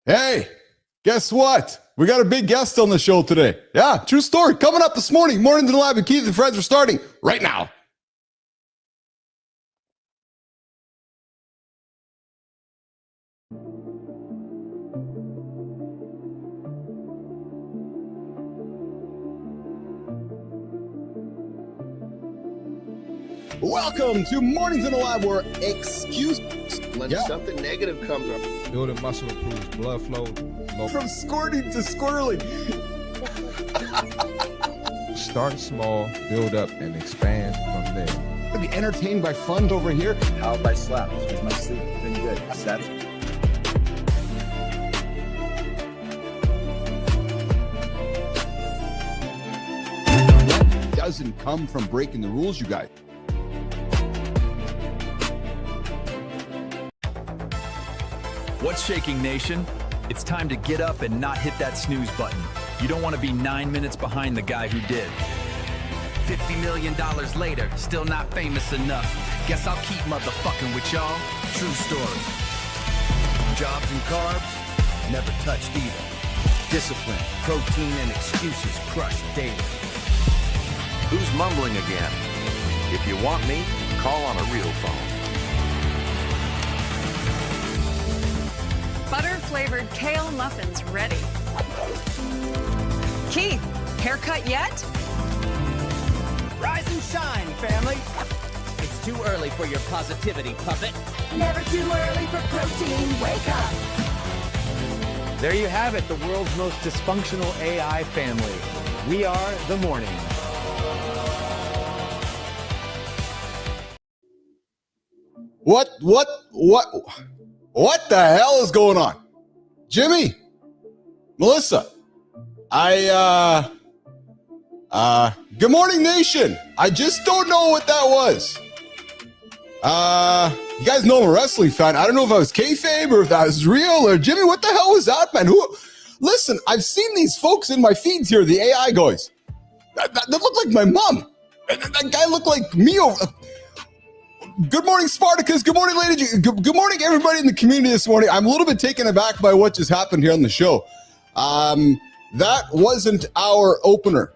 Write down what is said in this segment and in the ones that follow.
Hey, guess what? We got a big guest on the show today. Yeah, true story. Coming up this morning. Mornings in the Lab with Keith and Friends are starting right now. Welcome to Mornings in the Lab, where when something negative comes up. Building muscle improves blood flow. From squirting to squirreling. Start small, build up, and expand from there. To be entertained by fun over here. How have I slept? Is my sleep been good? That's What doesn't come from breaking the rules, you guys? What's shaking, nation? It's time to get up and not hit that snooze button. You don't want to be 9 minutes behind the guy who did. $50 million later, still not famous enough. Guess I'll keep motherfucking with y'all. True story. Jobs and carbs, never touched either. Discipline, protein, and excuses crushed daily. Who's mumbling again? If you want me, call on a real phone. Butter-flavored kale muffins ready. Keith, haircut yet? Rise and shine, family. It's too early for your positivity, puppet. Never too early for protein. Wake up. There you have it, the world's most dysfunctional AI family. We are the morning. What the hell is going on? Jimmy, Melissa, good morning, nation. I just don't know what that was. You guys know I'm a wrestling fan. I don't know if I was kayfabe or if that was real or Jimmy, what the hell was that, man? Listen, I've seen these folks in my feeds here, the AI guys. That look like my mom. That guy looked like me over. Good morning, Spartacus. Good morning, ladies. Good morning, everybody in the community this morning. I'm a little bit taken aback by what just happened here on the show. That wasn't our opener.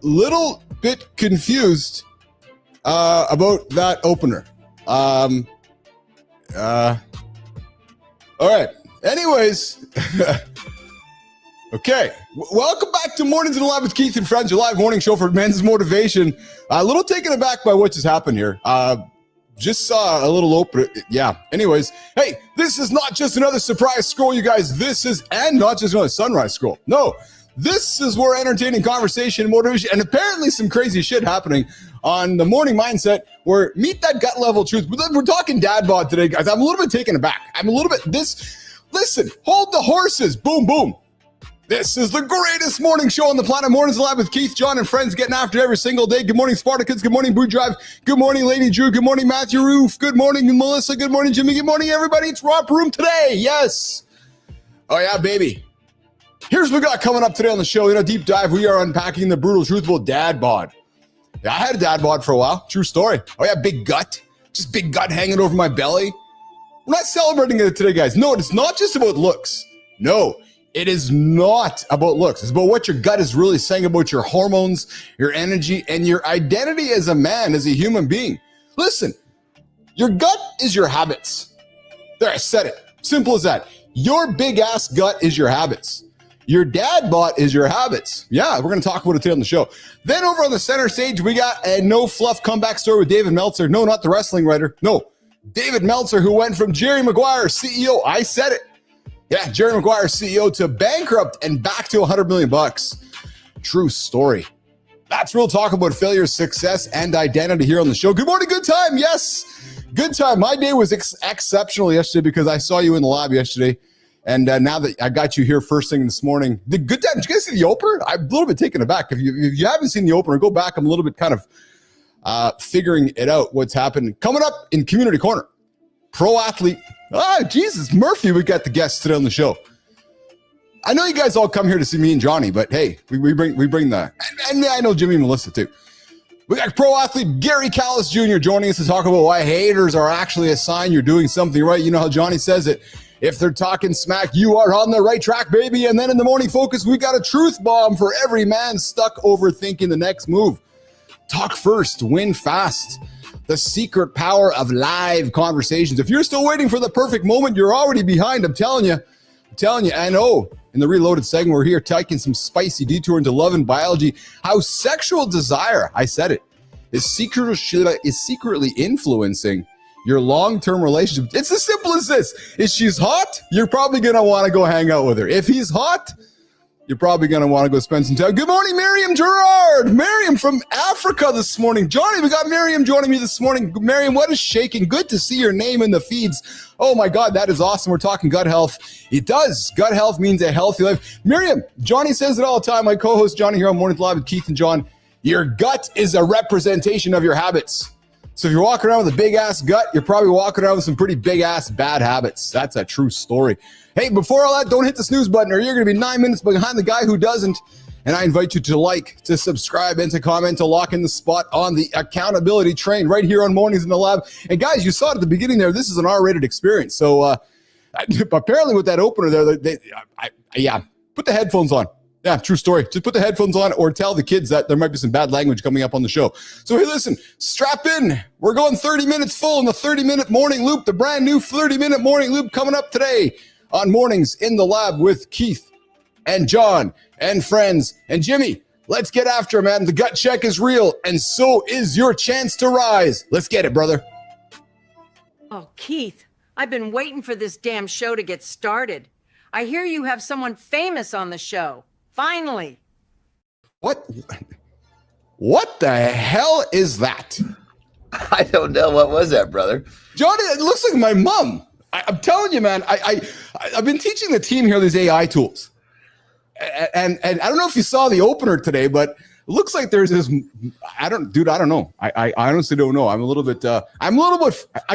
Little bit confused about that opener. All right. Anyways, okay. Welcome back to Mornings in the Lab with Keith and Friends, your live morning show for men's motivation. A little taken aback by what just happened here. Just saw a little open. Yeah. Anyways, hey, this is not just another surprise scroll, you guys. And not just another sunrise scroll. No, this is where entertaining conversation, motivation, and apparently some crazy shit happening on the morning mindset where meet that gut level truth. We're talking dad bod today, guys. I'm a little bit taken aback. Listen, hold the horses. Boom, boom. This is the greatest morning show on the planet. Mornings Live with Keith, John, and Friends getting after every single day. Good morning, Spartacus. Good morning, Brew Drive. Good morning, Lady Drew. Good morning, Matthew Roof. Good morning, Melissa. Good morning, Jimmy. Good morning, everybody. It's Romp Room today. Yes. Oh, yeah, baby. Here's what we got coming up today on the show. In a deep dive, we are unpacking the brutal truth about dad bod. Yeah, I had a dad bod for a while. True story. Oh, yeah, big gut. Just big gut hanging over my belly. We're not celebrating it today, guys. No, it's not just about looks. No. It is not about looks. It's about what your gut is really saying about your hormones, your energy, and your identity as a man, as a human being. Listen, your gut is your habits. There, I said it. Simple as that. Your big ass gut is your habits. Your dad bod is your habits. Yeah, we're going to talk about it today on the show. Then over on the center stage, we got a no fluff comeback story with David Meltzer. No, not the wrestling writer. No, David Meltzer, who went from Jerry Maguire, CEO. I said it. Yeah, Jerry Maguire, CEO, to bankrupt and back to $100 million. True story. That's real talk about failure, success, and identity here on the show. Good morning, good time. Yes, good time. My day was exceptional yesterday because I saw you in the lab yesterday. And now that I got you here first thing this morning, the good time. Did you guys see the opener? I'm a little bit taken aback. If you haven't seen the opener, go back. I'm a little bit kind of figuring it out, what's happened. Coming up in Community Corner, pro athlete. Jesus, Murphy, we got the guests today on the show. I know you guys all come here to see me and Johnny, but hey, we bring the, and I know Jimmy and Melissa too. We got pro athlete Garry Callis Jr. joining us to talk about why haters are actually a sign you're doing something right. You know how Johnny says it. If they're talking smack, you are on the right track, baby. And then in the morning focus, we got a truth bomb for every man stuck overthinking the next move. Talk first, win fast. The secret power of live conversations. If you're still waiting for the perfect moment, you're already behind. I'm telling you. And in the Reloaded segment, we're here taking some spicy detour into love and biology. How sexual desire, I said it, is secretly influencing your long-term relationship. It's as simple as this. If she's hot, you're probably going to want to go hang out with her. If he's hot, you're probably going to want to go spend some time. Good morning, Miriam Gerard. Miriam from Africa this morning. Johnny, we got Miriam joining me this morning. Miriam, what is shaking? Good to see your name in the feeds. Oh, my God, that is awesome. We're talking gut health. It does. Gut health means a healthy life. Miriam, Johnny says it all the time. My co-host Johnny here on Mornings Live with Keith and John. Your gut is a representation of your habits. So if you're walking around with a big-ass gut, you're probably walking around with some pretty big-ass bad habits. That's a true story. Hey, before all that, don't hit the snooze button or you're going to be 9 minutes behind the guy who doesn't. And I invite you to like, to subscribe, and to comment, to lock in the spot on the accountability train right here on Mornings in the Lab. And guys, you saw it at the beginning there. This is an R-rated experience. So apparently with that opener there, put the headphones on. Yeah, true story. Just put the headphones on or tell the kids that there might be some bad language coming up on the show. So hey, listen, strap in. We're going 30 minutes full in the 30-minute morning loop, the brand new 30-minute morning loop coming up today on Mornings in the Lab with Keith and John and friends and Jimmy. Let's get after it, man. The gut check is real, and so is your chance to rise. Let's get it, brother. Oh, Keith, I've been waiting for this damn show to get started. I hear you have someone famous on the show. Finally. What the hell is that? I don't know. What was that, brother? Johnny, it looks like my mom. I'm telling you, man, I've been teaching the team here these AI tools. And I don't know if you saw the opener today, but it looks like there's this, I don't know. I honestly don't know. I'm a little bit, I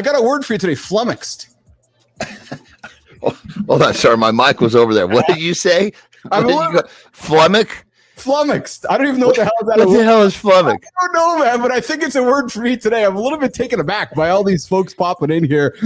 got a word for you today, flummoxed. Hold on, sorry, my mic was over there. What did you say? Flummoxed. I don't even know what the hell that is. What the hell is flummoxed? I don't know, man, but I think it's a word for me today. I'm a little bit taken aback by all these folks popping in here.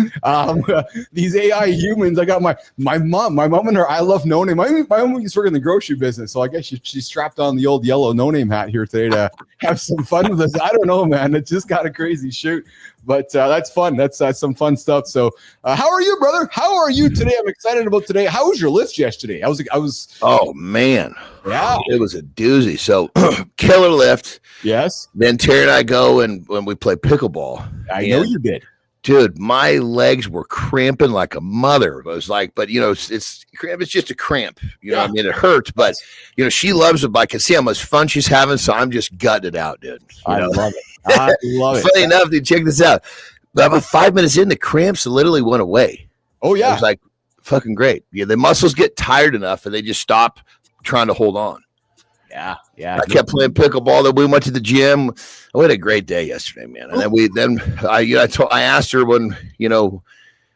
These AI humans. I got my mom and her I love no name. My mom used to work in the grocery business, so I guess she strapped on the old yellow no name hat here today to have some fun with us. I don't know, man. It just got a crazy shoot. But that's fun. That's some fun stuff. So how are you, brother? How are you today? I'm excited about today. How was your lift yesterday? I was. Oh, man. Yeah. It was a doozy. So killer lift. Yes. Then Terry and I go and when we play pickleball. I know you did. Dude, my legs were cramping like a mother. It was like, but it's cramp. It's just a cramp. You know what I mean? It hurts, but she loves it. I can see how much fun she's having. So I'm just gutting it out, dude. I love it. I love it. Funny enough, dude, check this out. About 5 minutes in, the cramps literally went away. Oh, yeah. It was like fucking great. Yeah, the muscles get tired enough and they just stop trying to hold on. Yeah. I kept playing pickleball. Then we went to the gym. We had a great day yesterday, man. And then I asked her when,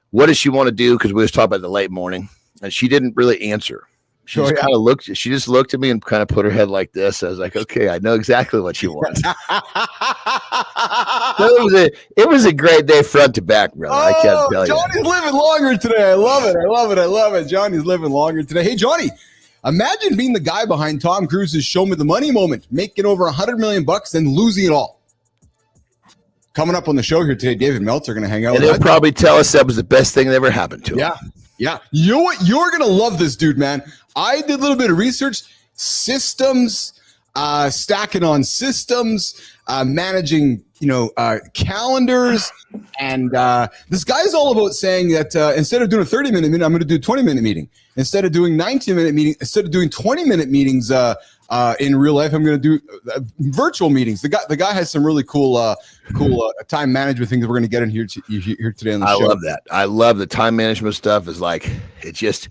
what does she want to do? Because we was talking about the late morning, and she didn't really answer. She just kind of looked. She just looked at me and kind of put her head like this. I was like, okay, I know exactly what she wants. It was a great day front to back, brother. I can't tell you. Johnny's living longer today. I love it. Johnny's living longer today. Hey, Johnny, imagine being the guy behind Tom Cruise's Show Me the Money moment, making over $100 million and losing it all. Coming up on the show here today, David Meltzer going to hang out with us. And they'll probably tell us that was the best thing that ever happened to him. Yeah. You know what? You're going to love this dude, man. I did a little bit of research. Systems, stacking on systems, managing, calendars. And this guy's all about saying that instead of doing a 30-minute meeting, I'm going to do a 20-minute meeting. Instead of doing 19-minute meetings, instead of doing 20-minute meetings in real life, I'm going to do virtual meetings. The guy has some really cool time management things that we're going to get in here today on the show. I love that. I love the time management stuff. Is like it just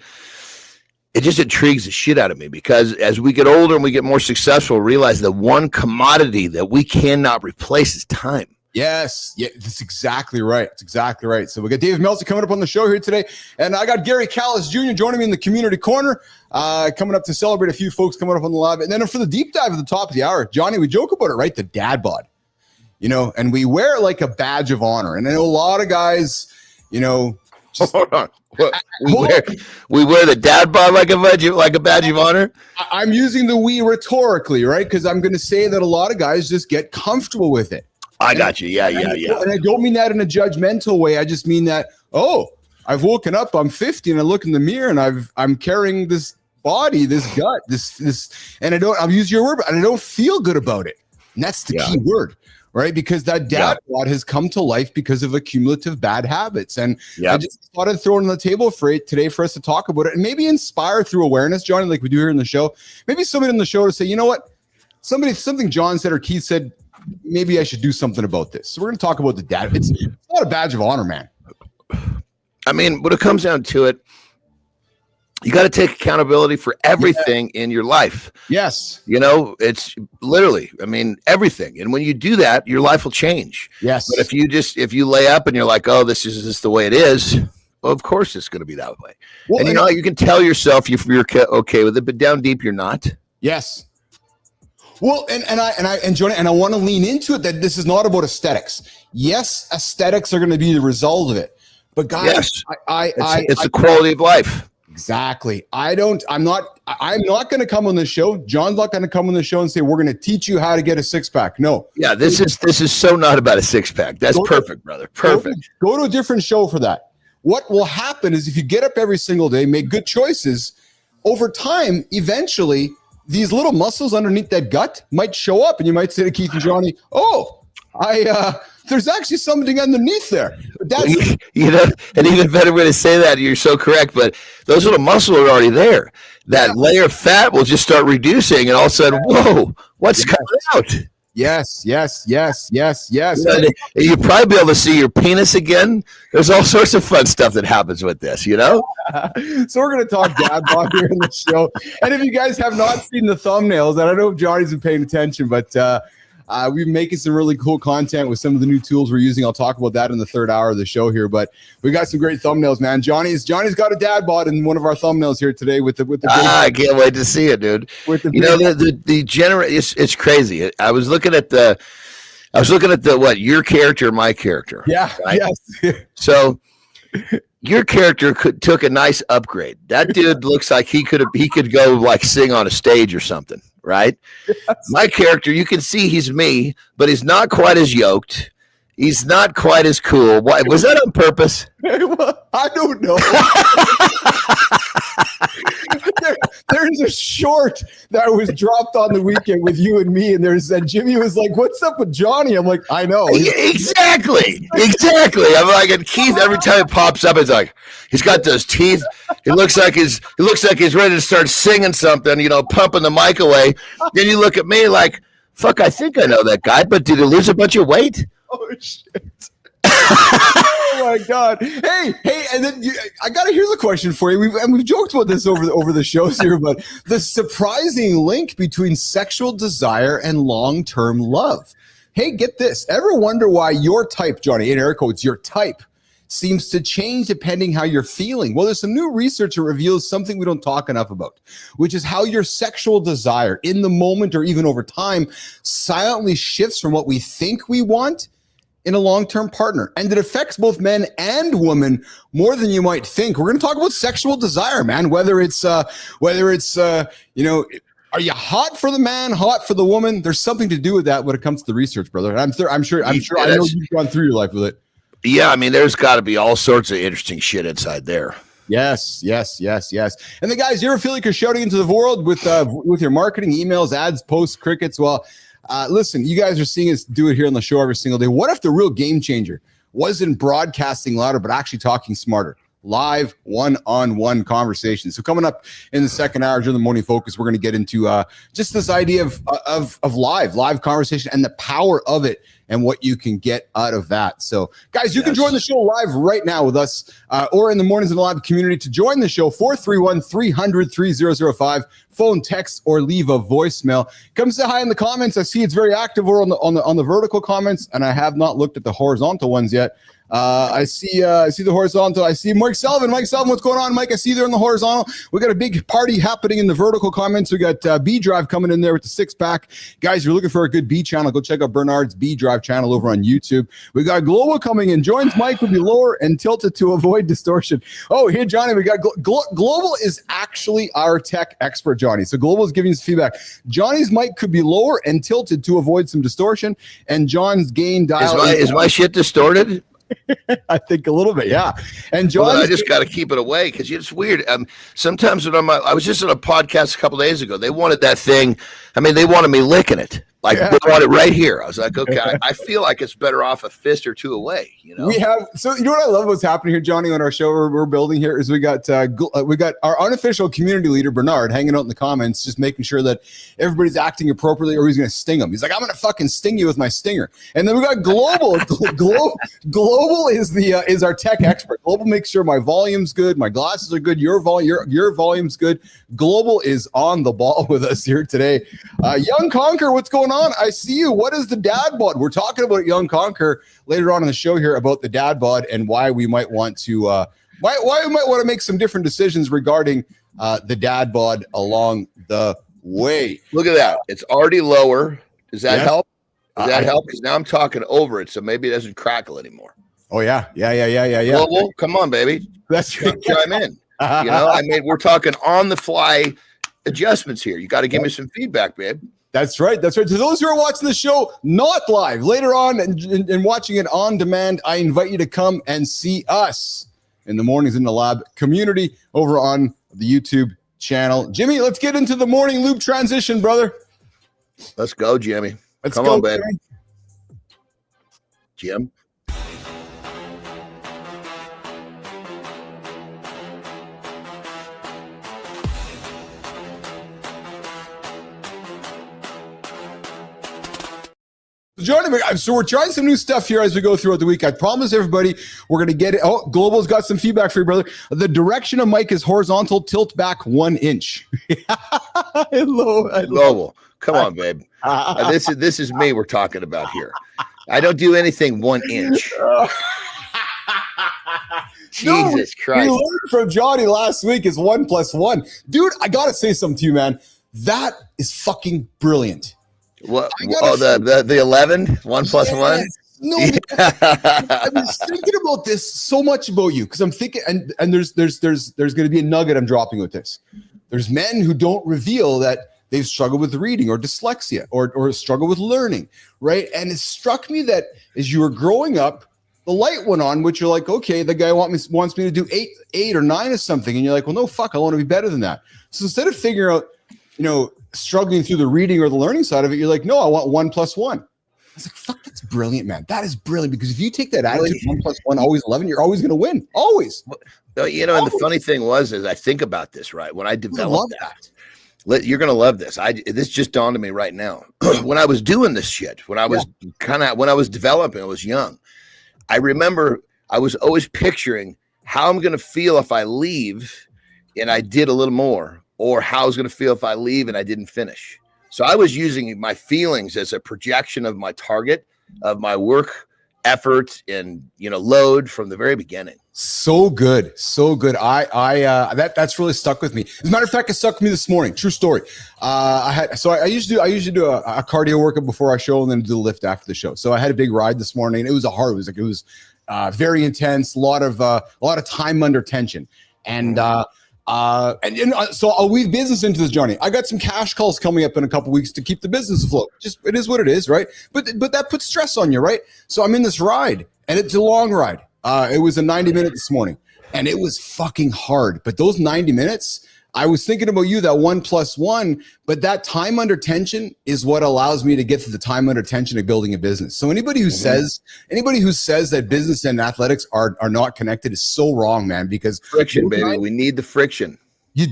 intrigues the shit out of me because as we get older and we get more successful, realize the one commodity that we cannot replace is time. Yes. Yeah, that's exactly right. So we got David Meltzer coming up on the show here today. And I got Garry Callis Jr. joining me in the community corner, coming up to celebrate a few folks coming up on the live. And then for the deep dive at the top of the hour, Johnny, we joke about it, right? The dad bod, and we wear it like a badge of honor. And I know a lot of guys, Hold on. We wear the dad bod like a badge of honor. I'm using the we rhetorically, right? Because I'm going to say that a lot of guys just get comfortable with it. I got you. Yeah. And I don't mean that in a judgmental way. I just mean that, I've woken up, I'm 50, and I look in the mirror, and I'm carrying this body, this gut, this, and I'll use your word, but I don't feel good about it. And that's the key word, right? Because that dad bod has come to life because of accumulative bad habits. And I just thought I'd throw it on the table for it today for us to talk about it and maybe inspire through awareness, Johnny, like we do here in the show. Maybe somebody in the show to say, you know what? Something John said or Keith said, maybe I should do something about this. So we're going to talk about the dad. It's not a badge of honor, man. I mean, when it comes down to it, you got to take accountability for everything in your life. Yes. You know, it's literally, I mean, everything. And when you do that, your life will change. Yes. But if you lay up and you're like, oh, this is just the way it is, well, of course it's going to be that way. Well, and you know, you can tell yourself if you're okay with it, but down deep, you're not. Yes. Well, and Jonah, and I want to lean into it that this is not about aesthetics. Yes, aesthetics are going to be the result of it. But guys, it's the quality of life. Exactly. I'm not going to come on the show. John's not going to come on the show and say, we're going to teach you how to get a six pack. No. Yeah. This is so not about a six pack. That's perfect, brother. Perfect. Go to a different show for that. What will happen is if you get up every single day, make good choices over time, eventually these little muscles underneath that gut might show up and you might say to Keith and Johnny, there's actually something underneath there. But that's you know, an even better way to say that. You're so correct, but those little muscles are already there. That layer of fat will just start reducing, and all of a sudden, whoa, what's coming out? Yes. You'll probably be able to see your penis again. There's all sorts of fun stuff that happens with this, you know? So we're going to talk dad bod here in the show. And if you guys have not seen the thumbnails, and I know Johnny's been paying attention, but we've been making some really cool content with some of the new tools we're using. I'll talk about that in the third hour of the show here, but we got some great thumbnails, man. Johnny's got a dad bod in one of our thumbnails here today with the I can't wait to see it, dude. It's crazy. I was looking at what your character, my character. Yeah. Right? Yes. So your character took a nice upgrade. That dude looks like he could go like sing on a stage or something. Right? Yes. My character, you can see he's me, but he's not quite as yoked. He's not quite as cool. Why was that on purpose? I don't know. There's a short that was dropped on the weekend with you and me, and Jimmy was like, "What's up with Johnny?" I'm like, "I know." Exactly. I'm like, and Keith, every time it pops up, it's like he's got those teeth. It looks like he's ready to start singing something, you know, pumping the mic away. Then you look at me like, fuck, I think I know that guy, but did he lose a bunch of weight? Oh shit. Oh my God! Hey, and then here's a question for you. We've joked about this over the shows here, but the surprising link between sexual desire and long-term love. Hey, get this. Ever wonder why your type, Johnny, in air quotes, your type seems to change depending how you're feeling? Well, there's some new research that reveals something we don't talk enough about, which is how your sexual desire in the moment or even over time silently shifts from what we think we want in a long-term partner. And it affects both men and women more than you might think. We're going to talk about sexual desire, man, whether it's you know, are you hot for the man, hot for the woman? There's something to do with that when it comes to the research, brother. I'm sure I know you've gone through your life with it. Yeah, I mean, there's got to be all sorts of interesting shit inside there. Yes. And the guys, you ever feel like you're shouting into the world with your marketing, emails, ads, posts, crickets? Well, listen, you guys are seeing us do it here on the show every single day. What if the real game changer wasn't broadcasting louder, but actually talking smarter? Live one-on-one conversations. So coming up in the second hour during the Morning Focus, we're going to get into just this idea of live conversation and the power of it and what you can get out of that. So guys, you can join the show live right now with us or in the Mornings in the Lab community. To join the show, 431-300-3005, phone, text, or leave a voicemail. Come say hi in the comments. I see it's very active over on the vertical comments, and I have not looked at the horizontal ones yet. I see the horizontal. I see Mike Sullivan. Mike Sullivan, what's going on, Mike? I see you there in the horizontal. We got a big party happening in the vertical comments. We got B Drive coming in there with the 6-pack. Guys, if you're looking for a good B channel, go check out Bernard's B Drive channel over on YouTube. We got Global coming in. Joins mic will be lower and tilted to avoid distortion. Oh, here, Johnny, we got Global is actually our tech expert, Johnny. So Global is giving us feedback. Johnny's mic could be lower and tilted to avoid some distortion, and John's gain dial is my shit distorted? I think a little bit, yeah. And John, well, I just got to keep it away because it's weird. Sometimes when I was just on a podcast a couple days ago, they wanted that thing. I mean, they wanted me licking it. Like, they want it right here. I was like, okay, I feel like it's better off a fist or two away. You know, we have. So you know what I love? What's happening here, Johnny, on our show we're building here is we got our unofficial community leader Bernard hanging out in the comments, just making sure that everybody's acting appropriately, or he's going to sting him. He's like, I'm going to fucking sting you with my stinger. And then we got Global. Global is our tech expert. Global makes sure my volume's good, my glasses are good, your volume's good. Global is on the ball with us here today. Young Conquer, what's going on? I see you. What is the dad bod? We're talking about Young Conquer later on in the show here about the dad bod and why we might want to why we might want to make some different decisions regarding the dad bod along the way. Look at that. It's already lower. Does that help? Does that help? Because now I'm talking over it, so maybe it doesn't crackle anymore. Oh yeah. Well, come on, baby. That's chime in. You know, I mean, we're talking on the fly adjustments here. You got to give me some feedback, babe. That's right. To those who are watching the show not live, later on and watching it on demand, I invite you to come and see us in the Mornings in the Lab community over on the YouTube channel. Jimmy, let's get into the morning loop transition, brother. Let's go, Jimmy. Come on, babe. Jim. Johnny, so we're trying some new stuff here as we go throughout the week. I promise everybody we're going to get it. Oh, Global's got some feedback for you, brother. The direction of mic is horizontal, tilt back 1 inch. Hello. Global. Come on, babe. This is me we're talking about here. I don't do anything 1 inch. Jesus Christ. We learned from Johnny last week is 1 + 1. Dude, I got to say something to you, man. That is fucking brilliant. What? Oh, the 11, 1 + 1. No, I've been thinking about this so much about you because I'm thinking, and there's going to be a nugget I'm dropping with this. There's men who don't reveal that they've struggled with reading or dyslexia or struggle with learning, right? And it struck me that as you were growing up, the light went on, which you're like, okay, the guy wants me to do 8 or 9 or something, and you're like, well, no, fuck, I want to be better than that. So instead of figuring out, struggling through the reading or the learning side of it, you're like, no, I want 1 + 1. I was like, fuck, that's brilliant, man. That is brilliant because if you take that attitude, 1 + 1 always 11, you're always going to win. Always. And the funny thing was, I think about this, right? When I developed that, you're going to love this. This just dawned on me right now. When I was doing this shit, when I was developing, I was young. I remember I was always picturing how I'm going to feel if I leave and I did a little more, or how I was going to feel if I leave and I didn't finish. So I was using my feelings as a projection of my target, of my work, effort, and load from the very beginning. So good. That's really stuck with me. As a matter of fact, it stuck with me this morning. True story. I usually do a cardio workout before our show and then do the lift after the show. So I had a big ride this morning. It was it was very intense. A lot of time under tension, and so I'll weave business into this journey. I got some cash calls coming up in a couple weeks to keep the business afloat. Just it is what it is, right? But that puts stress on you, right? So I'm in this ride, and it's a long ride. It was a 90-minute this morning, and it was fucking hard. But those 90 minutes, I was thinking about you, that 1 + 1. But that time under tension is what allows me to get to the time under tension of building a business. So anybody who says that business and athletics are not connected is so wrong, man. Because friction, baby, we need the friction. You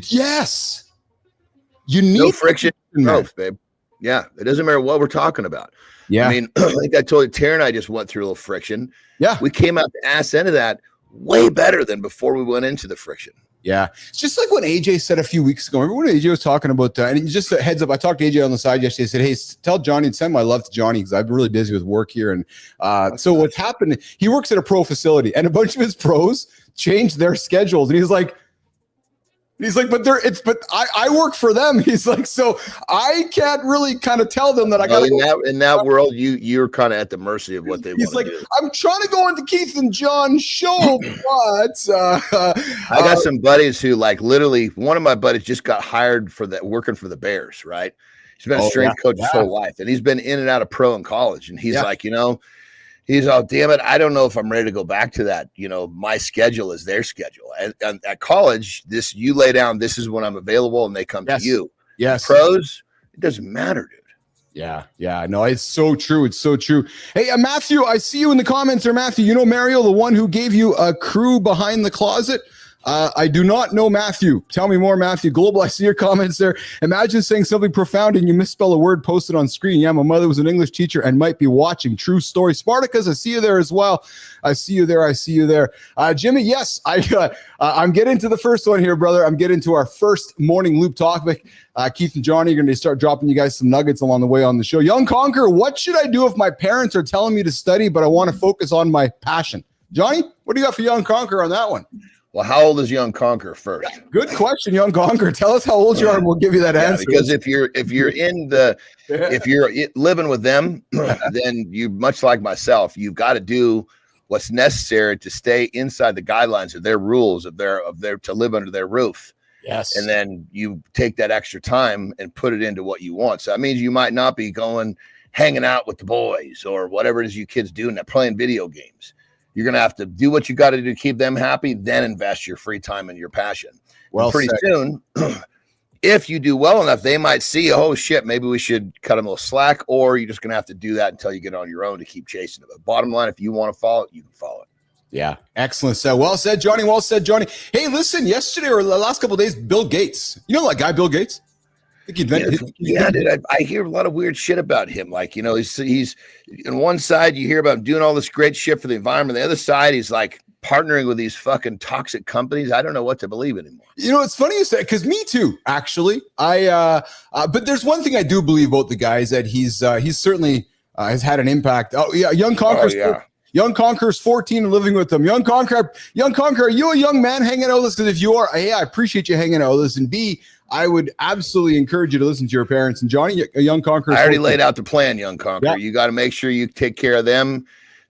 need no friction growth, babe. Yeah, it doesn't matter what we're talking about. Yeah, I mean, I think I told you, Tara and I just went through a little friction. Yeah, we came out the ass end of that way better than before we went into the friction. Yeah, it's just like when AJ said a few weeks ago. Remember when AJ was talking about, and just a heads up, I talked to AJ on the side yesterday. I said, hey, tell Johnny and send my love to Johnny because I'm really busy with work here. And so what's happened, he works at a pro facility and a bunch of his pros changed their schedules. And he's like, but I work for them. He's like, so I can't really kind of tell them that I got in that world, you're kind of at the mercy of what they want to do. I'm trying to go into Keith and John's show, but I got some buddies who like literally one of my buddies just got hired for that working for the Bears, right? He's been a strength coach his whole life, and he's been in and out of pro and college. And he's like, he's all, damn it, I don't know if I'm ready to go back to that. My schedule is their schedule. And at college, you lay down, this is when I'm available, and they come to you. Yes. Pros, it doesn't matter, dude. Yeah. No, it's so true. It's so true. Hey, Matthew, I see you in the comments there, Matthew. You know Mario, the one who gave you a crew behind the closet? I do not know Matthew. Tell me more, Matthew. Global, I see your comments there. Imagine saying something profound and you misspell a word posted on screen. Yeah, my mother was an English teacher and might be watching. True story. Spartacus, I see you there as well. I see you there. Jimmy, yes, I'm getting to the first one here, brother. I'm getting to our first morning loop topic. Keith and Johnny are going to start dropping you guys some nuggets along the way on the show. Young Conqueror, what should I do if my parents are telling me to study, but I want to focus on my passion? Johnny, what do you got for Young Conqueror on that one? Well, how old is Young Conqueror first? Good question, Young Conqueror. Tell us how old you are, and we'll give you that answer. Because if you're living with them, then you, much like myself, you've got to do what's necessary to stay inside the guidelines of their rules of their to live under their roof. Yes. And then you take that extra time and put it into what you want. So that means you might not be hanging out with the boys or whatever it is you kids do, and playing video games. You're going to have to do what you got to do to keep them happy, then invest your free time in your passion. Well, pretty soon, if you do well enough, they might see, oh, shit, maybe we should cut them a little slack, or you're just going to have to do that until you get on your own to keep chasing it. But bottom line, if you want to follow it, you can follow it. Yeah, excellent. So well said, Johnny. Well said, Johnny. Hey, listen, yesterday or the last couple of days, Bill Gates. You know that guy, Bill Gates? I think dude, I hear a lot of weird shit about him. Like, he's on one side, you hear about him doing all this great shit for the environment. The other side, he's like partnering with these fucking toxic companies. I don't know what to believe anymore. It's funny you say, because me too, actually. But there's one thing I do believe about the guy is that he's certainly has had an impact. Oh yeah, Young Conqueror. Young Conqueror's 14 and living with them. Young Conqueror, are you a young man hanging out with us? Because if you are, A, I appreciate you hanging out with us, and B, I would absolutely encourage you to listen to your parents. And Johnny, a Young Conqueror. I already laid out the plan, Young Conqueror. Yeah. You got to make sure you take care of them.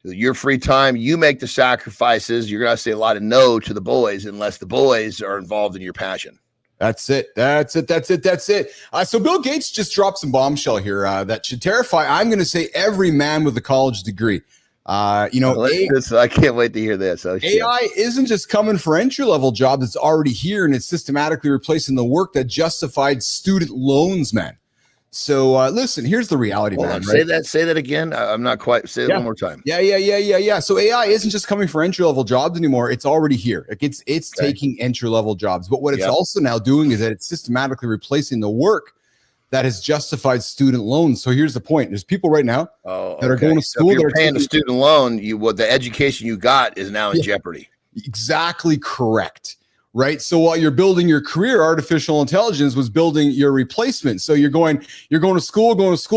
Your free time, you make the sacrifices. You're going to say a lot of no to the boys unless the boys are involved in your passion. That's it. So Bill Gates just dropped some bombshell here that should terrify, I'm going to say, every man with a college degree. I can't wait to hear this. AI isn't just coming for entry-level jobs. It's already here, and it's systematically replacing the work that justified student loans, man. So listen, here's the reality, man. Right? Say that again. I'm not quite. Say it one more time. Yeah. So AI isn't just coming for entry-level jobs anymore. It's already here. It's taking entry-level jobs. But what it's also now doing is that it's systematically replacing the work that has justified student loans. So here's the point. There's people right now that are going to school. So if you're paying a student loan, the education you got is now in jeopardy. Exactly correct. Right. So while you're building your career, artificial intelligence was building your replacement. So you're going to school,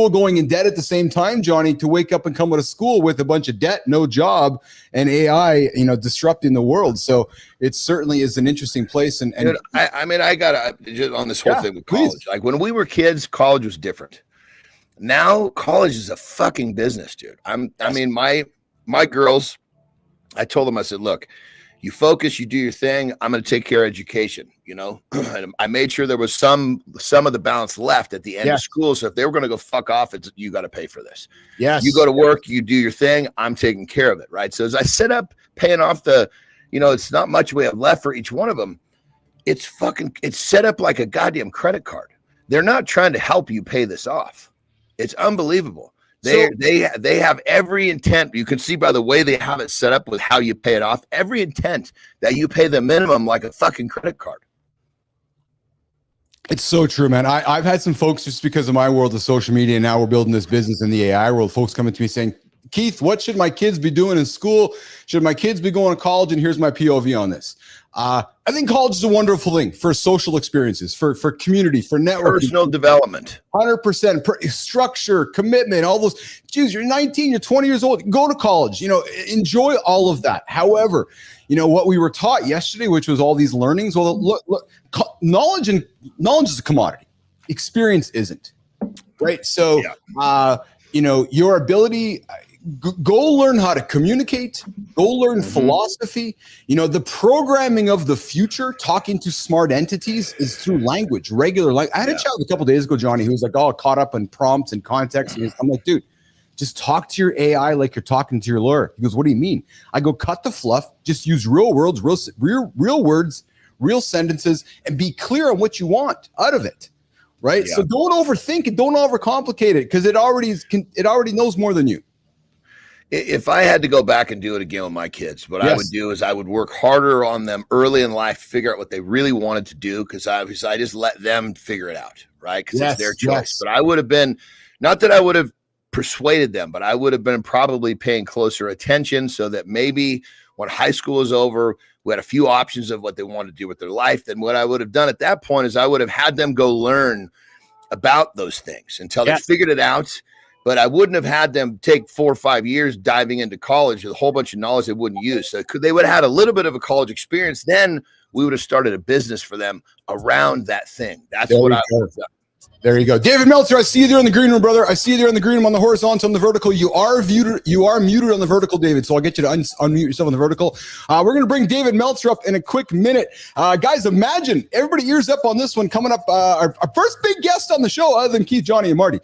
going in debt at the same time, Johnny, to wake up and come out of school with a bunch of debt, no job, and AI, disrupting the world. So it certainly is an interesting place. And dude, I got just on this whole thing with college. Please. Like when we were kids, college was different. Now college is a fucking business, dude. My girls, I told them, I said, look, you focus, you do your thing. I'm going to take care of education, and I made sure there was some of the balance left at the end of school. So if they were going to go fuck off, you got to pay for this. Yes. You go to work, you do your thing. I'm taking care of it. Right. So as I set up paying off it's not much we have left for each one of them. It's set up like a goddamn credit card. They're not trying to help you pay this off. It's unbelievable. They have every intent. You can see by the way they have it set up with how you pay it off, every intent that you pay the minimum like a fucking credit card. It's so true, man. I've had some folks, just because of my world of social media, and now we're building this business in the AI world, folks coming to me saying, Keith, what should my kids be doing in school? Should my kids be going to college? And here's my POV on this. I think college is a wonderful thing for social experiences, for community, for networking. Personal development. 100% structure, commitment, all those. Geez, you're 19, you're 20 years old. Go to college. Enjoy all of that. However, what we were taught yesterday, which was all these learnings. Well, look, knowledge is a commodity. Experience isn't. Right. So, your ability. Go learn how to communicate. Go learn philosophy. The programming of the future, talking to smart entities, is through language, regular language. I had a chat with a couple days ago, Johnny, who was like all caught up in prompts and context. And I'm like, dude, just talk to your AI like you're talking to your lawyer. He goes, what do you mean? I go, cut the fluff. Just use real words, real words, real sentences, and be clear on what you want out of it. Right. Yeah. So don't overthink it. Don't overcomplicate it, because it already knows more than you. If I had to go back and do it again with my kids, what I would do is I would work harder on them early in life to figure out what they really wanted to do, because I just let them figure it out, right? Because it's their choice. But I would have been, not that I would have persuaded them, but I would have been probably paying closer attention, so that maybe when high school is over, we had a few options of what they wanted to do with their life. Then what I would have done at that point is I would have had them go learn about those things until they figured it out. But I wouldn't have had them take 4 or 5 years diving into college with a whole bunch of knowledge they wouldn't use. So they would have had a little bit of a college experience. Then we would have started a business for them around that thing. That's what I would have done. There you go. David Meltzer, I see you there in the green room, brother. I see you there in the green room on the horizontal and the vertical. You are muted on the vertical, David, so I'll get you to unmute yourself on the vertical. We're going to bring David Meltzer up in a quick minute. Guys, imagine, everybody ears up on this one, coming up, our first big guest on the show, other than Keith, Johnny, and Marty.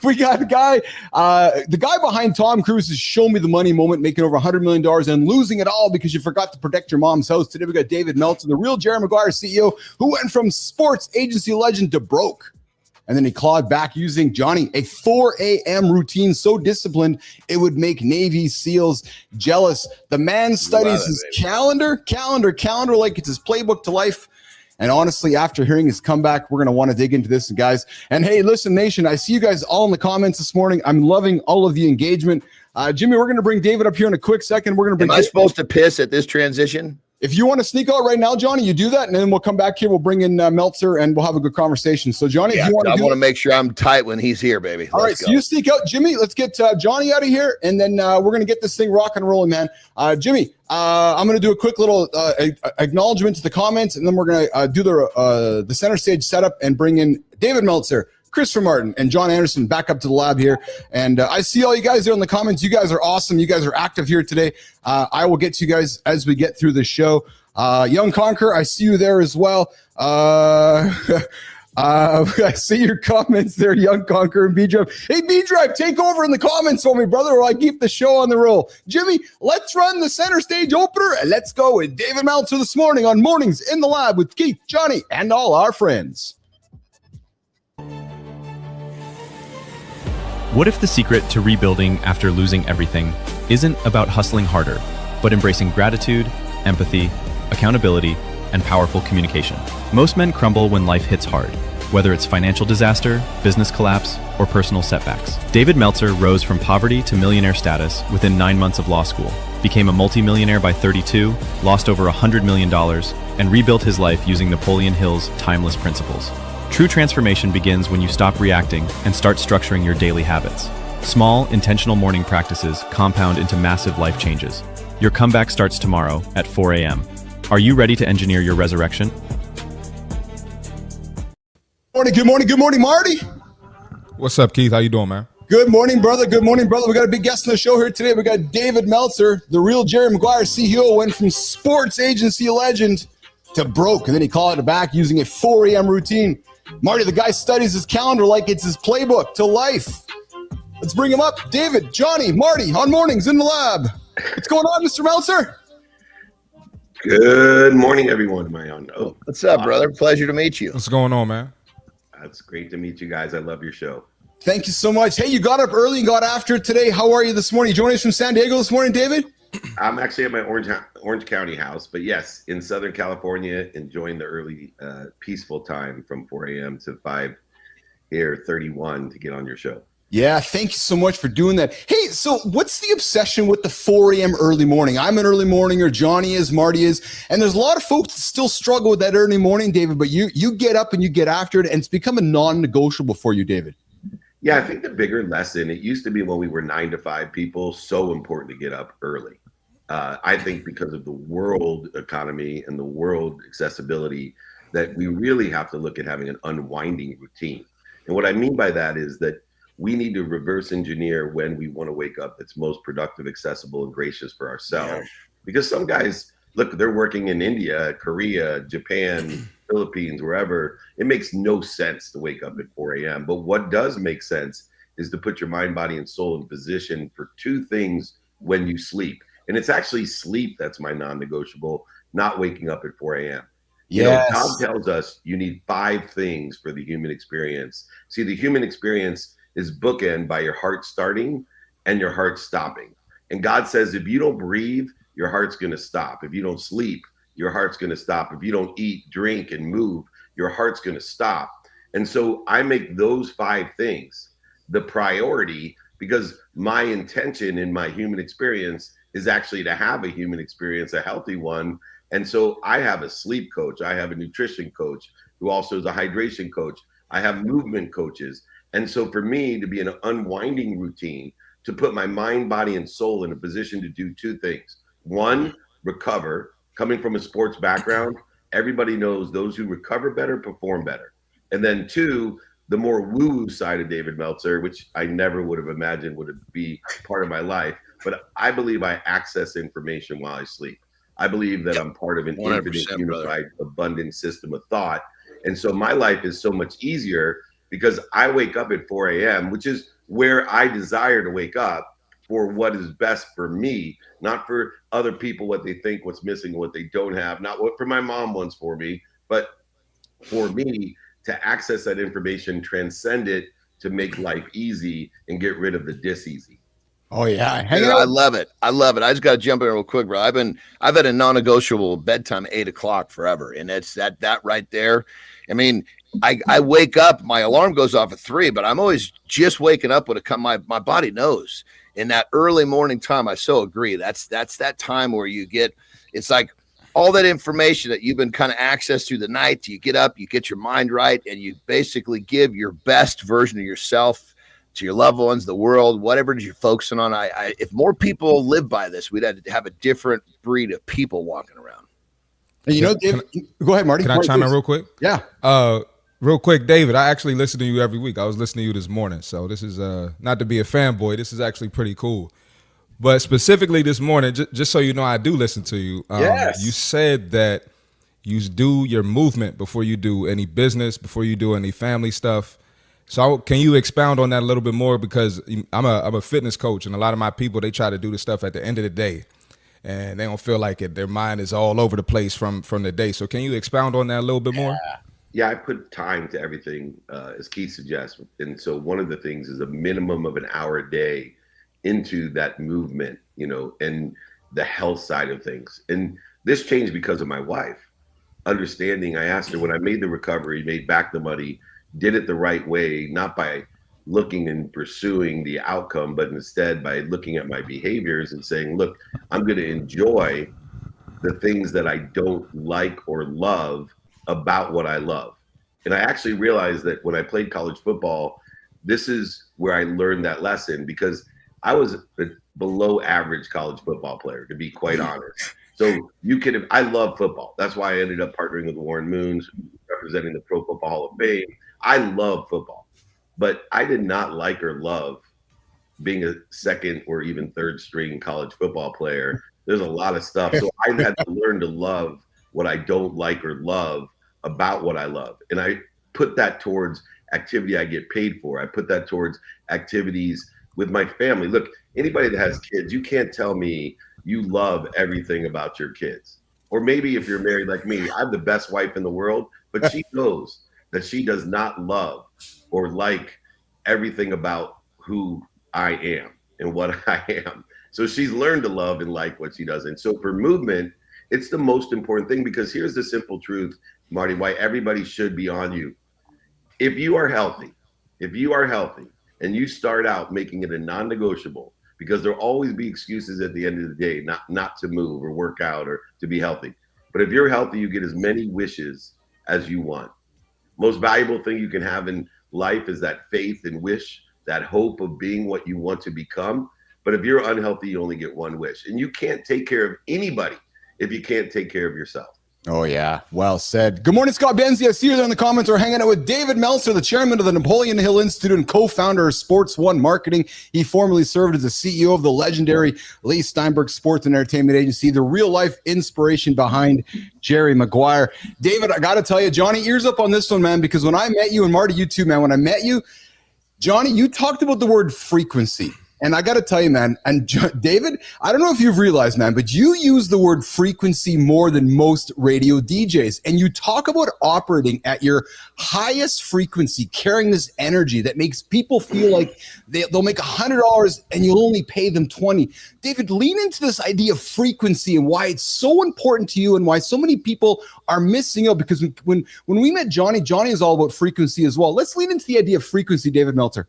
We got the guy behind Tom Cruise's Show Me the Money moment, making over $100 million and losing it all because you forgot to protect your mom's house. Today we got David Meltzer, the real Jerry Maguire CEO, who went from sports agency legend to broke. And then he clawed back using, Johnny, a 4 a.m. routine so disciplined it would make Navy SEALs jealous. The man studies his calendar like it's his playbook to life. And honestly, after hearing his comeback, we're going to want to dig into this, guys. And hey, listen, nation, I see you guys all in the comments this morning. I'm loving all of the engagement. Jimmy, we're going to bring David up here in a quick second. We're going to bring. Am I supposed to piss at this transition? If you want to sneak out right now, Johnny, you do that, and then we'll come back here. We'll bring in Meltzer, and we'll have a good conversation. So, Johnny, if you want to, I want to make sure I'm tight when he's here, baby. All right, so you sneak out, Jimmy. Let's get Johnny out of here, and then we're going to get this thing rock and rolling, man. Jimmy, I'm going to do a quick little acknowledgement to the comments, and then we're going to do the center stage setup and bring in David Meltzer, Christopher Martin, and John Anderson back up to the lab here. And I see all you guys there in the comments. You guys are awesome. You guys are active here today. I will get to you guys as we get through the show. Young Conqueror, I see you there as well. I see your comments there, Young Conqueror and B-Drive. Hey, B-Drive, take over in the comments for me, brother, while I keep the show on the roll. Jimmy, let's run the center stage opener, and let's go with David Meltzer this morning on Mornings in the Lab with Keith, Johnny, and all our friends. What if the secret to rebuilding after losing everything isn't about hustling harder, but embracing gratitude, empathy, accountability, and powerful communication? Most men crumble when life hits hard, whether it's financial disaster, business collapse, or personal setbacks. David Meltzer rose from poverty to millionaire status within 9 months of law school, became a multimillionaire by 32, lost over $100 million, and rebuilt his life using Napoleon Hill's timeless principles. True transformation begins when you stop reacting and start structuring your daily habits. Small, intentional morning practices compound into massive life changes. Your comeback starts tomorrow at 4 a.m. Are you ready to engineer your resurrection? Good morning, Marty. What's up, Keith? How you doing, man? Good morning, brother. We got a big guest on the show here today. We got David Meltzer, the real Jerry Maguire CEO, went from sports agency legend to broke, and then he called it back using a 4 a.m. routine. Marty, the guy studies his calendar like it's his playbook to life. Let's bring him up. David, Johnny, Marty on Mornings in the Lab. What's going on, Mr. Meltzer? Good morning, everyone. Am I on? Oh, what's up, brother? Pleasure to meet you. What's going on, man? It's great to meet you guys. I love your show. Thank you so much. Hey, you got up early and got after it today. How are you this morning? You joining us from San Diego this morning, David? I'm actually at my Orange County house, but yes, in Southern California, enjoying the early peaceful time from 4 a.m. to 5 here, 31 to get on your show. Yeah, thank you so much for doing that. Hey, so what's the obsession with the 4 a.m. early morning? I'm an early morninger, Johnny is, Marty is, and there's a lot of folks that still struggle with that early morning, David, but you get up and you get after it, and it's become a non-negotiable for you, David. Yeah, I think the bigger lesson, it used to be when we were 9 to 5 people, so important to get up early. I think because of the world economy and the world accessibility, that we really have to look at having an unwinding routine. And what I mean by that is that we need to reverse engineer when we want to wake up that's most productive, accessible, and gracious for ourselves. Because some guys, look, they're working in India, Korea, Japan, Philippines, wherever. It makes no sense to wake up at 4 a.m. But what does make sense is to put your mind, body, and soul in position for two things when you sleep. And it's actually sleep that's my non-negotiable, not waking up at 4 a.m. You know, God tells us you need 5 things for the human experience. See, the human experience is bookend by your heart starting and your heart stopping. And God says, if you don't breathe, your heart's going to stop. If you don't sleep, your heart's going to stop. If you don't eat, drink, and move, your heart's going to stop. And so I make those 5 things the priority, because my intention in my human experience is actually to have a human experience, a healthy one. And so I have a sleep coach. I have a nutrition coach who also is a hydration coach. I have movement coaches. And so for me to be in an unwinding routine, to put my mind, body, and soul in a position to do 2 things. 1, recover. Coming from a sports background, everybody knows those who recover better perform better. And then 2, the more woo-woo side of David Meltzer, which I never would have imagined would be part of my life. But I believe I access information while I sleep. I believe that I'm part of an infinite, unified, abundant system of thought. And so my life is so much easier because I wake up at 4 a.m., which is where I desire to wake up for what is best for me, not for other people, what they think, what's missing, what they don't have, not what for my mom wants for me, but for me to access that information, transcend it, to make life easy and get rid of the dis-easy. Oh yeah, I love it. I love it. I just got to jump in real quick, bro. I've had a non-negotiable bedtime 8 o'clock forever, and it's that right there. I mean, I wake up, my alarm goes off at 3, but I'm always just waking up when it comes. My body knows in that early morning time. I so agree. That's that time where you get. It's like all that information that you've been kind of access through the night. You get up, you get your mind right, and you basically give your best version of yourself to your loved ones, the world, whatever it is you're focusing on. If more people live by this, we'd have to have a different breed of people walking around. And you know, David, go ahead, Marty. Can I chime in real quick? Yeah. Real quick, David, I actually listen to you every week. I was listening to you this morning. So this is not to be a fanboy. This is actually pretty cool. But specifically this morning, just so you know, I do listen to you. Yes. You said that you do your movement before you do any business, before you do any family stuff. So can you expound on that a little bit more? Because I'm a fitness coach, and a lot of my people, they try to do the stuff at the end of the day, and they don't feel like it. Their mind is all over the place from the day. So can you expound on that a little bit more? Yeah, I put time to everything, as Keith suggests. And so one of the things is a minimum of an hour a day into that movement, you know, and the health side of things. And this changed because of my wife. Understanding, I asked her when I made the recovery, made back the money, did it the right way, not by looking and pursuing the outcome, but instead by looking at my behaviors and saying, look, I'm going to enjoy the things that I don't like or love about what I love. And I actually realized that when I played college football, this is where I learned that lesson, because I was a below average college football player, to be quite honest. So I love football. That's why I ended up partnering with Warren Moons, representing the Pro Football Hall of Fame. I love football, but I did not like or love being a second or even third string college football player. There's a lot of stuff. So I had to learn to love what I don't like or love about what I love. And I put that towards activity I get paid for. I put that towards activities with my family. Look, anybody that has kids, you can't tell me you love everything about your kids. Or maybe if you're married like me, I'm the best wife in the world, but she knows that she does not love or like everything about who I am and what I am. So she's learned to love and like what she doesn't. So for movement, it's the most important thing, because here's the simple truth, Marty, why everybody should be on you. If you are healthy, and you start out making it a non-negotiable, because there'll always be excuses at the end of the day not to move or work out or to be healthy. But if you're healthy, you get as many wishes as you want. Most valuable thing you can have in life is that faith and wish, that hope of being what you want to become. But if you're unhealthy, you only get one wish. And you can't take care of anybody if you can't take care of yourself. Oh, yeah. Well said. Good morning, Scott Benzie. I see you there in the comments. We're hanging out with David Meltzer, the chairman of the Napoleon Hill Institute and co-founder of Sports One Marketing. He formerly served as the CEO of the legendary Lee Steinberg Sports and Entertainment Agency, the real-life inspiration behind Jerry Maguire. David, I got to tell you, Johnny, ears up on this one, man, because when I met you, and Marty, you too, man, when I met you, Johnny, you talked about the word frequency. And I got to tell you, man, and David, I don't know if you've realized, man, but you use the word frequency more than most radio DJs. And you talk about operating at your highest frequency, carrying this energy that makes people feel like they'll make $100 and you'll only pay them $20. David, lean into this idea of frequency and why it's so important to you and why so many people are missing out. Because when we met Johnny, Johnny is all about frequency as well. Let's lean into the idea of frequency, David Meltzer.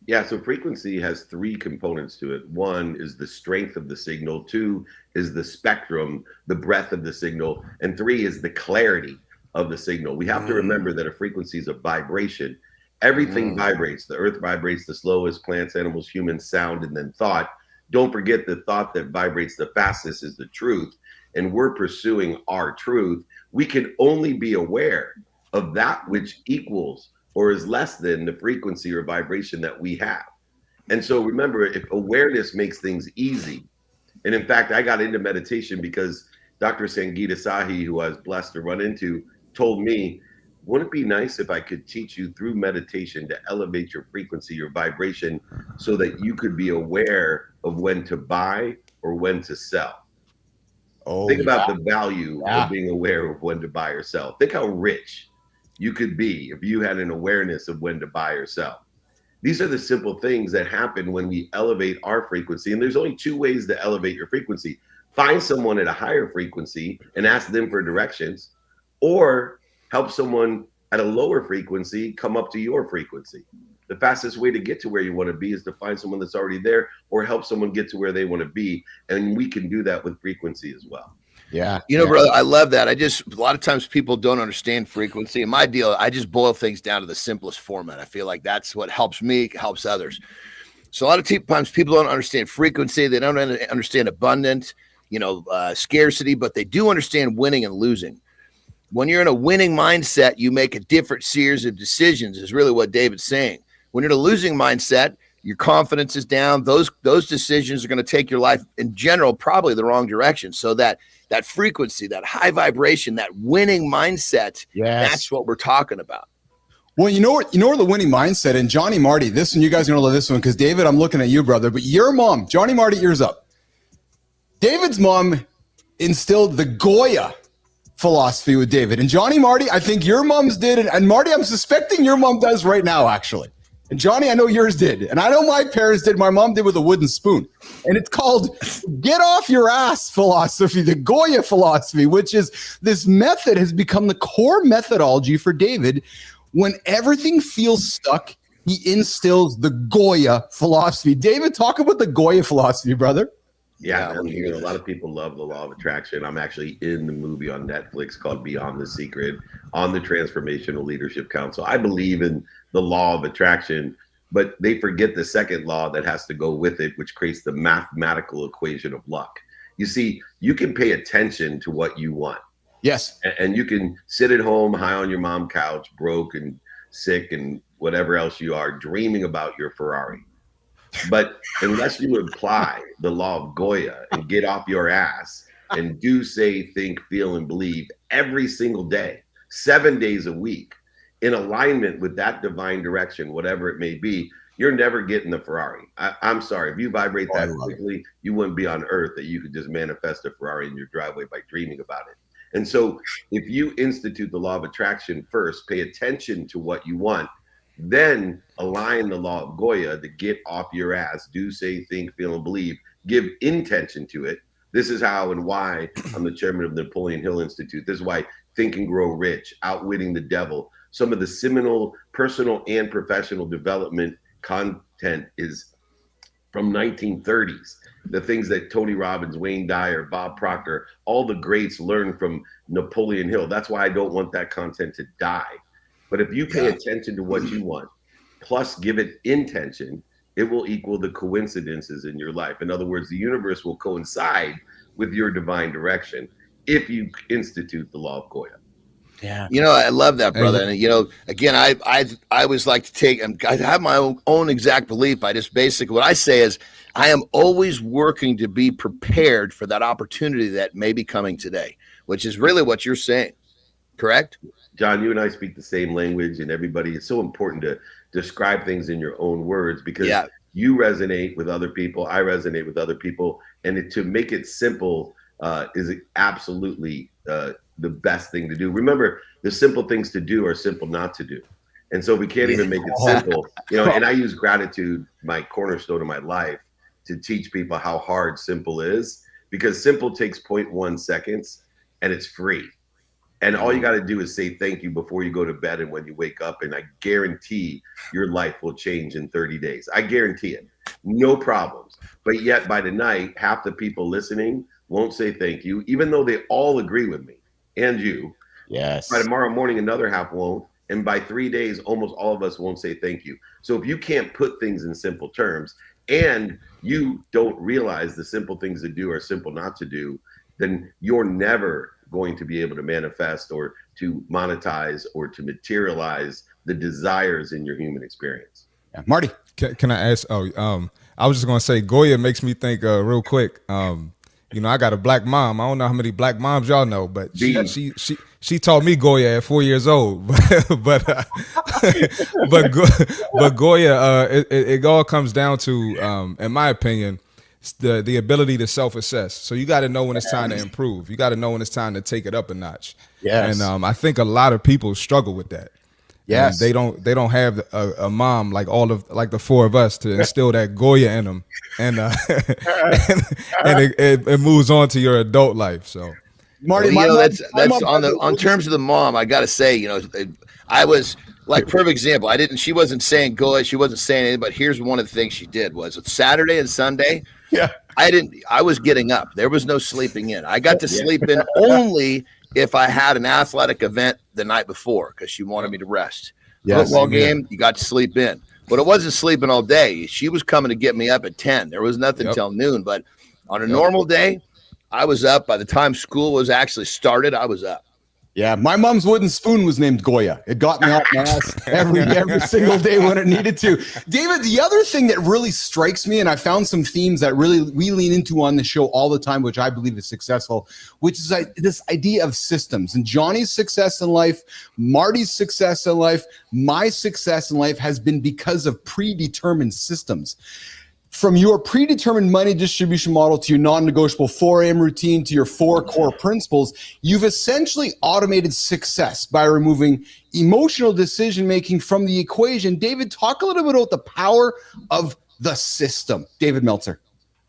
Yeah, so frequency has three components to it. One is the strength of the signal. Two is the spectrum, the breadth of the signal. And three is the clarity of the signal. We have to remember that a frequency is a vibration. Everything vibrates. The earth vibrates the slowest, plants, animals, humans, sound, and then thought. Don't forget the thought that vibrates the fastest is the truth. And we're pursuing our truth. We can only be aware of that which equals or is less than the frequency or vibration that we have. And so remember, if awareness makes things easy, and in fact, I got into meditation because Dr. Sangeeta Sahi, who I was blessed to run into, told me, wouldn't it be nice if I could teach you through meditation to elevate your frequency, your vibration, so that you could be aware of when to buy or when to sell? Think about the value of being aware of when to buy or sell. Think how rich you could be if you had an awareness of when to buy or sell. These are the simple things that happen when we elevate our frequency. And there's only two ways to elevate your frequency. Find someone at a higher frequency and ask them for directions, or help someone at a lower frequency come up to your frequency. The fastest way to get to where you want to be is to find someone that's already there, or help someone get to where they want to be. And we can do that with frequency as well. Yeah. You know, brother, I love that. A lot of times people don't understand frequency. And my deal, I just boil things down to the simplest format. I feel like that's what helps me, helps others. So a lot of times people don't understand frequency. They don't understand abundance, scarcity, but they do understand winning and losing. When you're in a winning mindset, you make a different series of decisions, is really what David's saying. When you're in a losing mindset, your confidence is down. Those decisions are going to take your life in general probably the wrong direction. So that frequency, that high vibration, that winning mindset, that's what we're talking about. Well, you know the winning mindset, and Johnny Marty, this one, you guys are going to love this one, because David, I'm looking at you, brother, but your mom, Johnny Marty, ears up. David's mom instilled the Goya philosophy with David. And Johnny Marty, I think your mom's did, and Marty, I'm suspecting your mom does right now, actually. And Johnny, I know yours did. And I know my parents did. My mom did with a wooden spoon. And it's called get off your ass philosophy, the Goya philosophy, which is this method has become the core methodology for David. When everything feels stuck, he instills the Goya philosophy. David, talk about the Goya philosophy, brother. Yeah, a lot of people love the law of attraction. I'm actually in the movie on Netflix called Beyond the Secret on the Transformational Leadership Council. I believe in the law of attraction, but they forget the second law that has to go with it, which creates the mathematical equation of luck. You see, you can pay attention to what you want. Yes. And you can sit at home, high on your mom's couch, broke and sick and whatever else you are, dreaming about your Ferrari. But unless you apply the law of Goya and get off your ass and do, say, think, feel, and believe every single day, 7 days a week, in alignment with that divine direction, whatever it may be, you're never getting the Ferrari. I'm sorry. If you vibrate that quickly, you wouldn't be on earth that you could just manifest a Ferrari in your driveway by dreaming about it. And so if you institute the law of attraction first, pay attention to what you want, then align the law of Goya to get off your ass, do, say, think, feel, and believe, give intention to it. This is how and why I'm the chairman of the Napoleon Hill Institute. This is why Think and Grow Rich, Outwitting the Devil, some of the seminal personal and professional development content is from 1930s. The things that Tony Robbins, Wayne Dyer, Bob Proctor, all the greats learned from Napoleon Hill. That's why I don't want that content to die. But if you pay attention to what you want, plus give it intention, it will equal the coincidences in your life. In other words, the universe will coincide with your divine direction if you institute the law of Goya. Yeah, I love that, brother. And again, I always like to take, and I have my own exact belief. I just basically, what I say is, I am always working to be prepared for that opportunity that may be coming today, which is really what you're saying. Correct? John, you and I speak the same language, and everybody, it's so important to describe things in your own words, because you resonate with other people. I resonate with other people. And to make it simple is absolutely the best thing to do. Remember, the simple things to do are simple not to do. And so we can't even make it simple, and I use gratitude, my cornerstone of my life, to teach people how hard simple is, because simple takes 0.1 seconds and it's free. And all you got to do is say thank you before you go to bed and when you wake up. And I guarantee your life will change in 30 days. I guarantee it. No problems. But yet by the night, half the people listening won't say thank you, even though they all agree with me and you. Yes. By tomorrow morning, another half won't. And by 3 days, almost all of us won't say thank you. So if you can't put things in simple terms and you don't realize the simple things to do are simple not to do, then you're never going to be able to manifest or to monetize or to materialize the desires in your human experience. Yeah. Marty, can I ask? I was just gonna say Goya makes me think real quick. I got a black mom. I don't know how many black moms y'all know, but she taught me Goya at 4 years old. but Goya, it all comes down to, in my opinion, the ability to self-assess. So you got to know when it's time to improve. You got to know when it's time to take it up a notch. Yes. And I think a lot of people struggle with that. Yes. And they don't have a mom like the four of us to instill that Goya in them, and it moves on to your adult life. So Marty, that's on terms of the mom. I got to say, I was like, perfect example. She wasn't saying Goya, she wasn't saying anything, but here's one of the things she did was Saturday and Sunday. Yeah. I was getting up. There was no sleeping in. I got to sleep in only if I had an athletic event the night before, because she wanted me to rest. Yes, football game, you got to sleep in. But it wasn't sleeping all day. She was coming to get me up at 10. There was nothing till noon. But on a normal day, I was up. By the time school was actually started, I was up. Yeah, my mom's wooden spoon was named Goya. It got me off my ass every single day when it needed to. David, the other thing that really strikes me, and I found some themes that really we lean into on the show all the time, which I believe is successful, which is this idea of systems. And Johnny's success in life, Marty's success in life, my success in life has been because of predetermined systems. From your predetermined money distribution model to your non-negotiable 4 a.m. routine to your 4 core principles, you've essentially automated success by removing emotional decision-making from the equation. David, talk a little bit about the power of the system. David Meltzer.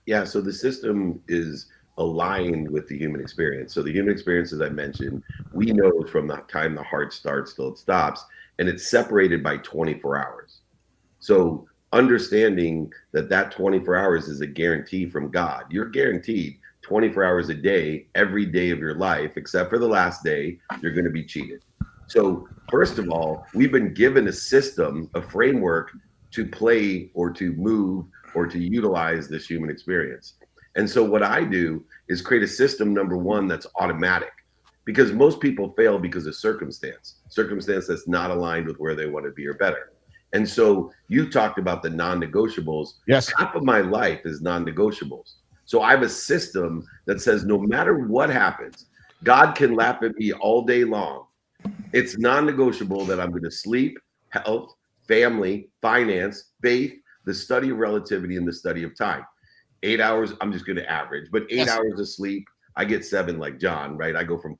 Yeah, so the system is aligned with the human experience. So the human experience, as I mentioned, we know from the time the heart starts till it stops, and it's separated by 24 hours. So understanding that 24 hours is a guarantee from God. You're guaranteed 24 hours a day, every day of your life, except for the last day, you're going to be cheated. So first of all, we've been given a system, a framework to play or to move or to utilize this human experience. And so what I do is create a system, number one, that's automatic, because most people fail because of circumstance that's not aligned with where they want to be or better. And so you talked about the non-negotiables. Yes. Half of my life is non-negotiables. So I have a system that says no matter what happens, God can laugh at me all day long. It's non-negotiable that I'm going to sleep, health, family, finance, faith, the study of relativity, and the study of time. 8 hours, I'm just going to average, but 8 hours of sleep. I get 7 like John, right? I go from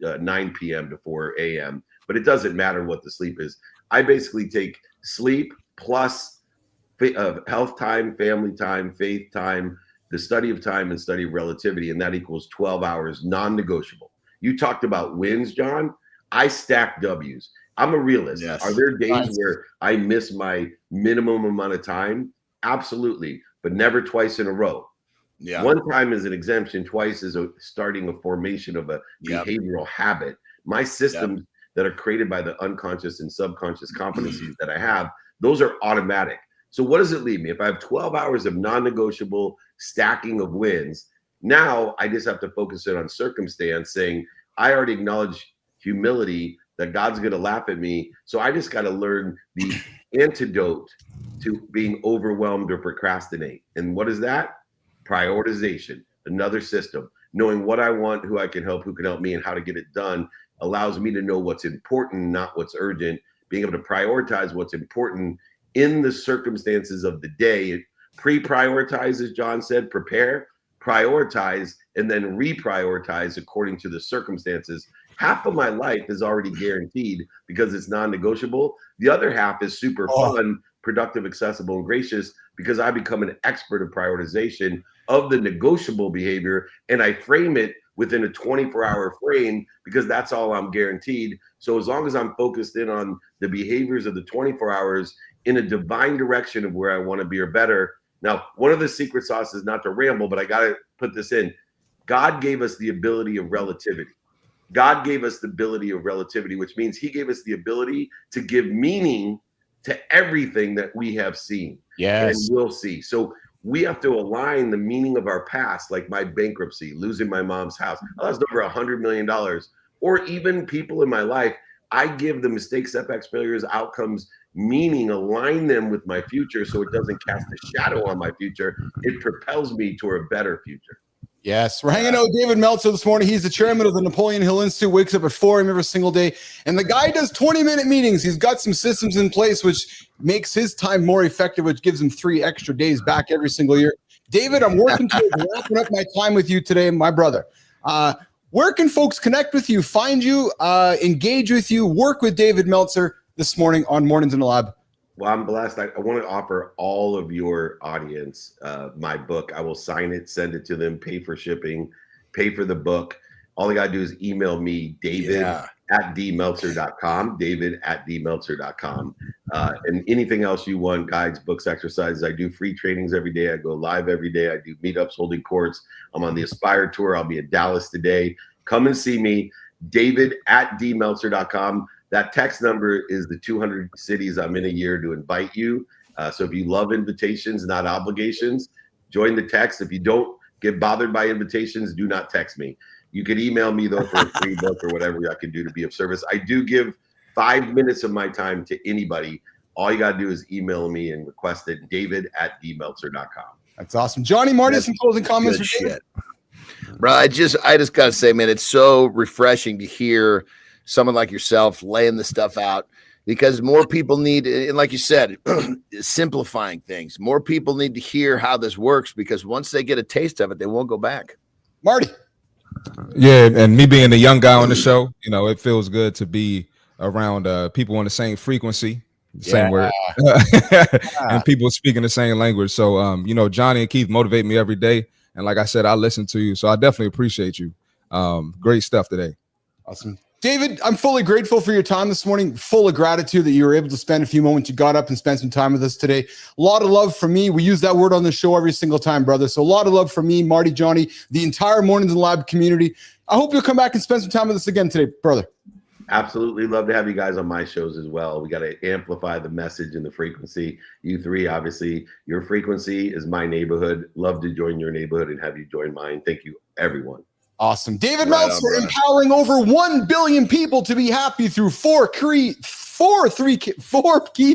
9 p.m. to 4 a.m., but it doesn't matter what the sleep is. I basically take sleep plus health time, family time, faith time, the study of time, and study of relativity, and that equals 12 hours non-negotiable. You talked about wins, John. I stack W's. I'm a realist. Yes. Are there days where I miss my minimum amount of time? Absolutely, but never twice in a row. Yeah. One time is an exemption, twice is starting a formation of a behavioral habit. My systems that are created by the unconscious and subconscious competencies that I have, those are automatic. So what does it leave me? If I have 12 hours of non-negotiable stacking of wins, now I just have to focus in on circumstance, saying, I already acknowledge humility, that God's going to laugh at me. So I just got to learn the antidote to being overwhelmed or procrastinate. And what is that? Prioritization, another system. Knowing what I want, who I can help, who can help me, and how to get it done allows me to know what's important, not what's urgent. Being able to prioritize what's important in the circumstances of the day. Pre-prioritize, as John said, prepare, prioritize, and then reprioritize according to the circumstances. Half of my life is already guaranteed because it's non-negotiable. The other half is super fun, productive, accessible, and gracious because I become an expert of prioritization of the negotiable behavior, and I frame it within a 24-hour frame because that's all I'm guaranteed. So as long as I'm focused in on the behaviors of the 24 hours in a divine direction of where I want to be or better. Now, one of the secret sauce is not to ramble, but I got to put this in. God gave us the ability of relativity. God gave us the ability of relativity, which means he gave us the ability to give meaning to everything that we have seen and will see. So we have to align the meaning of our past, like my bankruptcy, losing my mom's house. I lost over $100 million. Or even people in my life, I give the mistakes, setbacks, failures, outcomes, meaning, align them with my future so it doesn't cast a shadow on my future. It propels me toward a better future. Yes, we're hanging out with David Meltzer this morning. He's the chairman of the Napoleon Hill Institute, wakes up at 4 a.m. every single day. And the guy does 20-minute meetings. He's got some systems in place, which makes his time more effective, which gives him 3 extra days back every single year. David, I'm working towards wrapping up my time with you today, my brother. Where can folks connect with you, find you, engage with you, work with David Meltzer this morning on Mornings in the Lab? Well, I'm blessed. I want to offer all of your audience my book. I will sign it, send it to them, pay for shipping, pay for the book. All they got to do is email me, David at dmeltzer.com, David at dmeltzer.com. And anything else you want, guides, books, exercises. I do free trainings every day. I go live every day. I do meetups, holding courts. I'm on the Aspire Tour. I'll be in Dallas today. Come and see me, David at dmeltzer.com. That text number is the 200 cities I'm in a year to invite you. So if you love invitations, not obligations, join the text. If you don't get bothered by invitations, do not text me. You can email me, though, for a free book or whatever I can do to be of service. I do give 5 minutes of my time to anybody. All you got to do is email me and request it, David at dmeltzer.com. That's awesome. Johnny, Marty, some closing comments for David? Bro, I just got to say, man, it's so refreshing to hear someone like yourself laying the stuff out, because more people need, and like you said, simplifying things. More people need to hear how this works, because once they get a taste of it, they won't go back. Marty. Yeah, and me being the young guy on the show, you know, it feels good to be around people on the same frequency, same word, and people speaking the same language. So, you know, Johnny and Keith motivate me every day. And like I said, I listen to you. So I definitely appreciate you. Great stuff today. Awesome. David, I'm fully grateful for your time this morning, full of gratitude that you were able to spend a few moments. You got up and spent some time with us today. A lot of love from me. We use that word on the show every single time, brother. So a lot of love from me, Marty, Johnny, the entire Mornings in the Lab community. I hope you'll come back and spend some time with us again today, brother. Absolutely. Love to have you guys on my shows as well. We got to amplify the message and the frequency. You three, obviously, your frequency is my neighborhood. Love to join your neighborhood and have you join mine. Thank you, everyone. Awesome. David Meltzer, empowering over 1 billion people to be happy through four key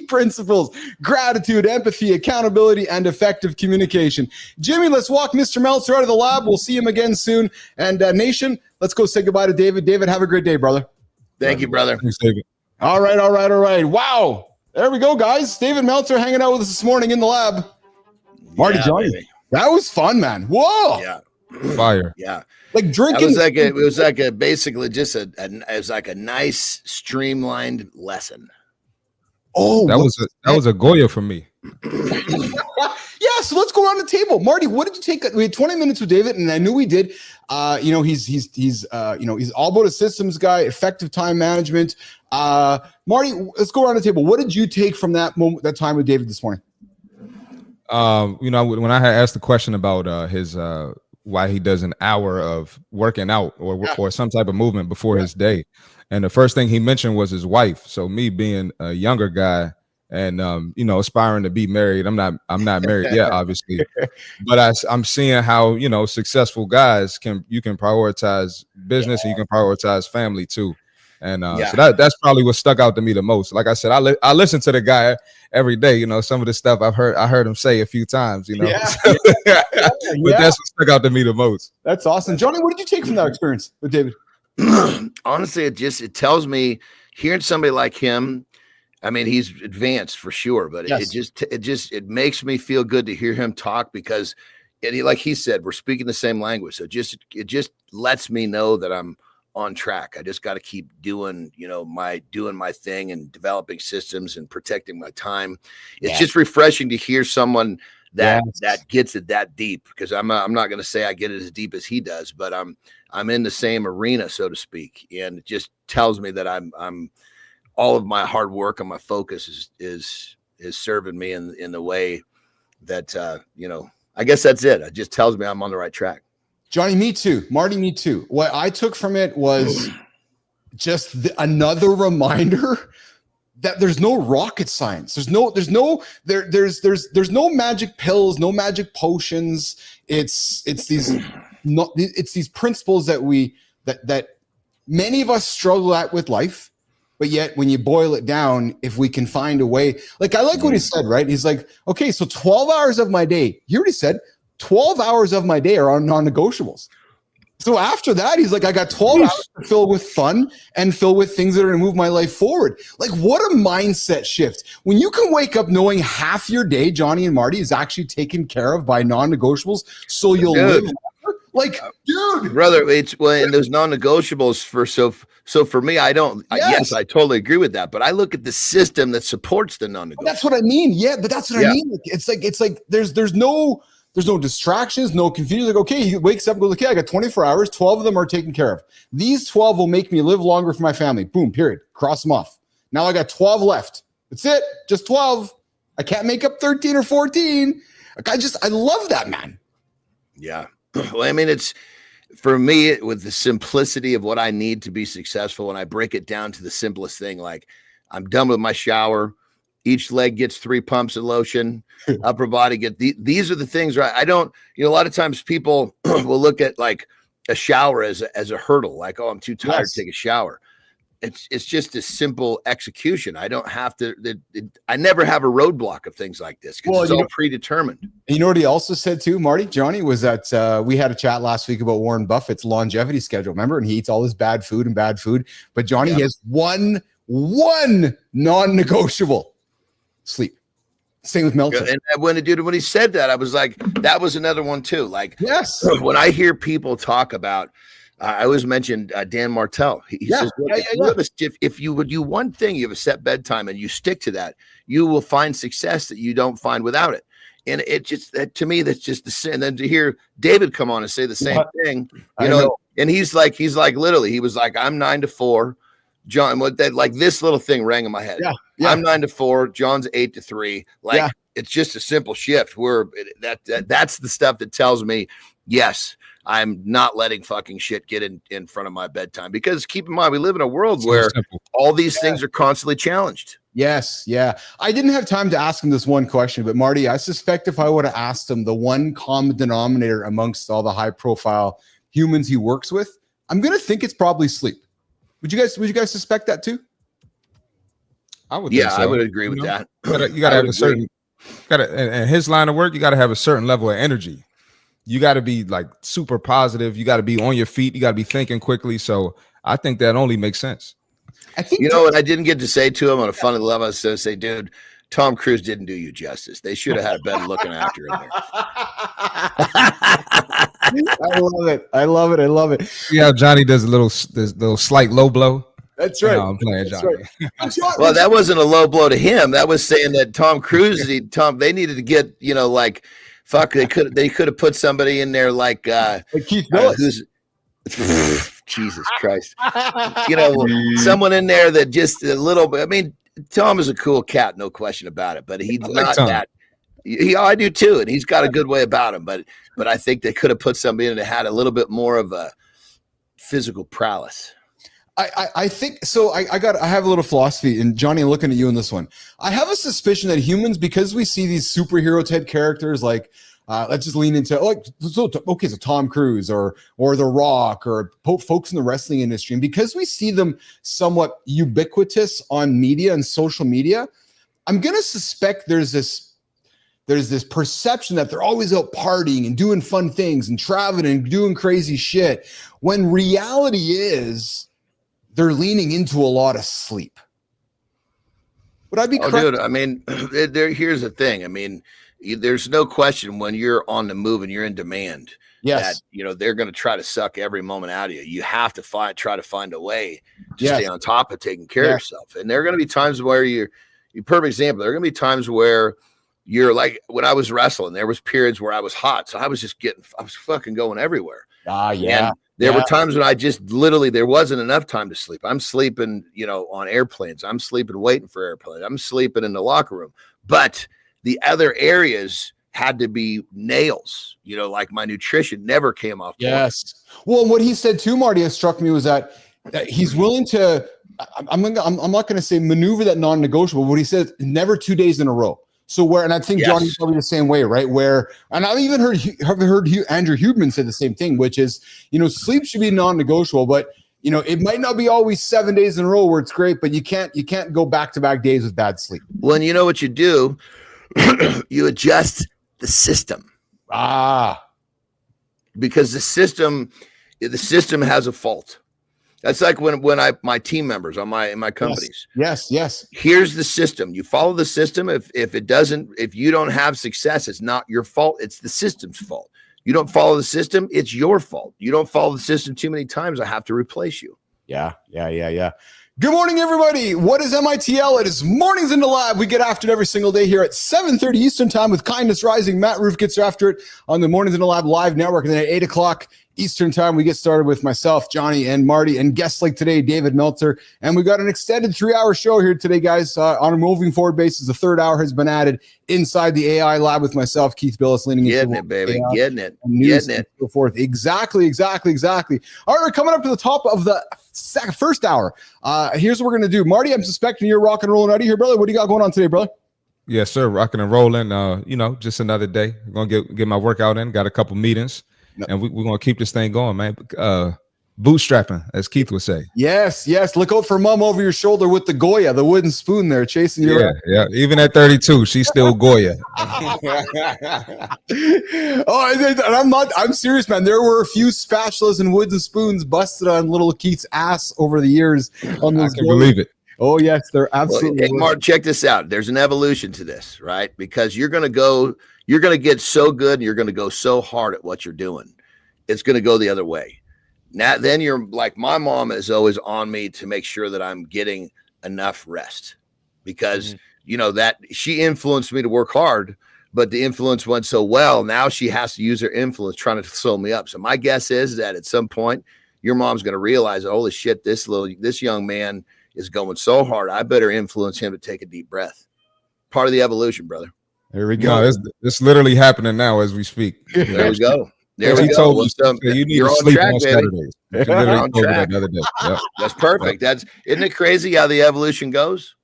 principles: gratitude, empathy, accountability, and effective communication. Jimmy, let's walk Mr. Meltzer out of the lab. We'll see him again soon. And Nation, let's go say goodbye to David. David, have a great day, brother. Thank you, brother. Thanks, David. All right. Wow. There we go, guys. David Meltzer hanging out with us this morning in the lab. Marty, Johnny, baby. That was fun, man. Whoa. Yeah. Fire. Yeah. Like drinking. It was like a basically just it was like a nice streamlined lesson. Oh, that was a Goya for me. Yeah, Yeah, so let's go around the table. Marty, what did you take? We had 20 minutes with David, and I knew we did. He's all about a systems guy, effective time management. Marty, let's go around the table. What did you take from that moment, that time with David this morning? When I had asked the question about his why he does an hour of working out or some type of movement before his day, and the first thing he mentioned was his wife. So me being a younger guy and aspiring to be married, I'm not married yet, obviously, but I'm seeing how successful guys can prioritize business and you can prioritize family too. And so that's probably what stuck out to me the most. Like I said, I listen to the guy every day. Some of the stuff I heard him say a few times. But that's what stuck out to me the most. That's awesome, Johnny. What did you take from that experience with David? Honestly, it tells me hearing somebody like him. I mean, he's advanced for sure, but it makes me feel good to hear him talk because, like he said, we're speaking the same language. So it just lets me know that I'm on track. I just got to keep doing my thing and developing systems and protecting my time. It's just refreshing to hear someone that gets it that deep, because I'm not going to say I get it as deep as he does, but I'm in the same arena, so to speak. And it just tells me that I'm all of my hard work and my focus is serving me in the way that, I guess that's it. It just tells me I'm on the right track. Johnny, me too. Marty, me too. What I took from it was just another reminder that there's no rocket science. There's no magic pills, no magic potions. It's these principles that many of us struggle at with life. But yet when you boil it down, if we can find a way, like I like what he said, right? He's like, okay, so 12 hours of my day, he already said 12 hours of my day are on non-negotiables. So after that, he's like, I got 12 hours to fill with fun and fill with things that are going to move my life forward. Like, what a mindset shift. When you can wake up knowing half your day, Johnny and Marty, is actually taken care of by non-negotiables, so you'll live longer. Like, dude. Brother, and those non-negotiables so for me, I don't, yes, I totally agree with that, but I look at the system that supports the non-negotiables. That's what I mean. Yeah, but that's what I mean. It's like there's no distractions, no confusion. Like, okay, he wakes up and goes, okay, I got 24 hours, 12 of them are taken care of. These 12 will make me live longer for my family. Boom, period. Cross them off. Now I got 12 left. That's it. Just 12. I can't make up 13 or 14. Like, I love that, man. Yeah. Well, I mean, it's for me with the simplicity of what I need to be successful. And I break it down to the simplest thing. Like, I'm done with my shower. Each leg gets 3 pumps of lotion, upper body these are the things, right? I don't, a lot of times people will look at like a shower as a hurdle. Like, oh, I'm too tired to take a shower. It's just a simple execution. I don't have to, I never have a roadblock of things like this because it's all predetermined. You know what he also said too, Marty, Johnny, was that we had a chat last week about Warren Buffett's longevity schedule. Remember? And he eats all this bad food. But Johnny has one non-negotiable: sleep. Same with Meltzer. And when he said that, I was like, that was another one too. Like, yes, when I hear people talk about, I always mentioned Dan Martell. He says, if you would do one thing, you have a set bedtime and you stick to that, you will find success that you don't find without it. And it just, to me, that's just the sin. And then to hear David come on and say the same thing, and he's like, literally, he was like, I'm 9 to 4. John, like this little thing rang in my head. I'm 9 to 4. John's 8 to 3. Like, it's just a simple shift where that's the stuff that tells me, yes, I'm not letting fucking shit get in front of my bedtime, because keep in mind, we live in a world where all these things are constantly challenged. Yes. Yeah. I didn't have time to ask him this one question, but Marty, I suspect if I would have asked him the one common denominator amongst all the high profile humans he works with, I'm going to think it's probably sleep. Would you guys suspect that too? I would. Yeah, I would agree with that. You got to have a certain, in his line of work, you got to have a certain level of energy. You got to be like super positive. You got to be on your feet. You got to be thinking quickly. So I think that only makes sense. I think what I didn't get to say to him on a funny level. I was going to say, dude, Tom Cruise didn't do you justice. They should have had a better looking actor in there. I love it. See how Johnny does this little slight low blow. That's right. No, I'm playing Johnny. Right. Well, that wasn't a low blow to him. That was saying that Tom Cruise, they needed to get, like, fuck, they could have put somebody in there like Keith Willis. Who's Jesus Christ. Someone in there that just a little bit. I mean, Tom is a cool cat, no question about it, but he's not that. I do too, and he's got a good way about him. But I think they could have put somebody in that had a little bit more of a physical prowess. I think so. I have a little philosophy, and Johnny, I'm looking at you in this one. I have a suspicion that humans, because we see these superhero type characters, like let's just lean into so Tom Cruise or The Rock or folks in the wrestling industry, and because we see them somewhat ubiquitous on media and social media, I'm gonna suspect there's this perception that they're always out partying and doing fun things and traveling and doing crazy shit, when reality is they're leaning into a lot of sleep. Would I be correct? Dude, I mean, here's the thing. I mean, there's no question when you're on the move and you're in demand, yes, that, they're going to try to suck every moment out of you. You have to try to find a way to stay on top of taking care of yourself. And there are going to be times where you perfect example. There are going to be times where you're like, when I was wrestling, there was periods where I was hot. So I was fucking going everywhere. And there were times when I just literally, there wasn't enough time to sleep. I'm sleeping, on airplanes. I'm sleeping waiting for airplanes. I'm sleeping in the locker room. But the other areas had to be nails, like my nutrition never came off. Yes. Well, what he said too, Marty, has struck me was that he's willing to, I'm not going to say maneuver that non-negotiable. What he says, never 2 days in a row. So and I think Johnny's probably the same way, right? And I've even heard Andrew Huberman say the same thing, which is, sleep should be non-negotiable, but it might not be always 7 days in a row where it's great, but you can't go back-to-back days with bad sleep. Well, you know what you do? You adjust the system. Because the system has a fault. That's like when my team members on my companies. Yes. Here's the system. You follow the system. If you don't have success, it's not your fault. It's the system's fault. You don't follow the system, it's your fault. You don't follow the system too many times, I have to replace you. Yeah. Good morning, everybody. What is MITL? It is Mornings in the Lab. We get after it every single day here at 7:30 Eastern Time with Kindness Rising. Matt Roof gets after it on the Mornings in the Lab live network. And then at 8 o'clock Eastern Time, we get started with myself, Johnny, and Marty, and guests like today, David Meltzer. And we got an extended 3-hour show here today, guys. On a moving forward basis, the third hour has been added inside the AI lab with myself, Keith Billis, leaning getting it, baby, AI, getting it, so forth. Exactly. All right, we're coming up to the top of the first hour. Here's what we're gonna do, Marty. I'm suspecting you're rock and rolling out of here, brother. What do you got going on today, brother? Yes, sir. Rocking and rolling. Just another day. I'm gonna get my workout in. Got a couple meetings. And we're going to keep this thing going, man. Bootstrapping, as Keith would say. Yes. Look out for mom over your shoulder with the Goya, the wooden spoon there, chasing you. Yeah. Even at 32, she's still Goya. I'm serious, man. There were a few spatulas and wooden spoons busted on little Keith's ass over the years. I can believe it. Oh, yes, they're absolutely. Hey, Mark, check this out. There's an evolution to this, right? Because you're going to get so good and you're going to go so hard at what you're doing. It's going to go the other way. Now, then you're like, my mom is always on me to make sure that I'm getting enough rest because, that she influenced me to work hard, but the influence went so well. Now she has to use her influence trying to slow me up. So my guess is that at some point your mom's going to realize, holy shit, this young man is going so hard. I better influence him to take a deep breath. Part of the evolution, brother. There we go. No, it's literally happening now as we speak. There we go. There we go. Told you need to sleep on Saturdays. On track. The other day. Yep. That's perfect. Isn't it crazy how the evolution goes?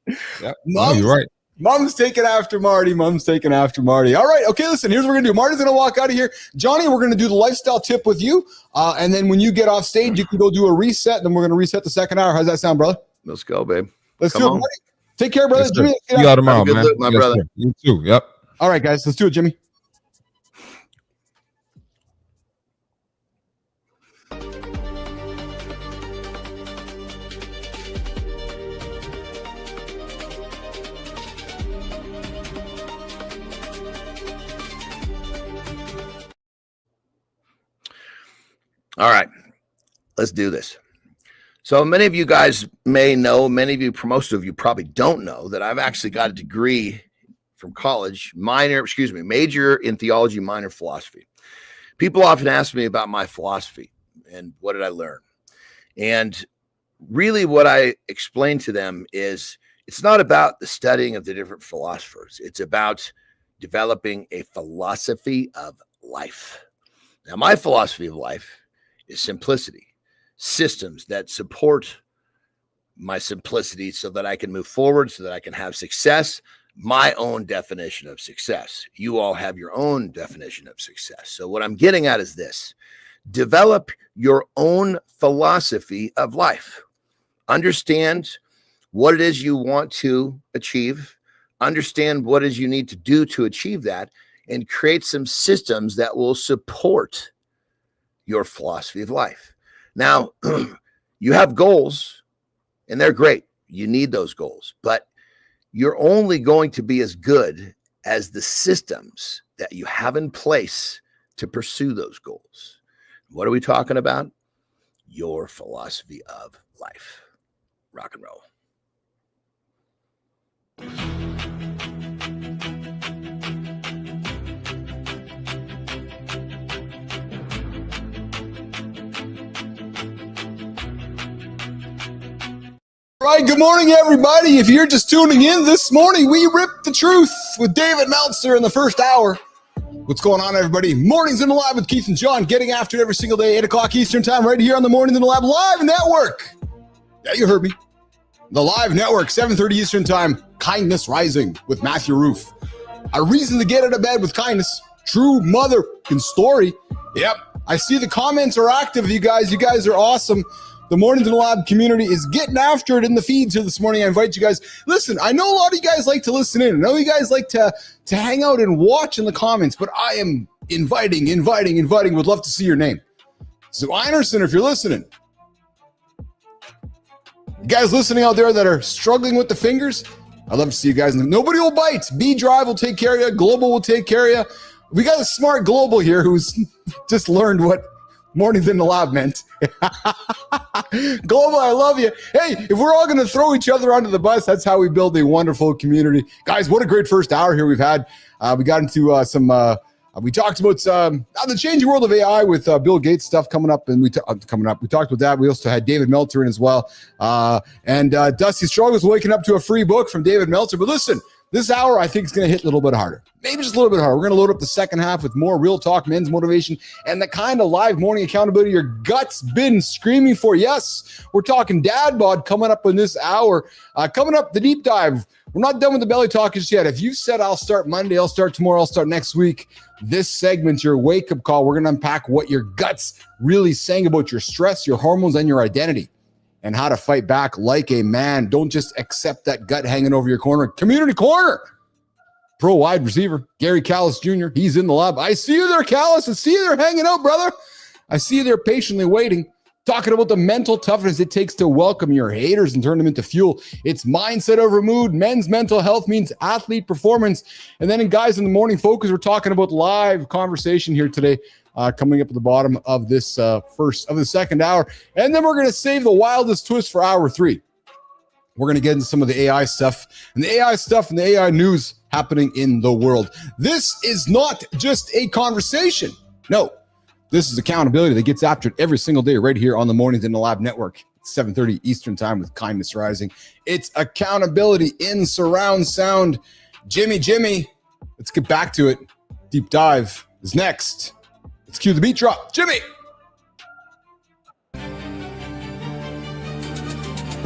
Yep. You're right. Mom's taking after Marty. All right. Okay, listen, here's what we're going to do. Marty's going to walk out of here. Johnny, we're going to do the lifestyle tip with you. And then when you get off stage, you can go do a reset. Then we're going to reset the second hour. How's that sound, brother? Let's go, babe. Let's do it, Marty. Take care, brother. Yes, see y'all tomorrow, man. Look, my brother. Sir. You too. Yep. All right, guys. Let's do it, Jimmy. All right, let's do this. So many of you guys may know, most of you probably don't know that I've actually got a degree from college, major in theology, minor philosophy. People often ask me about my philosophy and what did I learn? And really what I explain to them is it's not about the studying of the different philosophers. It's about developing a philosophy of life. Now, my philosophy of life is simplicity, systems that support my simplicity so that I can move forward, so that I can have success, my own definition of success. You all have your own definition of success. So what I'm getting at is this: develop your own philosophy of life. Understand what it is you want to achieve, understand what it is you need to do to achieve that, and create some systems that will support your philosophy of life. Now, you have goals, and they're great. You need those goals, but you're only going to be as good as the systems that you have in place to pursue those goals. What are we talking about? Your philosophy of life. Rock and roll. All right, good morning, everybody. If you're just tuning in this morning, we ripped the truth with David Meltzer in the first hour. What's going on, everybody? Mornings in the Lab with Keith and John, getting after it every single day, 8 o'clock Eastern time, right here on the Mornings in the Lab Live Network. Yeah, you heard me. The Live Network, 7:30 Eastern time, Kindness Rising with Matthew Roof. A reason to get out of bed with kindness. True mother and story. Yep, I see the comments are active, you guys. You guys are awesome. The Mornings in the Lab community is getting after it in the feeds here this morning. I invite you guys. Listen, I know a lot of you guys like to listen in. I know you guys like to hang out and watch in the comments, but I am inviting. Would love to see your name. So Einerson, if you're listening. You guys listening out there that are struggling with the fingers, I'd love to see you guys. Nobody will bite. B-Drive will take care of you. Global will take care of you. We got a smart Global here who's just learned what Mornings in the Lab meant. Global, I love you. Hey, if we're all going to throw each other under the bus, that's how we build a wonderful community. Talks what a great first hour here we've had. We got into we talked about the changing world of AI with Bill Gates stuff coming up, and we talked about that. We also had David Meltzer in as well, and Dusty Struggles waking up to a free book from David Meltzer. But listen, this hour I think is going to hit a little bit harder, maybe just a little bit harder. We're going to load up the second half with more real talk, men's motivation, and the kind of live morning accountability your gut's been screaming for. Yes, we're talking dad bod coming up in this hour. Coming up, the deep dive. We're not done with the belly talk just yet. If you said I'll start Monday, I'll start tomorrow, I'll start next week, this segment's your wake-up call. We're going to unpack what your gut's really saying about your stress, your hormones, and your identity, and how to fight back like a man. Don't just accept that gut hanging over your corner. Community Corner. Pro wide receiver, Garry Callis Jr. He's in the lab. I see you there, Callis. I see you there hanging out, brother. I see you there patiently waiting. Talking about the mental toughness it takes to welcome your haters and turn them into fuel. It's mindset over mood. Men's mental health means athlete performance. And then in Guys in the Morning Focus, we're talking about live conversation here today, coming up at the bottom of this the second hour. And then we're going to save the wildest twist for hour 3. We're going to get into some of the AI stuff and the AI news happening in the world. This is not just a conversation. No. This is accountability that gets after it every single day right here on the Mornings in the Lab Network, 7:30 Eastern time with Kindness Rising. It's accountability in surround sound. Jimmy, let's get back to it. Deep dive is next. Let's cue the beat drop. Jimmy!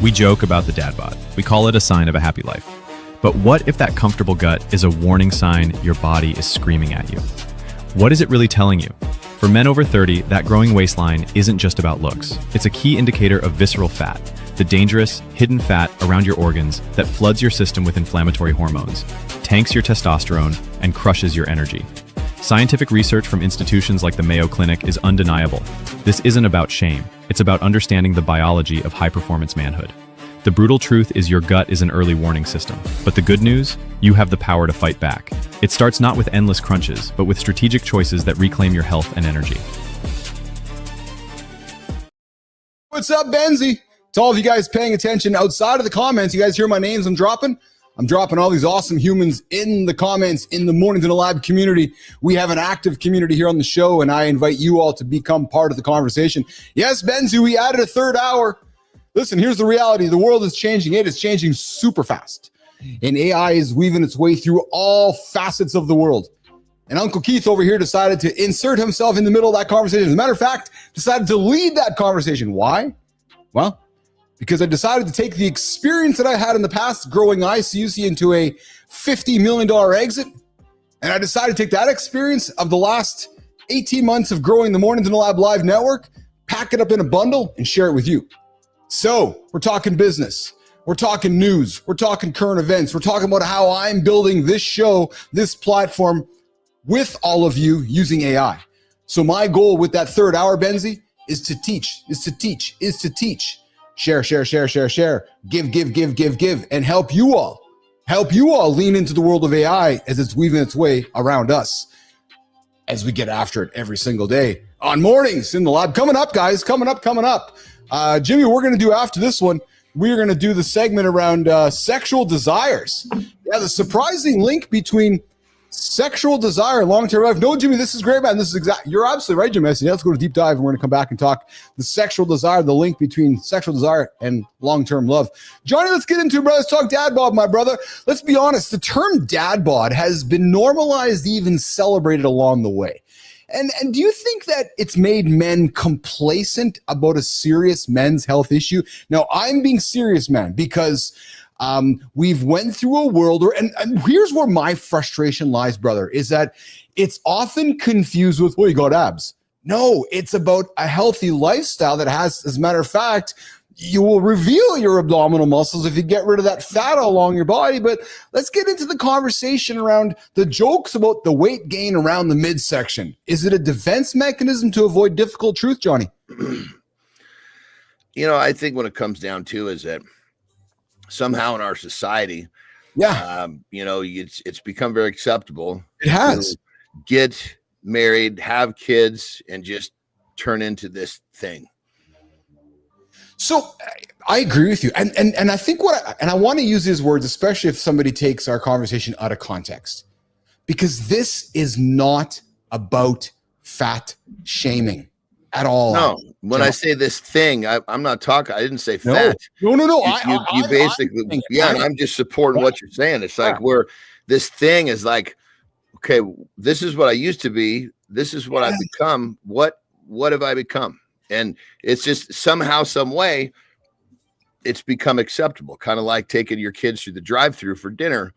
We joke about the dad bod. We call it a sign of a happy life. But what if that comfortable gut is a warning sign your body is screaming at you? What is it really telling you? For men over 30, that growing waistline isn't just about looks. It's a key indicator of visceral fat, the dangerous, hidden fat around your organs that floods your system with inflammatory hormones, tanks your testosterone, and crushes your energy. Scientific research from institutions like the Mayo Clinic is undeniable. This isn't about shame. It's about understanding the biology of high-performance manhood. The brutal truth is your gut is an early warning system. But the good news? You have the power to fight back. It starts not with endless crunches, but with strategic choices that reclaim your health and energy. What's up, Benzie? To all of you guys paying attention outside of the comments, you guys hear my names I'm dropping? I'm dropping all these awesome humans in the comments in the Mornings in the Lab community. We have an active community here on the show, and I invite you all to become part of the conversation. Yes, Benzu, we added a third hour. Listen, here's the reality. The world is changing. It is changing super fast. And AI is weaving its way through all facets of the world. And Uncle Keith over here decided to insert himself in the middle of that conversation. As a matter of fact, decided to lead that conversation. Why? Well, because I decided to take the experience that I had in the past growing ICUC into a $50 million exit. And I decided to take that experience of the last 18 months of growing the Mornings in the Lab Live network, pack it up in a bundle, and share it with you. So we're talking business. We're talking news. We're talking current events. We're talking about how I'm building this show, this platform with all of you using AI. So my goal with that third hour, Benzie, is to teach. Share, give, and help you all lean into the world of AI as it's weaving its way around us as we get after it every single day on Mornings in the Lab. Coming up, guys, coming up. Jimmy, we're going to do after this one, we're going to do the segment around sexual desires. Yeah, the surprising link between sexual desire and long-term life. No, Jimmy, this is great, man. This is you're absolutely right, Jimmy. So let's go to deep dive, and we're going to come back and talk the sexual desire, the link between sexual desire and long-term love. Johnny, let's get into it, brother. Let's talk dad bod, my brother. Let's be honest. The term dad bod has been normalized, even celebrated along the way. And do you think that it's made men complacent about a serious men's health issue? Now, I'm being serious, man, because we've went through a world where, and here's where my frustration lies, brother, is that it's often confused with, well, you got abs. No, it's about a healthy lifestyle that has, as a matter of fact, you will reveal your abdominal muscles if you get rid of that fat along your body. But let's get into the conversation around the jokes about the weight gain around the midsection. Is it a defense mechanism to avoid difficult truth, Johnny? I think what it comes down to is that somehow in our society, it's become very acceptable. It has. To get married, have kids, and just turn into this thing. So I agree with you. And I think I want to use these words, especially if somebody takes our conversation out of context, because this is not about fat shaming at all. No, when I say this thing, I'm not talking, I didn't say fat. No. You basically, and I'm just supporting what you're saying. It's like where this thing is like, okay, this is what I used to be. This is what I've become. What have I become? And it's just somehow, some way, it's become acceptable. Kind of like taking your kids through the drive-through for dinner,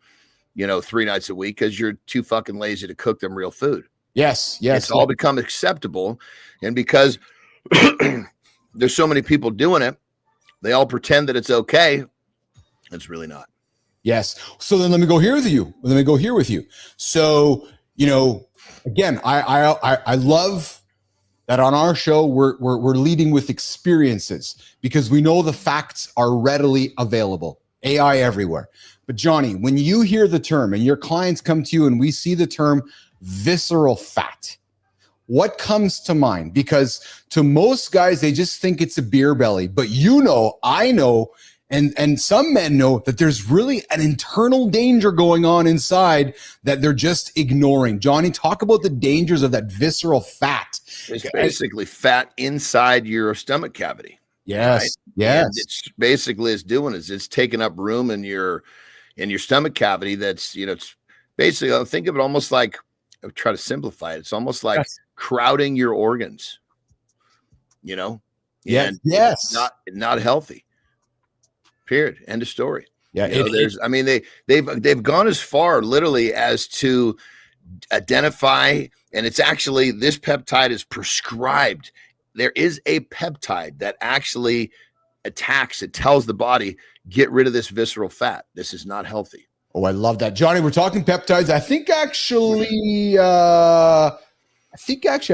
3 nights a week because you're too fucking lazy to cook them real food. Yes. It's all become acceptable. And because there's so many people doing it, they all pretend that it's okay. It's really not. Yes. So then let me go here with you. So, again, I love that on our show, we're leading with experiences because we know the facts are readily available. AI everywhere. But Johnny, when you hear the term and your clients come to you and we see the term visceral fat, what comes to mind? Because to most guys, they just think it's a beer belly. But I know, and some men know that there's really an internal danger going on inside that they're just ignoring. Johnny, talk about the dangers of that visceral fat. It's basically fat inside your stomach cavity. Yes. Right? Yes. And it's basically it's taking up room in your stomach cavity. That's, it's basically, think of it almost like, I'll try to simplify it. It's almost like crowding your organs, Yes. And it's not healthy. Period. End of story. Yeah. They've gone as far literally as to identify, and it's actually, this peptide is prescribed. There is a peptide that actually attacks, it tells the body, get rid of this visceral fat. This is not healthy. Oh, I love that. Johnny, we're talking peptides. I think actually I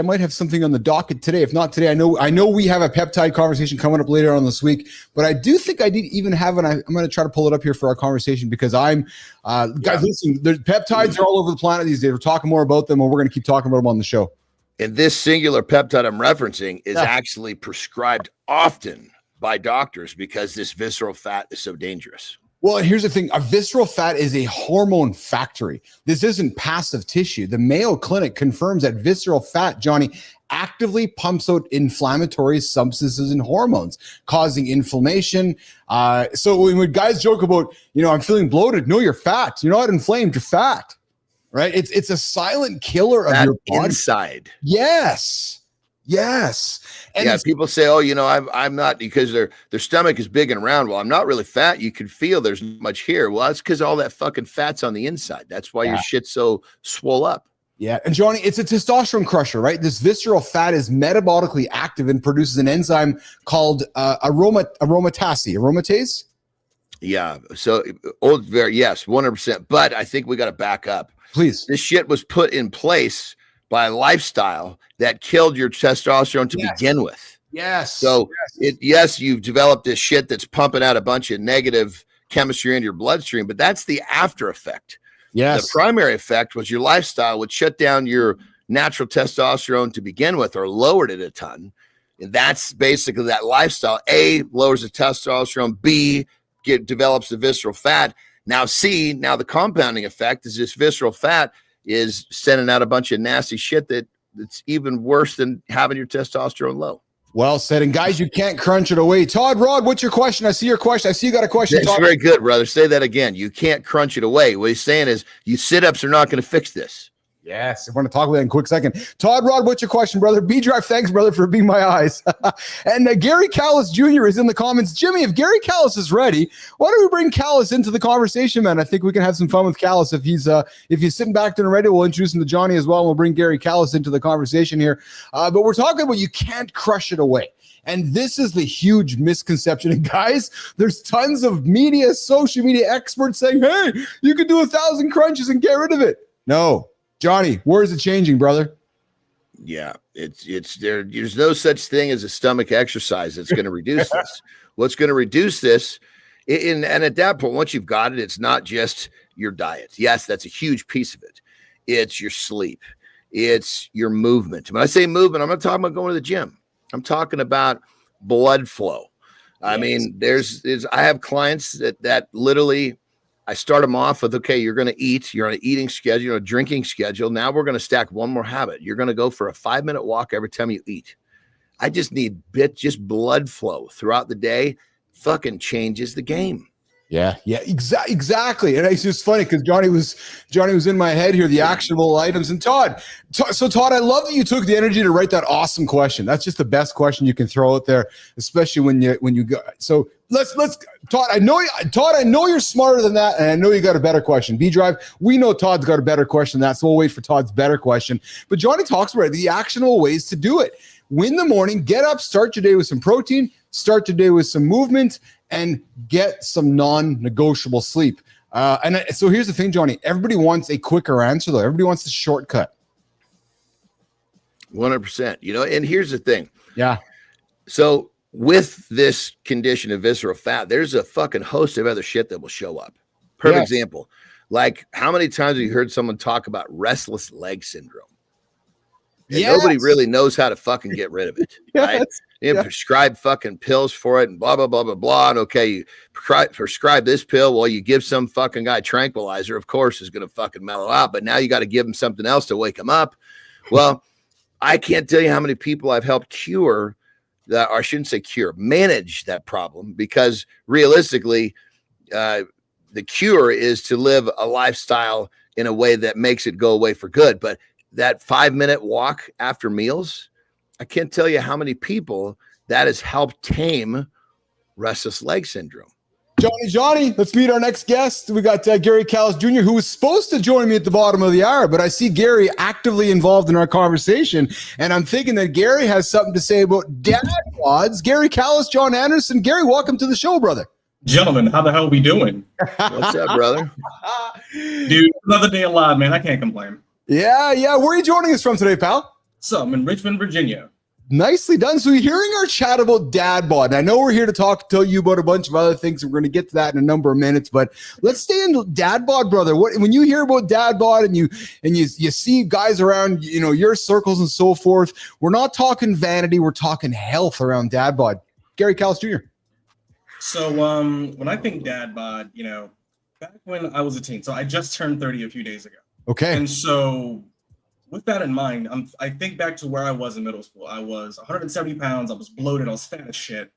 might have something on the docket today. If not today, I know we have a peptide conversation coming up later on this week, but I do think I did even have I'm going to try to pull it up here for our conversation because guys, listen, the peptides are all over the planet these days. We're talking more about them and we're going to keep talking about them on the show. And this singular peptide I'm referencing is actually prescribed often by doctors because this visceral fat is so dangerous. Well, here's the thing. A visceral fat is a hormone factory. This isn't passive tissue. The Mayo Clinic confirms that visceral fat, Johnny, actively pumps out inflammatory substances and hormones, causing inflammation. So when guys joke about, I'm feeling bloated, no, you're fat. You're not inflamed, you're fat, right? It's a silent killer of your body. Inside. Yes. And people say, oh, I'm not, because their stomach is big and round. Well, I'm not really fat. You can feel there's not much here. Well, that's because all that fucking fat's on the inside. That's why your shit's so swole up. Yeah. And Johnny, it's a testosterone crusher, right? This visceral fat is metabolically active and produces an enzyme called aromatase. Yeah. So, yes, 100%. But I think we got to back up. Please. This shit was put in place by a lifestyle that killed your testosterone to begin with. Yes. So you've developed this shit that's pumping out a bunch of negative chemistry into your bloodstream, but that's the after effect. Yes. The primary effect was your lifestyle would shut down your natural testosterone to begin with, or lowered it a ton. And that's basically that lifestyle. A, lowers the testosterone. B, develops the visceral fat. Now C, now the compounding effect is this visceral fat is sending out a bunch of nasty shit that's even worse than having your testosterone low. Well said. And guys, you can't crunch it away. Todd Rod, what's your question? I see your question. I see you got a question. That's very good, brother. Say that again. You can't crunch it away. What he's saying is you sit-ups are not going to fix this. Yes, I want to talk about that in a quick second. Todd Rod, what's your question, brother? B-Drive, thanks, brother, for being my eyes. And Garry Callis Jr. is in the comments. Jimmy, if Garry Callis is ready, why don't we bring Callis into the conversation, man? I think we can have some fun with Callis. If he's sitting back there and ready, we'll introduce him to Johnny as well. And we'll bring Garry Callis into the conversation here. But we're talking about you can't crush it away. And this is the huge misconception. And guys, there's tons of media, social media experts saying, hey, you can do 1,000 crunches and get rid of it. No. Johnny, where is it changing, brother? Yeah, it's there. There's no such thing as a stomach exercise that's going to reduce this. What's going to reduce this? And at that point, once you've got it, it's not just your diet. Yes, that's a huge piece of it. It's your sleep. It's your movement. When I say movement, I'm not talking about going to the gym. I'm talking about blood flow. I mean, I have clients that literally, I start them off with, okay, you're going to eat. You're on an eating schedule, a drinking schedule. Now we're going to stack one more habit. You're going to go for a 5-minute walk every time you eat. I just need just blood flow throughout the day. Fucking changes the game. Yeah, exactly. And it's just funny because Johnny was in my head here, the actionable items. And Todd, I love that you took the energy to write that awesome question. That's just the best question you can throw out there, especially when you go. So let's Todd. I know you're smarter than that, and I know you got a better question. B-Drive, we know Todd's got a better question than that, so we'll wait for Todd's better question. But Johnny talks about the actionable ways to do it. Win the morning, get up, start your day with some protein, start your day with some movement, and get some non-negotiable sleep. So here's the thing, Johnny. Everybody wants a quicker answer, though. Everybody wants a shortcut. 100%. And here's the thing. Yeah. So with this condition of visceral fat, there's a fucking host of other shit that will show up. Perfect example. Like, how many times have you heard someone talk about restless leg syndrome? And nobody really knows how to fucking get rid of it. Right? Prescribe fucking pills for it and blah, blah, blah, blah, blah. And okay, you prescribe this pill. Well, you give some fucking guy tranquilizer, of course, is going to fucking mellow out. But now you got to give him something else to wake him up. Well, I can't tell you how many people I've helped cure that, or I shouldn't say cure, manage that problem, because realistically, the cure is to live a lifestyle in a way that makes it go away for good. But that 5-minute walk after meals, I can't tell you how many people that has helped tame restless leg syndrome. Johnny, let's meet our next guest. We got Garry Callis Jr., who was supposed to join me at the bottom of the hour, but I see Garry actively involved in our conversation, and I'm thinking that Garry has something to say about dad bods. Garry Callis, John Anderson. Garry, welcome to the show, brother. Gentlemen, how the hell are we doing? What's up, brother? Dude, another day alive, man. I can't complain. Yeah. Where are you joining us from today, pal? So I'm in Richmond, Virginia. Nicely done. So you're hearing our chat about dad bod. And I know we're here to tell you about a bunch of other things. We're going to get to that in a number of minutes, but let's stay in dad bod, brother. When you hear about dad bod and you see guys around, your circles and so forth, we're not talking vanity. We're talking health around dad bod. Garry Callis Jr. So when I think dad bod, back when I was a teen, so I just turned 30 a few days ago. Okay. And so with that in mind, I think back to where I was in middle school. I was 170 pounds. I was bloated. I was fat as shit.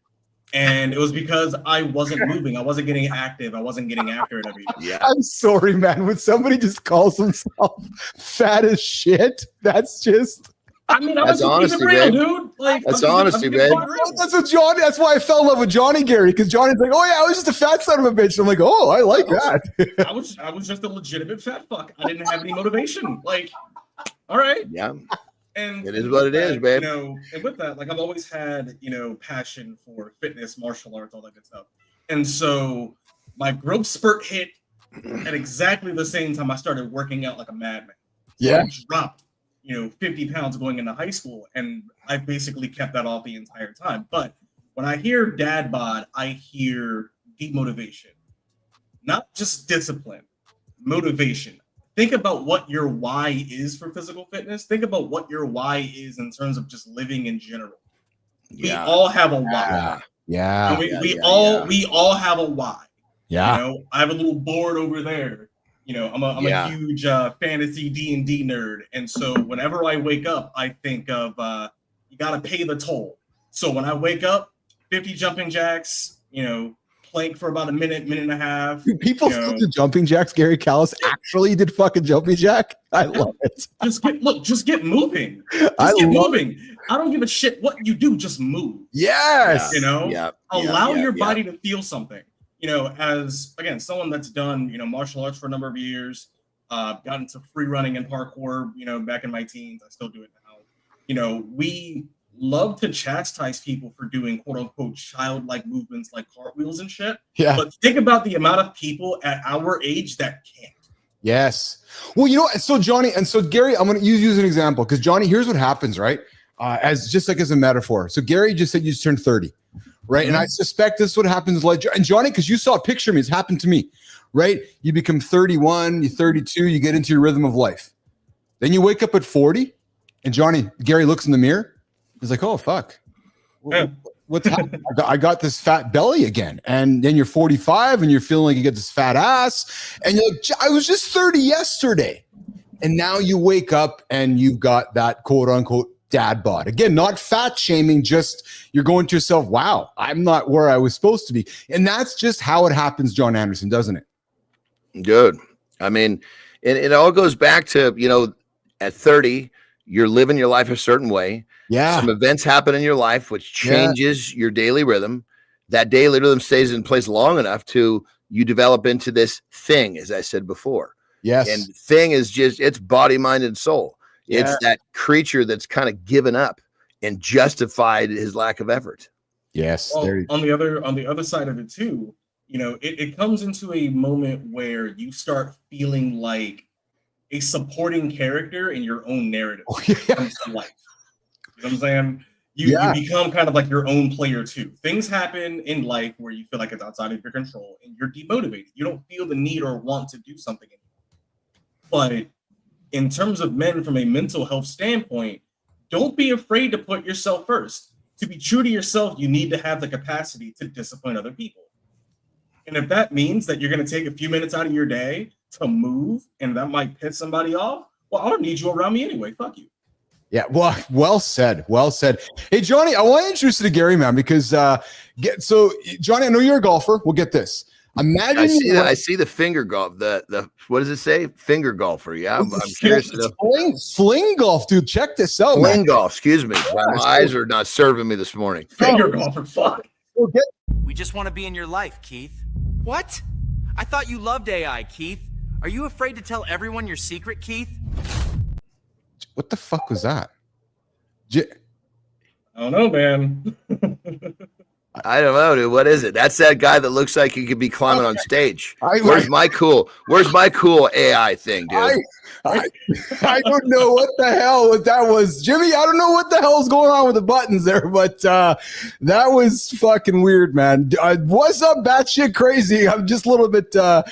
And it was because I wasn't moving. I wasn't getting active. I wasn't getting after it every day. Yeah. I'm sorry, man. When somebody just calls himself fat as shit, that's just. I mean, That's honesty, real, babe. dude. Like, That's honesty, babe. That's what Johnny. That's why I fell in love with Johnny, Gary, because Johnny's like, "Oh yeah, I was just a fat son of a bitch." And I'm like, "Oh, I like that." I was just a legitimate fat fuck. I didn't have any motivation. Like, all right. Yeah. And it is what it is, babe. And with that, like I've always had, passion for fitness, martial arts, all that good stuff. And so my growth spurt hit at exactly the same time I started working out like a madman. So Yeah. I dropped, 50 pounds going into high school, and I basically kept that off the entire time. But when I hear dad bod, I hear demotivation, not just discipline, motivation. Think about what your why is for physical fitness. Think about what your why is in terms of just living in general. Yeah. We all have a why. Yeah. And we all have a why. Yeah. I have a little board over there. I'm a huge fantasy D&D nerd, and so whenever I wake up, I think of you got to pay the toll. So when I wake up, 50 jumping jacks, plank for about a minute and a half. Do people still do jumping jacks? Garry Callis actually did fucking jumping jack. I love it. Just get moving. Moving. I don't give a shit what you do. Just move. Yes. Allow your body to feel something. As again, someone that's done, martial arts for a number of years, got into free running and parkour, back in my teens. I still do it now. We love to chastise people for doing quote unquote childlike movements like cartwheels and shit. Yeah. But think about the amount of people at our age that can't. Yes. Well, so Johnny, and so Gary, I'm going to use you as an example because Johnny, here's what happens, right? As a metaphor. So Gary just said you just turned 30. Right. And I suspect this is what happens. And Johnny, because you saw a picture of me, it's happened to me, right? You become 31, you're 32, you get into your rhythm of life. Then you wake up at 40, and Gary looks in the mirror. He's like, oh, fuck. What's happening? I got this fat belly again. And then you're 45 and you're feeling like you get this fat ass. And you're like, I was just 30 yesterday. And now you wake up and you've got that quote unquote dad bod. Again, not fat shaming, just you're going to yourself, wow, I'm not where I was supposed to be. And that's just how it happens, John Anderson, doesn't it? Good. I mean, it all goes back to, at 30, you're living your life a certain way. Yeah. Some events happen in your life, which changes your daily rhythm. That daily rhythm stays in place long enough to you develop into this thing, as I said before. Yes. And thing is just, it's body, mind, and soul. It's that creature that's kind of given up and justified his lack of effort. Yes. Well, on the other side of it too, it comes into a moment where you start feeling like a supporting character in your own narrative. Comes to life. You know what I'm saying? You become kind of like your own player too. Things happen in life where you feel like it's outside of your control and you're demotivated. You don't feel the need or want to do something anymore. But in terms of men from a mental health standpoint, don't be afraid to put yourself first. To be true to yourself, you need to have the capacity to discipline other people. And if that means that you're going to take a few minutes out of your day to move, and that might piss somebody off, well, I don't need you around me anyway. Fuck you. Yeah, well said. Well said. Hey, Johnny, I want to introduce you to Gary, man, because so Johnny, I know you're a golfer. We'll get this. Imagine I see the finger golf. The what does it say? Finger golfer. Yeah, I'm curious to know. Fling golf, dude. Check this out. Fling golf. Excuse me. My eyes are not serving me this morning. Finger golfer. Fuck. We just want to be in your life, Keith. What? I thought you loved AI, Keith. Are you afraid to tell everyone your secret, Keith? What the fuck was that? I don't know, man. I don't know, dude. What is it? That's that guy that looks like he could be climbing on stage. Where's my cool AI thing, dude? I don't know what the hell that was, Jimmy. I don't know what the hell's going on with the buttons there, but that was fucking weird, man. What's up, batshit crazy? I'm just a little bit. I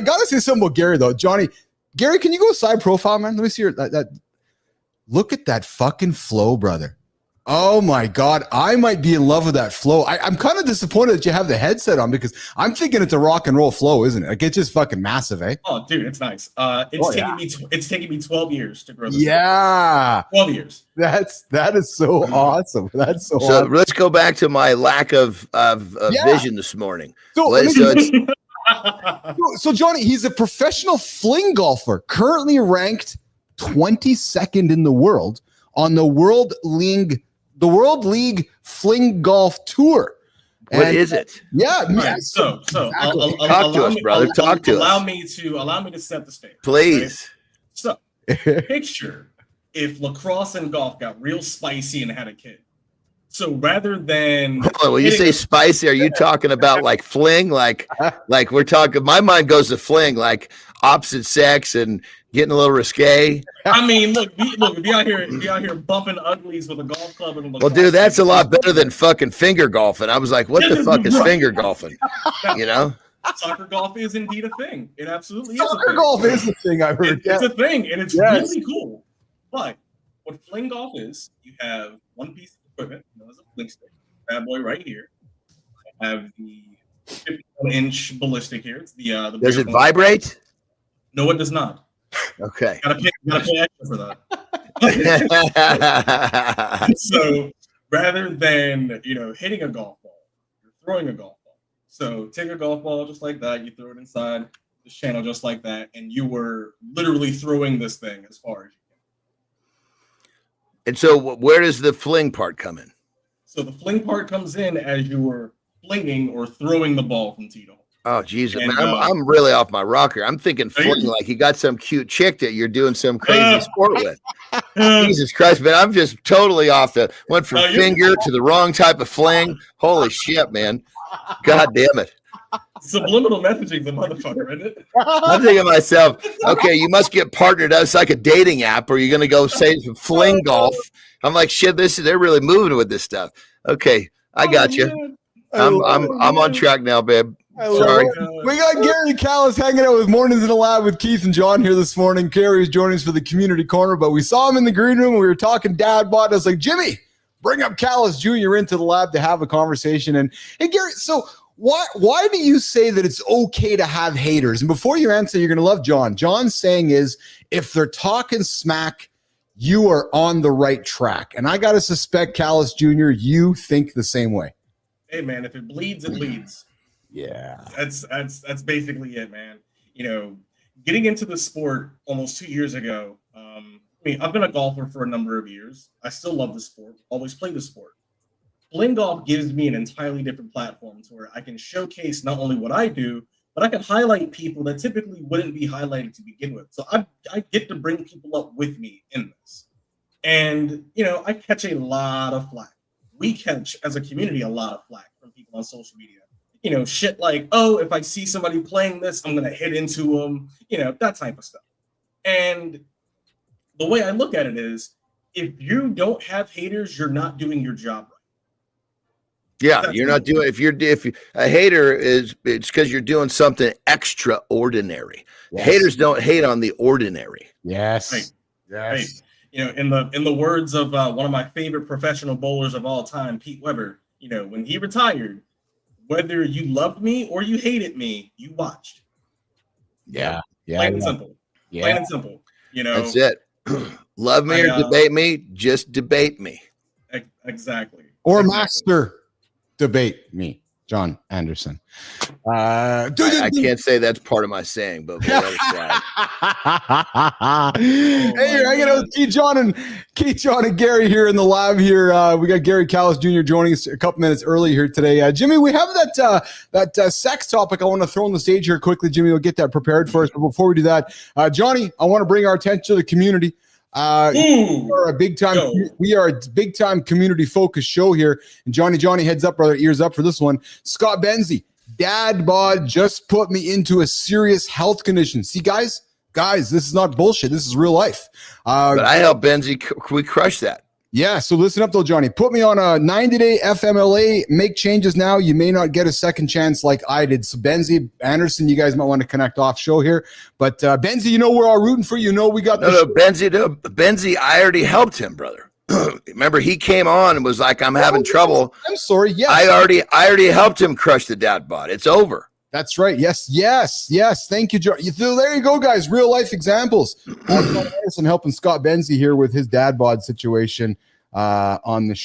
gotta say something about Gary though, Johnny. Gary, can you go side profile, man? Let me see that. Look at that fucking flow, brother. Oh my God, I might be in love with that flow. I'm kind of disappointed that you have the headset on because I'm thinking it's a rock and roll flow, isn't it? Like it's just fucking massive, eh? Oh, dude, it's nice. It's taking me 12 years to grow this. Yeah, 12 years. That is so awesome. That's so. So awesome. let's go back to my lack of vision this morning. So Johnny, he's a professional fling golfer, currently ranked 22nd in the world on the World League Fling Golf Tour. What is it? Yeah. Right, so talk to us, brother. Talk to us. Allow me to set the stage, please. Right? So, picture if lacrosse and golf got real spicy and had a kid. So rather than when you say spicy, are you talking about like fling? Like we're talking. My mind goes to fling, like opposite sex and getting a little risque. I mean, look, if you out here bumping uglies with a golf club and well, dude, that's a lot better than fucking finger golfing. I was like, what the fuck is finger golfing? You know, soccer golf is indeed a thing. It absolutely soccer is. Soccer golf is a thing. I've heard. It's a thing, and it's really cool. But what fling golf is, you have one piece of equipment, known as a fling stick, bad boy right here. I have the 51-inch ballistic here. It's the does it vibrate? No, it does not. Okay. Gotta pay extra for that. So rather than hitting a golf ball, you're throwing a golf ball. So take a golf ball just like that, you throw it inside this channel just like that, and you were literally throwing this thing as far as you can. And so where does the fling part come in? So the fling part comes in as you were flinging or throwing the ball from tee to hole. Oh, Jesus, man, I'm really off my rocker. I'm thinking fling like you got some cute chick that you're doing some crazy sport with. Jesus Christ, man, I'm just totally off went from finger to the wrong type of fling. Holy shit, man. God damn it. Subliminal messaging, the motherfucker, isn't it? I'm thinking to myself, okay, you must get partnered up. It's like a dating app, or you're going to go say some fling golf. I'm like, shit, they're really moving with this stuff. Okay, I got you. I'm on track now, babe. Sorry. We got Garry Callis hanging out with Mornings in the Lab with Keith and John here this morning. Garry is joining us for the community corner, but we saw him in the green room. We were talking dad bod. I was like, Jimmy, bring up Callis Jr. into the lab to have a conversation. And hey, Garry, so why do you say that it's okay to have haters? And before you answer, you're going to love John. John's saying is if they're talking smack, you are on the right track. And I got to suspect, Callis Jr., you think the same way. Hey, man, if it bleeds, it leads. Yeah, that's basically it, man. Getting into the sport almost 2 years ago. I've been a golfer for a number of years. I still love the sport. Always play the sport. Fling golf gives me an entirely different platform to where I can showcase not only what I do, but I can highlight people that typically wouldn't be highlighted to begin with. So I get to bring people up with me in this, and I catch a lot of flack. We catch as a community a lot of flack from people on social media. Shit like, oh, if I see somebody playing this, I'm going to hit into them, that type of stuff. And the way I look at it is, if you don't have haters, you're not doing your job right. Yeah, you're not doing, if a hater it's because you're doing something extraordinary. Yes. Haters don't hate on the ordinary. Yes. Right. Yes. Right. In the words of one of my favorite professional bowlers of all time, Pete Weber, when he retired, whether you loved me or you hated me, you watched. Yeah. Plain and simple. Yeah. Plain and simple. That's it. Love me or debate me, just debate me. Exactly. Or master debate me, John Anderson. I can't say that's part of my saying, but we'll let it slide. Hey, you're hanging out with Keith, John, and Garry here in the lab here. We got Garry Callis Jr. joining us a couple minutes early here today. Jimmy, we have that sex topic I want to throw on the stage here quickly. Jimmy, we'll get that prepared for us. But before we do that, Johnny, I want to bring our attention to the community. We are a big time community focused show here. And Johnny, heads up, brother, ears up for this one. Scott Benzie, dad bod just put me into a serious health condition. See, guys, this is not bullshit. This is real life. But I helped Benzie. We crushed that. Yeah, so listen up though, Johnny. Put me on a 90-day FMLA. Make changes now. You may not get a second chance like I did. So Benzie, Anderson, you guys might want to connect off show here. But Benzie, we're all rooting for you. We got Benzie, I already helped him, brother. remember he came on and was like, I'm having trouble. I'm sorry. Yes. I already helped him crush the dad bod. It's over. That's right. Yes. Thank you, Joe. So there you go, guys. Real life examples. And helping Scott Benzie here with his dad bod situation on the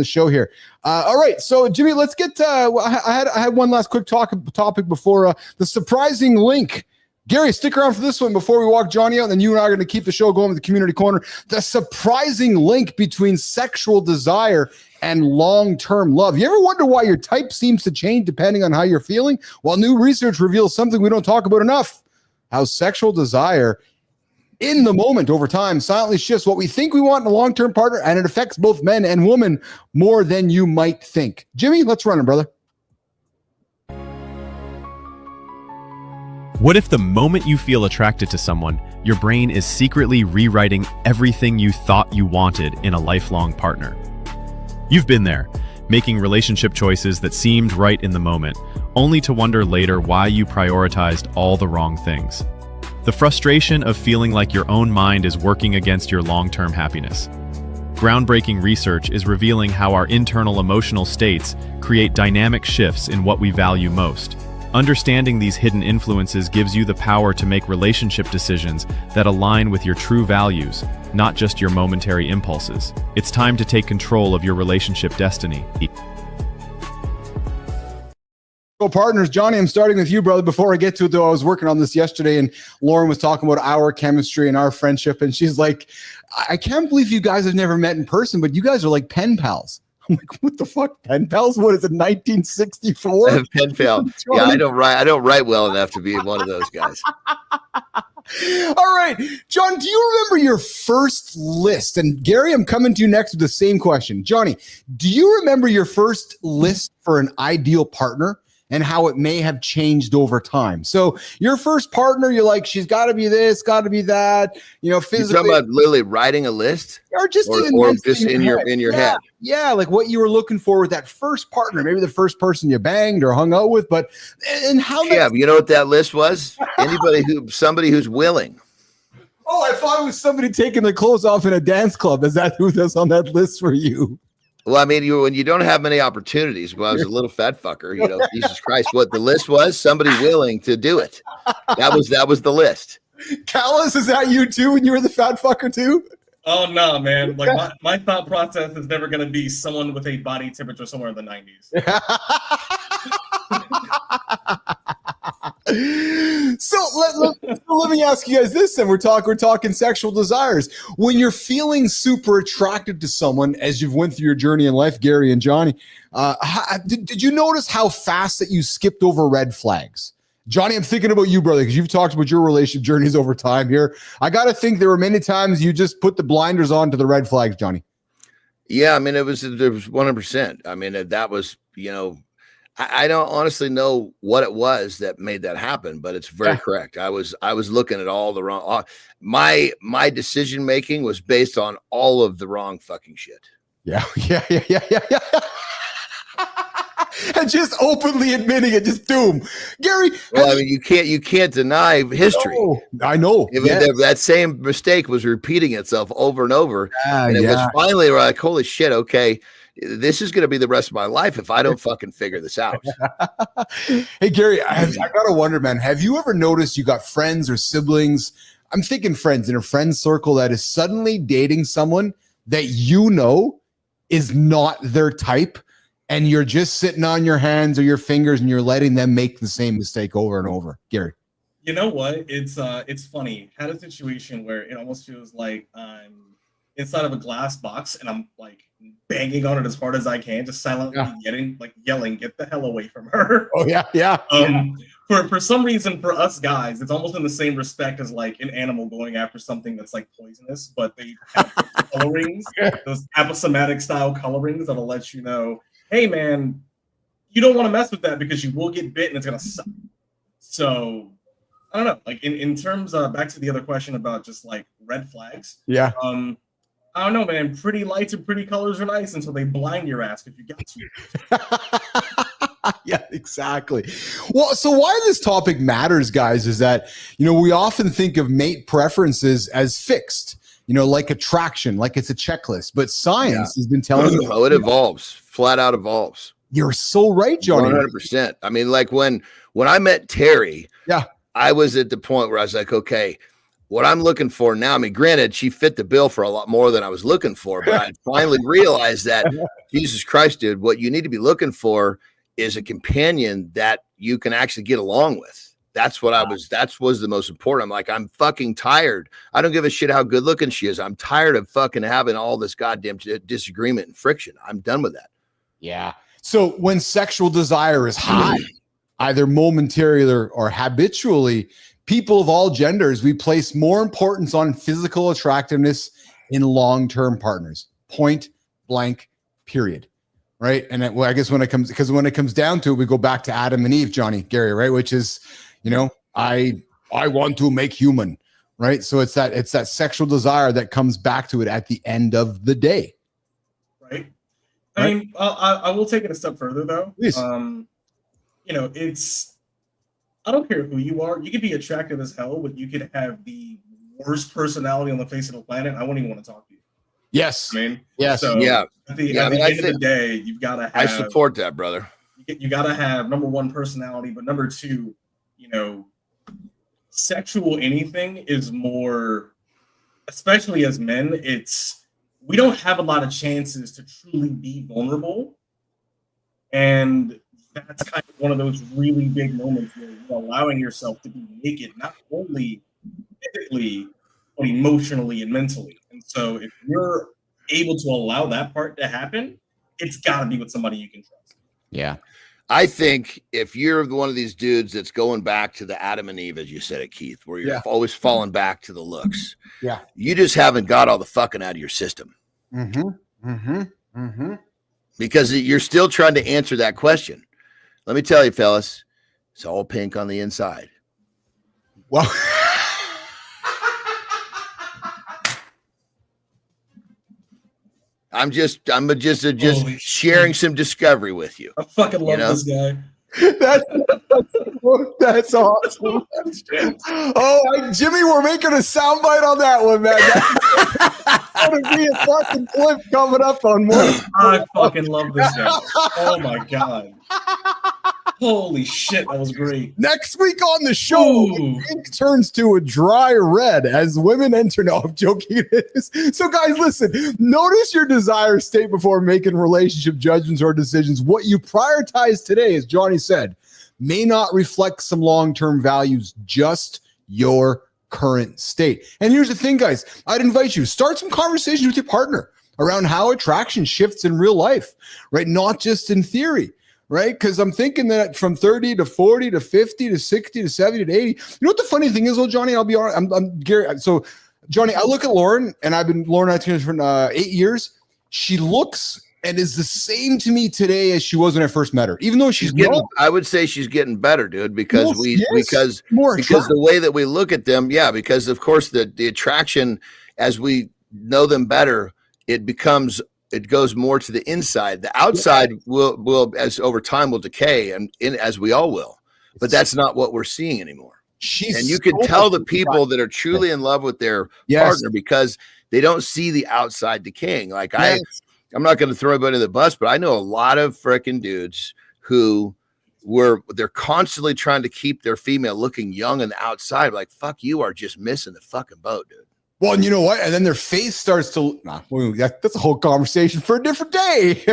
show here. All right, so Jimmy, let's get. I had one last quick topic before the surprising link. Gary, stick around for this one before we walk Johnny out, and then you and I are going to keep the show going with the community corner. The surprising link between sexual desire and long-term love. You ever wonder why your type seems to change depending on how you're feeling? Well, new research reveals something we don't talk about enough: how sexual desire in the moment over time silently shifts what we think we want in a long-term partner, and it affects both men and women more than you might think. Jimmy, let's run it, brother. What if the moment you feel attracted to someone, your brain is secretly rewriting everything you thought you wanted in a lifelong partner? You've been there, making relationship choices that seemed right in the moment, only to wonder later why you prioritized all the wrong things. The frustration of feeling like your own mind is working against your long-term happiness. Groundbreaking research is revealing how our internal emotional states create dynamic shifts in what we value most. Understanding these hidden influences gives you the power to make relationship decisions that align with your true values, not just your momentary impulses. It's time to take control of your relationship destiny. Partners, Johnny, I'm starting with you, brother. Before I get to it, though, I was working on this yesterday, and Lauren was talking about our chemistry and our friendship, and she's like, I can't believe you guys have never met in person, but you guys are like pen pals. I'm like, what the fuck, pen pals? What is it, 1964? Pen pal. Yeah, I don't write well enough to be one of those guys. All right, John, do you remember your first list? And Gary, I'm coming to you next with the same question. Johnny, do you remember your first list for an ideal partner and how it may have changed over time? So your first partner, you're like, she's got to be this, got to be that, physically. You're talking about literally writing a list? Or just in your head? Yeah, like what you were looking for with that first partner, maybe the first person you banged or hung out with, and how. Yeah, you know what that list was? Somebody who's willing. Oh, I thought it was somebody taking their clothes off in a dance club. Is that who that's on that list for you? Well, I mean, when you don't have many opportunities, well, I was a little fat fucker, Jesus Christ, what the list was, somebody willing to do it. That was the list. Callis, is that you too when you were the fat fucker too? Oh, no, man. Like my thought process is never going to be someone with a body temperature somewhere in the 90s. So let me ask you guys this, then. We're talking sexual desires. When you're feeling super attracted to someone, as you've went through your journey in life, Gary and Johnny, did you notice how fast that you skipped over red flags? Johnny, I'm thinking about you, brother, because you've talked about your relationship journeys over time here. I got to think there were many times you just put the blinders on to the red flags, Johnny. Yeah, I mean, it was 100%. I mean, that was, I don't honestly know what it was that made that happen, but it's very correct. I was looking at all the wrong. My decision making was based on all of the wrong fucking shit. Yeah. And just openly admitting it, just doom. Gary, well, I mean, you can't deny history. No, I know. That same mistake was repeating itself over and over, and it was finally like, holy shit, okay. This is going to be the rest of my life if I don't fucking figure this out. Hey, Gary, I got to wonder, man, have you ever noticed you got friends or siblings? I'm thinking friends in a friend circle that is suddenly dating someone that is not their type, and you're just sitting on your hands or your fingers and you're letting them make the same mistake over and over. Gary. You know what? It's funny. Had a situation where it almost feels like I'm inside of a glass box and I'm like banging on it as hard as I can, just silently yelling, get the hell away from her. Oh yeah. For some reason, for us guys, it's almost in the same respect as like an animal going after something that's like poisonous, but they have colorings, those aposematic style colorings that'll let you know, hey man, you don't want to mess with that because you will get bit and it's gonna suck. So I don't know, like in terms of back to the other question about just like red flags. Yeah. I don't know, man. Pretty lights and pretty colors are nice until they blind your ass if you got to. Yeah, exactly. Well, so why this topic matters, guys, is that, we often think of mate preferences as fixed. like attraction, like it's a checklist. But science has been telling us. Oh, it evolves, flat out evolves. You're so right, Johnny. 100%. I mean, like when I met Terry, I was at the point where I was like, okay, what I'm looking for now, I mean, granted, she fit the bill for a lot more than I was looking for, but I finally realized that, Jesus Christ, dude, what you need to be looking for is a companion that you can actually get along with. That was the most important. I'm like, I'm fucking tired. I don't give a shit how good looking she is. I'm tired of fucking having all this goddamn disagreement and friction. I'm done with that. Yeah. So when sexual desire is high, either momentarily or habitually, people of all genders, we place more importance on physical attractiveness in long-term partners. Point blank, period. Right. And I guess when it comes down to it, we go back to Adam and Eve, Johnny, Gary, right? Which is, I want to make human. Right. So it's that sexual desire that comes back to it at the end of the day. Right. I mean, I will take it a step further though. Please. I don't care who you are. You could be attractive as hell, but you could have the worst personality on the face of the planet. I wouldn't even want to talk to you. Yes. I mean, yes. So yeah. At the end of the day, you've got to have. I support that, brother. You got to have number one personality, but number two, sexual anything is more, especially as men, we don't have a lot of chances to truly be vulnerable. And that's kind of one of those really big moments where you're allowing yourself to be naked, not only physically, but emotionally and mentally. And so if you're able to allow that part to happen, it's got to be with somebody you can trust. Yeah. I think if you're one of these dudes that's going back to the Adam and Eve, as you said it, Keith, where you're always falling back to the looks, you just haven't got all the fucking out of your system. Because you're still trying to answer that question. Let me tell you, fellas, it's all pink on the inside. Well, I'm just sharing some discovery with you. I fucking love this guy. That's awesome. Jimmy, we're making a soundbite on that one, man. That's going to be a fucking clip coming up on one. I fucking love this guy. Oh my God. Holy shit, that was great. Next week on the show, ink turns to a dry red as women enter. No, I'm joking. So, guys, listen. Notice your desire state before making relationship judgments or decisions. What you prioritize today, as Johnny said, may not reflect some long-term values, just your current state. And here's the thing, guys. I'd invite you to start some conversations with your partner around how attraction shifts in real life, right? Not just in theory. Right? Because I'm thinking that from 30 to 40 to 50 to 60 to 70 to 80. You know what the funny thing is, though, Johnny? I'll be honest. I'm Gary. So, Johnny, I look at Lauren, and I've been Lauren out here for 8 years. She looks and is the same to me today as she was when I first met her. Even though she's getting, I would say she's getting better, dude, because because the way that we look at them, because of course the attraction, as we know them better, it goes more to the inside. The outside will as over time will decay, and as we all will. But that's not what we're seeing anymore. And you can tell the people that are truly in love with their partner because they don't see the outside decaying. Like I'm not going to throw anybody to the bus, but I know a lot of freaking dudes who they're constantly trying to keep their female looking young on the outside. Like, fuck, you are just missing the fucking boat, dude. Well, and you know what? And then their face starts to, that's a whole conversation for a different day.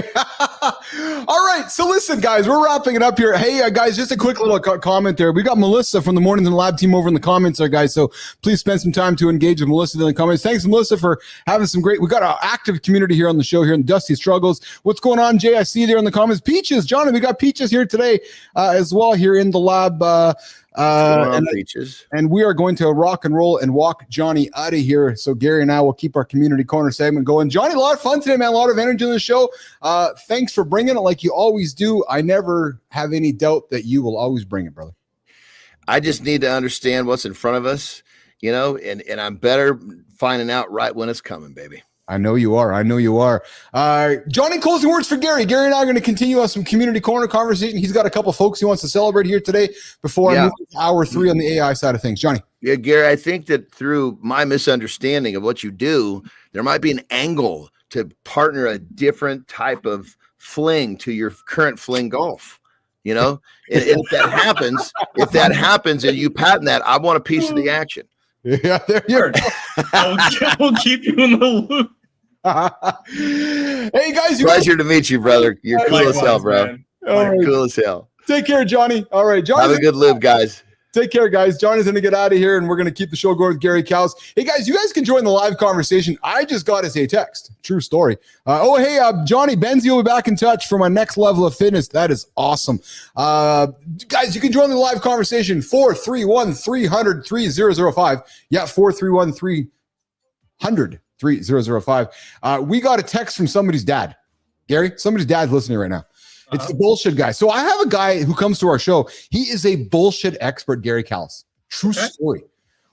All right. So listen, guys, we're wrapping it up here. Hey, guys, just a quick little comment there. We got Melissa from the Mornings in the Lab team over in the comments there, guys. So please spend some time to engage with Melissa in the comments. Thanks, Melissa, for having we got an active community here on the show here in Dusty Struggles. What's going on, Jay? I see you there in the comments. Peaches, Johnny, we got Peaches here today as well here in the lab. And we are going to rock and roll and walk Johnny out of here. So Gary and I will keep our community corner segment going. Johnny, a lot of fun today, man. A lot of energy in the show. Thanks for bringing it like you always do. I never have any doubt that you will always bring it, brother. I just need to understand what's in front of us, and I'm better finding out right when it's coming, baby. I know you are. I know you are. Johnny, closing words for Gary. Gary and I are going to continue on some community corner conversation. He's got a couple folks he wants to celebrate here today before I move to hour 3 on the AI side of things. Johnny. Yeah, Gary, I think that through my misunderstanding of what you do, there might be an angle to partner a different type of fling to your current fling golf. You know, and if that happens and you patent that, I want a piece of the action. Yeah, there you are. We'll keep you in the loop. Hey guys, pleasure to meet you, brother. You're cool as hell, bro. You're cool as hell. Take care, Johnny. All right, Johnny. Have a good live, guys. Take care, guys. Johnny's going to get out of here, and we're going to keep the show going with Garry Callis. Hey, guys, you guys can join the live conversation. I just got us a text. True story. Johnny, Benzie will be back in touch for my next level of fitness. That is awesome. Guys, you can join the live conversation, 431-300-3005. Yeah, 431-300-3005. We got a text from somebody's dad. Gary, somebody's dad's listening right now. It's the bullshit guy. So I have a guy who comes to our show. He is a bullshit expert, Garry Callis. True story.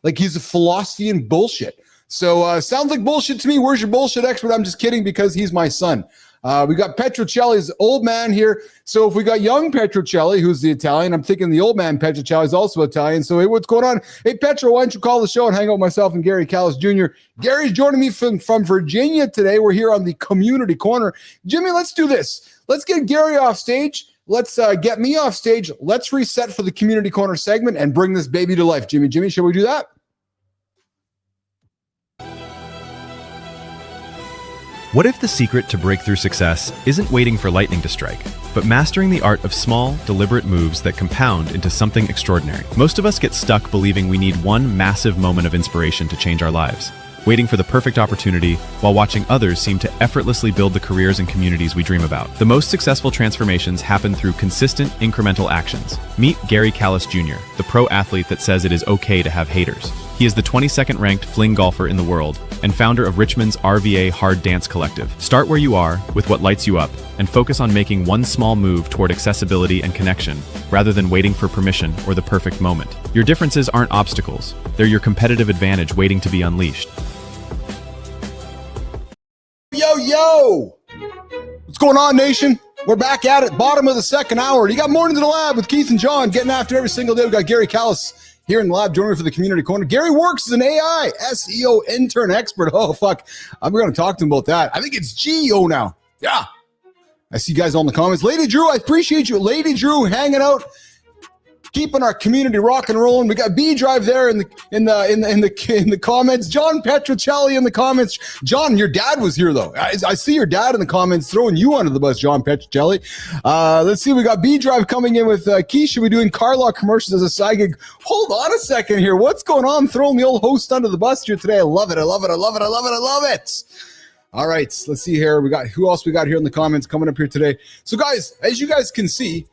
Like, he's a philosophy in bullshit. So sounds like bullshit to me. Where's your bullshit expert? I'm just kidding, because he's my son. We got Petrocelli's old man here. So if we got young Petrocelli, who's the Italian, I'm thinking the old man Petrocelli is also Italian. So hey, what's going on? Hey, Petro, why don't you call the show and hang out with myself and Garry Callis Jr. Gary's joining me from Virginia today. We're here on the Community Corner. Jimmy, let's do this. Let's get Gary off stage. Let's get me off stage. Let's reset for the Community Corner segment and bring this baby to life. Jimmy, shall we do that? What if the secret to breakthrough success isn't waiting for lightning to strike, but mastering the art of small, deliberate moves that compound into something extraordinary? Most of us get stuck believing we need one massive moment of inspiration to change our lives, waiting for the perfect opportunity while watching others seem to effortlessly build the careers and communities we dream about. The most successful transformations happen through consistent, incremental actions. Meet Garry Callis Jr., the pro athlete that says it is okay to have haters. He is the 22nd ranked fling golfer in the world and founder of Richmond's RVA Hard Dance Collective. Start where you are with what lights you up and focus on making one small move toward accessibility and connection rather than waiting for permission or the perfect moment. Your differences aren't obstacles. They're your competitive advantage waiting to be unleashed. Yo! What's going on, nation? We're back at it. Bottom of the second hour. You got Mornings in the Lab with Keith and John getting after every single day. We got Garry Callis here in the lab joining me for the Community Corner. Gary works as an AI SEO intern expert. Oh, fuck. I'm going to talk to him about that. I think it's GEO now. Yeah. I see you guys all in the comments. Lady Drew, I appreciate you. Lady Drew hanging out, keeping our community rock and rolling. We got B Drive there in the comments. John Petrocelli in the comments. John, your dad was here though. I see your dad in the comments throwing you under the bus, John Petrocelli. Let's see. We got B Drive coming in with Keisha. We're doing car lock commercials as a side gig. Hold on a second here. What's going on? Throwing the old host under the bus here today. I love it. I love it. I love it. I love it. I love it. All right. Let's see here. We got who else we got here in the comments coming up here today. So guys, as you guys can see,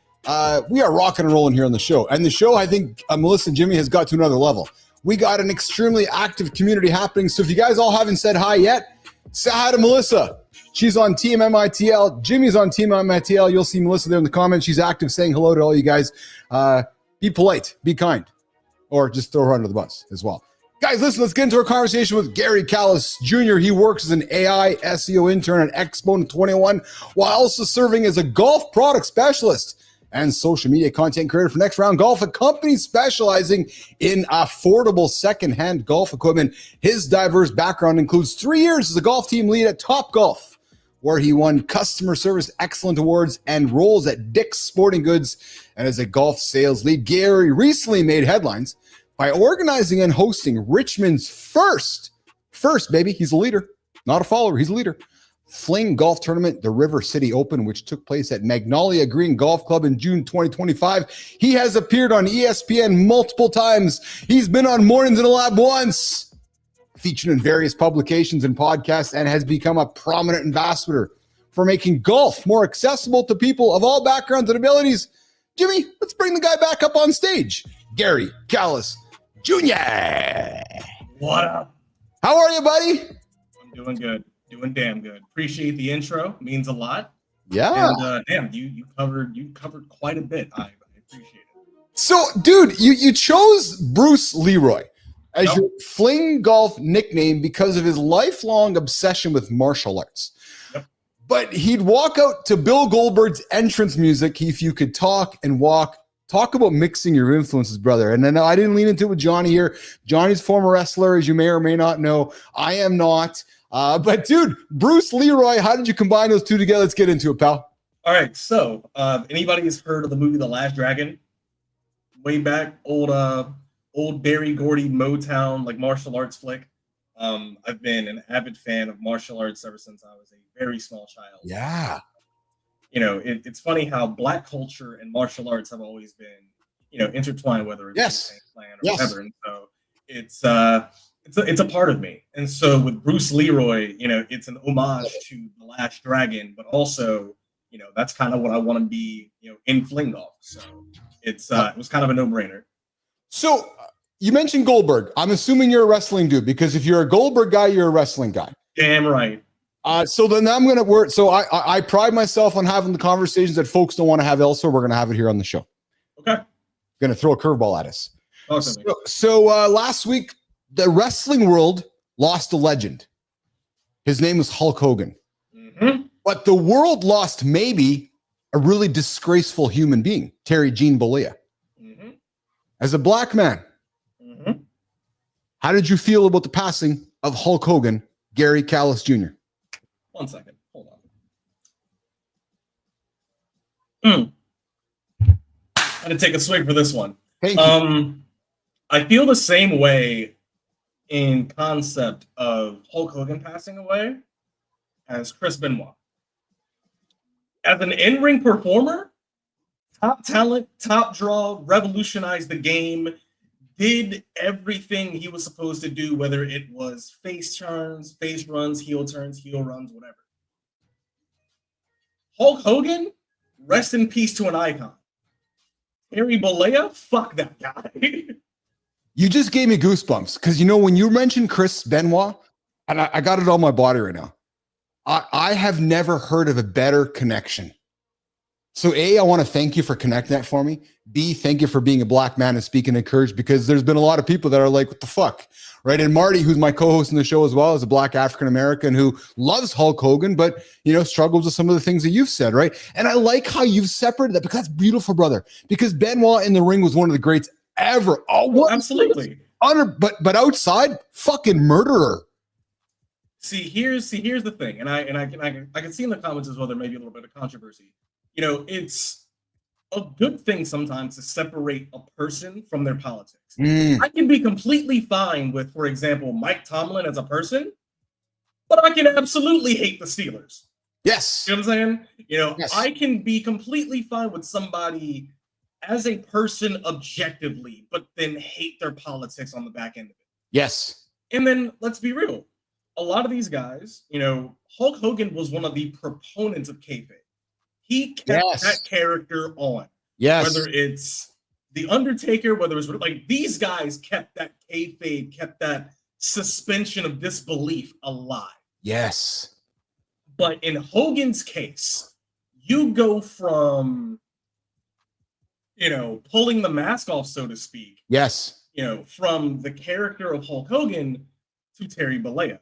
we are rocking and rolling here on the show. And the show, I think Melissa and Jimmy has got to another level. We got an extremely active community happening. So if you guys all haven't said hi yet, say hi to Melissa. She's on Team MITL. Jimmy's on Team MITL. You'll see Melissa there in the comments. She's active saying hello to all you guys. Be polite. Be kind. Or just throw her under the bus as well. Guys, listen, let's get into our conversation with Garry Callis Jr. He works as an AI SEO intern at Exponent 21 while also serving as a golf product specialist and social media content creator for Next Round Golf, a company specializing in affordable secondhand golf equipment. His diverse background includes 3 years as a golf team lead at Top Golf, where he won Customer Service Excellent Awards and roles at Dick's Sporting Goods. And as a golf sales lead, Gary recently made headlines by organizing and hosting Richmond's first, baby, he's a leader, not a follower, he's a leader, fling golf tournament, the River City Open, which took place at Magnolia Green Golf Club in June 2025. He has appeared on ESPN multiple times. He's been on Mornings in the Lab once, featured in various publications and podcasts, and has become a prominent ambassador for making golf more accessible to people of all backgrounds and abilities. Jimmy, let's bring the guy back up on stage. Garry Callis Jr. What up? How are you, buddy? I'm doing good. Doing damn good. Appreciate the intro. Means a lot. Yeah. And damn, you covered quite a bit. I appreciate it. So, dude, you chose Bruce Leroy. as your Fling Golf nickname because of his lifelong obsession with martial arts. Yep. But he'd walk out to Bill Goldberg's entrance music, If You Could Talk and Walk. Talk about mixing your influences, brother. And then I didn't lean into it with Johnny here. Johnny's a former wrestler, as you may or may not know. I am not. But dude, Bruce Leroy, how did you combine those two together? Let's get into it, pal. All right, so anybody has heard of the movie The Last Dragon? Way back, old Barry Gordy Motown, like martial arts flick. I've been an avid fan of martial arts ever since I was a very small child. Yeah. You know, it's funny how Black culture and martial arts have always been, you know, intertwined, whether it's Yes. the same clan or whatever. And so it's a part of me. And so with Bruce Leroy, you know, it's an homage to The Last Dragon, but also, you know, that's kind of what I want to be, you know, in Fling Golf. So it was kind of a no-brainer. So you mentioned Goldberg. I'm assuming you're a wrestling dude, because if you're a Goldberg guy, you're a wrestling guy. Damn right. So then I'm going to work. So I pride myself on having the conversations that folks don't want to have elsewhere. We're going to have it here on the show. Okay. Going to throw a curveball at us. Awesome. So last week, the wrestling world lost a legend. His name was Hulk Hogan. Mm-hmm. But the world lost maybe a really disgraceful human being, Terry Gene Bollea. Mm-hmm. As a black man, how did you feel about the passing of Hulk Hogan, Garry Callis Jr.? 1 second. Hold on. I'm going to take a swig for this one. Thank you. I feel the same way in concept of Hulk Hogan passing away as Chris Benoit. As an in-ring performer, top talent, top draw, revolutionized the game, did everything he was supposed to do, whether it was face turns, face runs, heel runs, whatever. Hulk Hogan, rest in peace to an icon. Terry Bollea, fuck that guy. You just gave me goosebumps, because, you know, when you mentioned Chris Benoit, and I got it on my body right now, I have never heard of a better connection. So A, I want to thank you for connecting that for me. B, thank you for being a black man and speaking in courage, because there's been a lot of people that are like, what the fuck, right? And Marty, who's my co-host in the show as well, is a black African-American who loves Hulk Hogan, but, you know, struggles with some of the things that you've said, right? And I like how you've separated that, because that's beautiful, brother, because Benoit in the ring was one of the greats ever. Oh, absolutely. But outside, fucking murderer. See, here's the thing, and I can see in the comments as well there may be a little bit of controversy. You know, it's a good thing sometimes to separate a person from their politics. I can be completely fine with, for example, Mike Tomlin as a person, but I can absolutely hate the Steelers. Yes. You know what I'm saying? You know, yes. I can be completely fine with somebody as a person objectively, but then hate their politics on the back end of it. Yes. And then let's be real. A lot of these guys, you know, Hulk Hogan was one of the proponents of kayfabe. He kept that character on. Yes. Whether it's The Undertaker, whether it's like these guys kept that kayfabe, kept that suspension of disbelief alive. Yes. But in Hogan's case, you go from, you know, pulling the mask off, so to speak. Yes. You know, from the character of Hulk Hogan to Terry Bollea.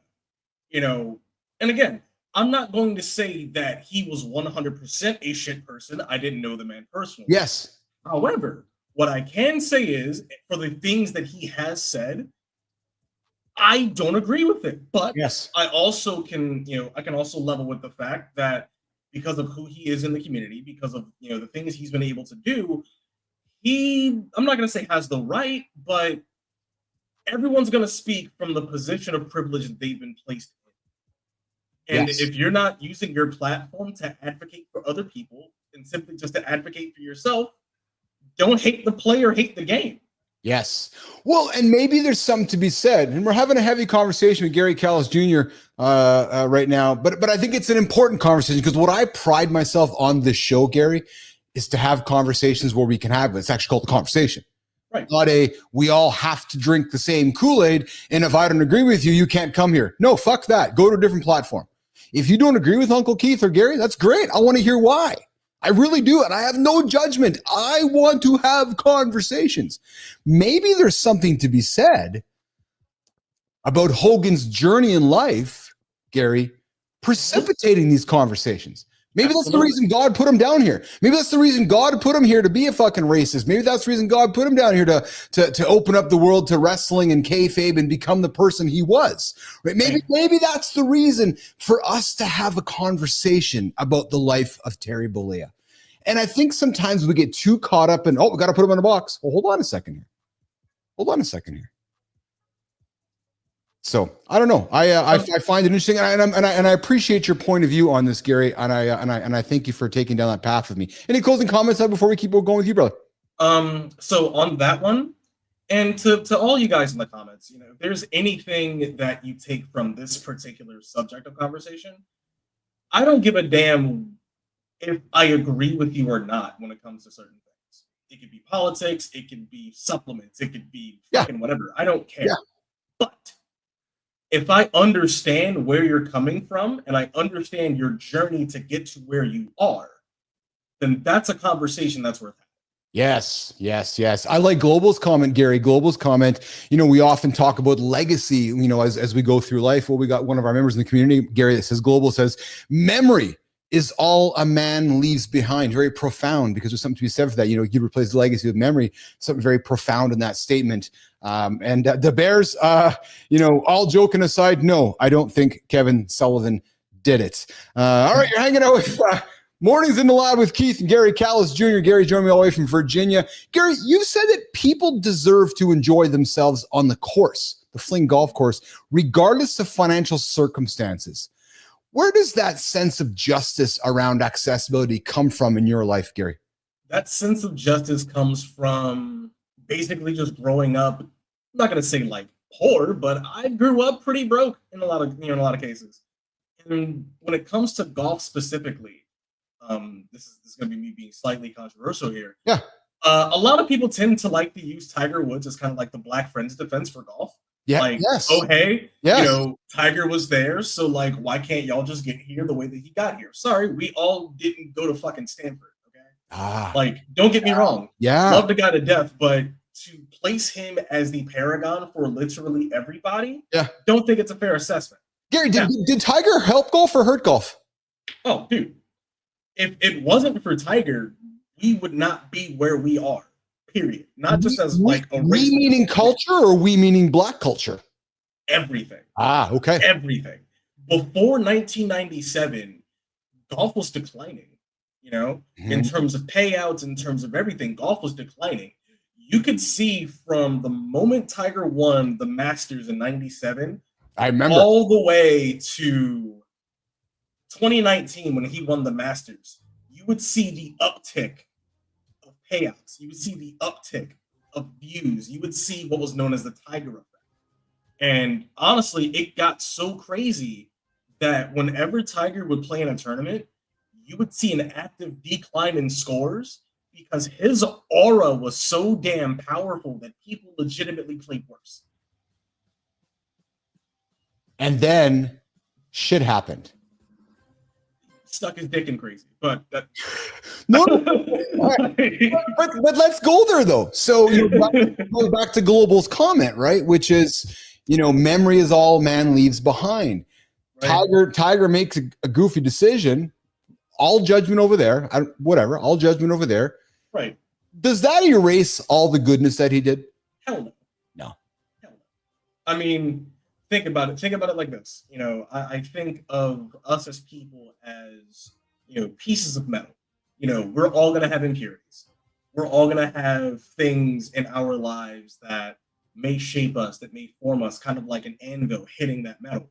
You know, and again, I'm not going to say that he was 100% a shit person. I didn't know the man personally. Yes. However, what I can say is, for the things that he has said, I don't agree with it. But yes, I also can, you know, I can also level with the fact that because of who he is in the community, because of, you know, the things he's been able to do, I'm not going to say has the right, but everyone's going to speak from the position of privilege that they've been placed in. And if you're not using your platform to advocate for other people and simply just to advocate for yourself, don't hate the player, hate the game. Yes. Well, and maybe there's something to be said. And we're having a heavy conversation with Garry Callis Jr. Right now. But I think it's an important conversation, because what I pride myself on this show, Gary, is to have conversations where we can have it. It's actually called the conversation. Right. Not we all have to drink the same Kool-Aid, and if I don't agree with you, you can't come here. No, fuck that. Go to a different platform. If you don't agree with Uncle Keith or Gary, that's great. I want to hear why. I really do. And I have no judgment. I want to have conversations. Maybe there's something to be said about Hogan's journey in life, Gary, precipitating these conversations. Maybe that's the reason God put him down here. Maybe that's the reason God put him here to be a fucking racist. Maybe that's the reason God put him down here to open up the world to wrestling and kayfabe and become the person he was. Right? Maybe that's the reason for us to have a conversation about the life of Terry Bollea. And I think sometimes we get too caught up in, we got to put him in a box. Well, hold on a second here. So I don't know. I find it interesting, and I appreciate your point of view on this, Gary. And I thank you for taking down that path with me. Any closing comments before we keep going with you, brother? So on that one, and to all you guys in the comments, if there's anything that you take from this particular subject of conversation, I don't give a damn if I agree with you or not when it comes to certain things. It could be politics, it could be supplements, it could be fucking whatever. I don't care. Yeah. But if I understand where you're coming from and I understand your journey to get to where you are, then that's a conversation that's worth having. Yes. I like Global's comment, Gary. Global's comment, we often talk about legacy, as we go through life. Well, we got one of our members in the community, Gary, that says, Global says, memory is all a man leaves behind. Very profound, because there's something to be said for that. You replace legacy with memory, something very profound in that statement. And the Bears, all joking aside, no, I don't think Kevin Sullivan did it. All right, you're hanging out with Mornings in the Lab with Keith and Garry Callis Jr. Gary joined me all the way from Virginia. Gary, you've said that people deserve to enjoy themselves on the course, the Fling Golf Course, regardless of financial circumstances. Where does that sense of justice around accessibility come from in your life, Gary? That sense of justice comes from basically just growing up. I'm not going to say like poor, but I grew up pretty broke in a lot of cases. And when it comes to golf specifically, this is going to be me being slightly controversial here. Yeah. A lot of people tend to like to use Tiger Woods as kind of like the Black Friends defense for golf. Yeah. Like, yes. oh, hey, Yes. Tiger was there. So like, why can't y'all just get here the way that he got here? Sorry, we all didn't go to fucking Stanford. Okay. Like, don't get me wrong. Yeah. Love the guy to death, but to place him as the paragon for literally everybody, don't think it's a fair assessment. Gary, did Tiger help golf or hurt golf? Oh, dude. If it wasn't for Tiger, we would not be where we are. Period. Not just as like a race. We meaning culture or we meaning Black culture? Everything. Okay. Everything. Before 1997, golf was declining. In terms of payouts, in terms of everything, golf was declining. You could see from the moment Tiger won the Masters in 97, I remember, all the way to 2019 when he won the Masters, you would see the uptick of payouts. You would see the uptick of views. You would see what was known as the Tiger effect. And honestly, it got so crazy that whenever Tiger would play in a tournament, you would see an active decline in scores because his aura was so damn powerful that people legitimately played worse. And then shit happened. Stuck his dick in crazy, but that... No. but let's go there though. So going back to Global's comment, right? Which is, memory is all man leaves behind. Right. Tiger makes a goofy decision. All judgment over there. All judgment over there. Right. Does that erase all the goodness that he did? Hell no. No. Hell no. I mean, think about it. Think about it like this. I think of us as people as, pieces of metal. We're all going to have impurities. We're all going to have things in our lives that may shape us, that may form us, kind of like an anvil hitting that metal.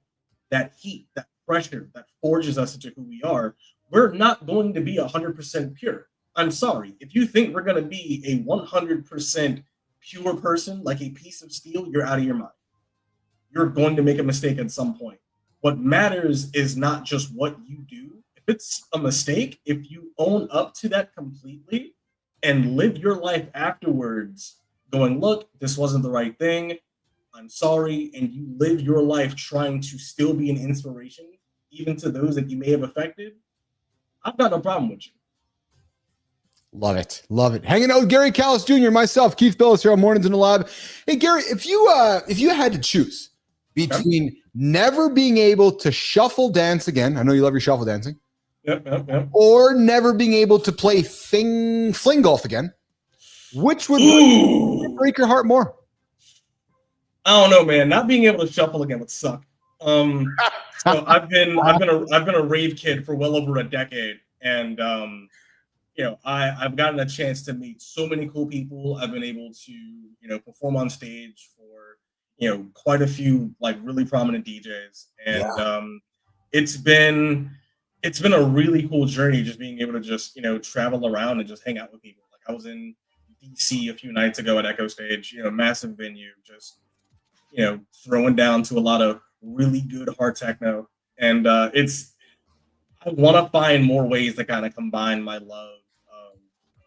That heat, that pressure that forges us into who we are. We're not going to be 100% pure. I'm sorry. If you think we're going to be a 100% pure person, like a piece of steel, you're out of your mind. You're going to make a mistake at some point. What matters is not just what you do. If it's a mistake, if you own up to that completely and live your life afterwards going, look, this wasn't the right thing, I'm sorry, and you live your life trying to still be an inspiration, even to those that you may have affected, I've got no problem with you. Love it. Love it. Hanging out with Garry Callis Jr., myself, Keith Billis here on Mornings in the Lab. Hey, Gary, if you had to choose between never being able to shuffle dance again. I know you love your shuffle dancing. Yep. Or never being able to play fling golf again. Which would break your heart more? I don't know, man. Not being able to shuffle again would suck. So I've been a rave kid for well over a decade, and I've gotten a chance to meet so many cool people. I've been able to perform on stage for quite a few like really prominent DJs, and it's been a really cool journey just being able to just travel around and just hang out with people. Like I was in DC a few nights ago at Echo Stage, massive venue, just throwing down to a lot of really good hard techno, and I want to find more ways to kind of combine my love of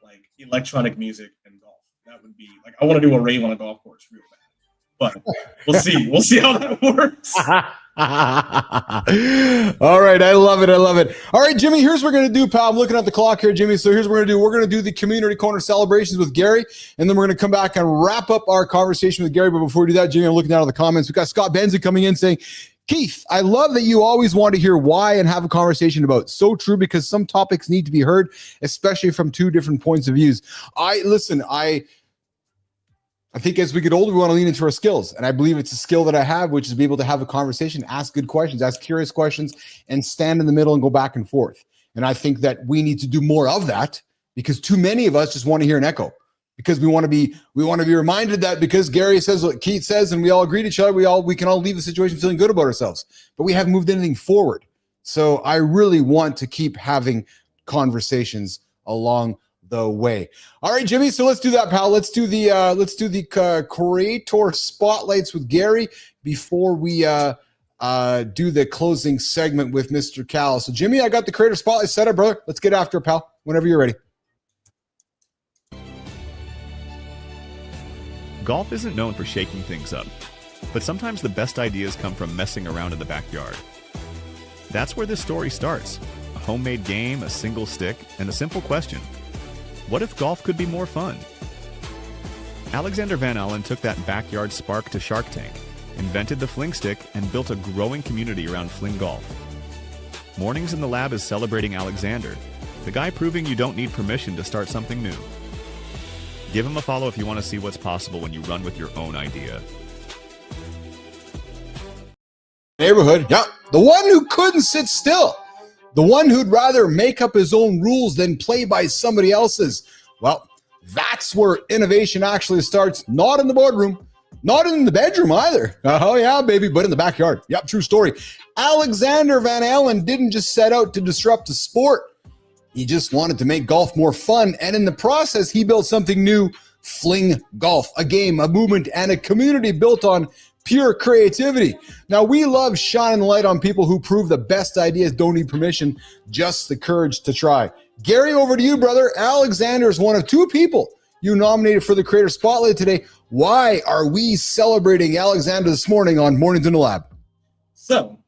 like electronic music and golf. That would be like I want to do a rave on a golf course real bad, but we'll see how that works. All right, I love it. All right, Jimmy, here's what we're going to do, pal. I'm looking at the clock here, Jimmy. So here's what we're going to do. We're going to do the community corner celebrations with Garry, and then we're going to come back and wrap up our conversation with Garry. But before we do that, Jimmy, I'm looking down at the comments. We've got Scott Benzie coming in saying, Keith, I love that you always want to hear why and have a conversation about. So true, because some topics need to be heard, especially from two different points of views. I think as we get older, we want to lean into our skills. And I believe it's a skill that I have, which is be able to have a conversation, ask good questions, ask curious questions, and stand in the middle and go back and forth. And I think that we need to do more of that because too many of us just want to hear an echo because we want to be reminded that because Garry says what Keith says and we all agree to each other, we can all leave the situation feeling good about ourselves, but we haven't moved anything forward. So I really want to keep having conversations along the way. All right, Jimmy. So let's do that, pal. Let's do the creator spotlights with Garry before we do the closing segment with Mr. Callis. So, Jimmy, I got the creator spotlight set up, brother. Let's get after it, pal. Whenever you're ready. Golf isn't known for shaking things up, but sometimes the best ideas come from messing around in the backyard. That's where this story starts. A homemade game, a single stick, and a simple question. What if golf could be more fun? Alexander Van Allen took that backyard spark to Shark Tank, invented the fling stick, and built a growing community around fling golf. Mornings in the Lab is celebrating Alexander, the guy proving you don't need permission to start something new. Give him a follow if you want to see what's possible when you run with your own idea. Neighborhood, yeah, the one who couldn't sit still. The one who'd rather make up his own rules than play by somebody else's. Well, that's where innovation actually starts, not in the boardroom, not in the bedroom either. Oh, yeah, baby, but in the backyard. Yep, true story. Alexander Van Allen didn't just set out to disrupt the sport. He just wanted to make golf more fun. And in the process, he built something new, Fling Golf, a game, a movement, and a community built on pure creativity. Now, we love shining the light on people who prove the best ideas don't need permission, just the courage to try. Garry, over to you, brother. Alexander is one of two people you nominated for the Creator Spotlight today. Why are we celebrating Alexander this morning on Mornings in the Lab? So,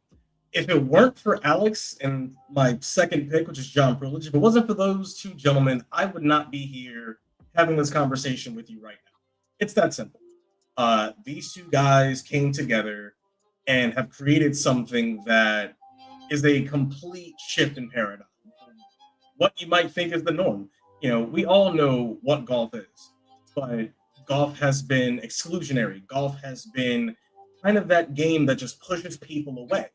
if it weren't for Alex and my second pick, which is John Privilege, if it wasn't for those two gentlemen, I would not be here having this conversation with you right now. It's that simple. These two guys came together and have created something that is a complete shift in paradigm. What you might think is the norm. We all know what golf is, but golf has been exclusionary. Golf has been kind of that game that just pushes people away.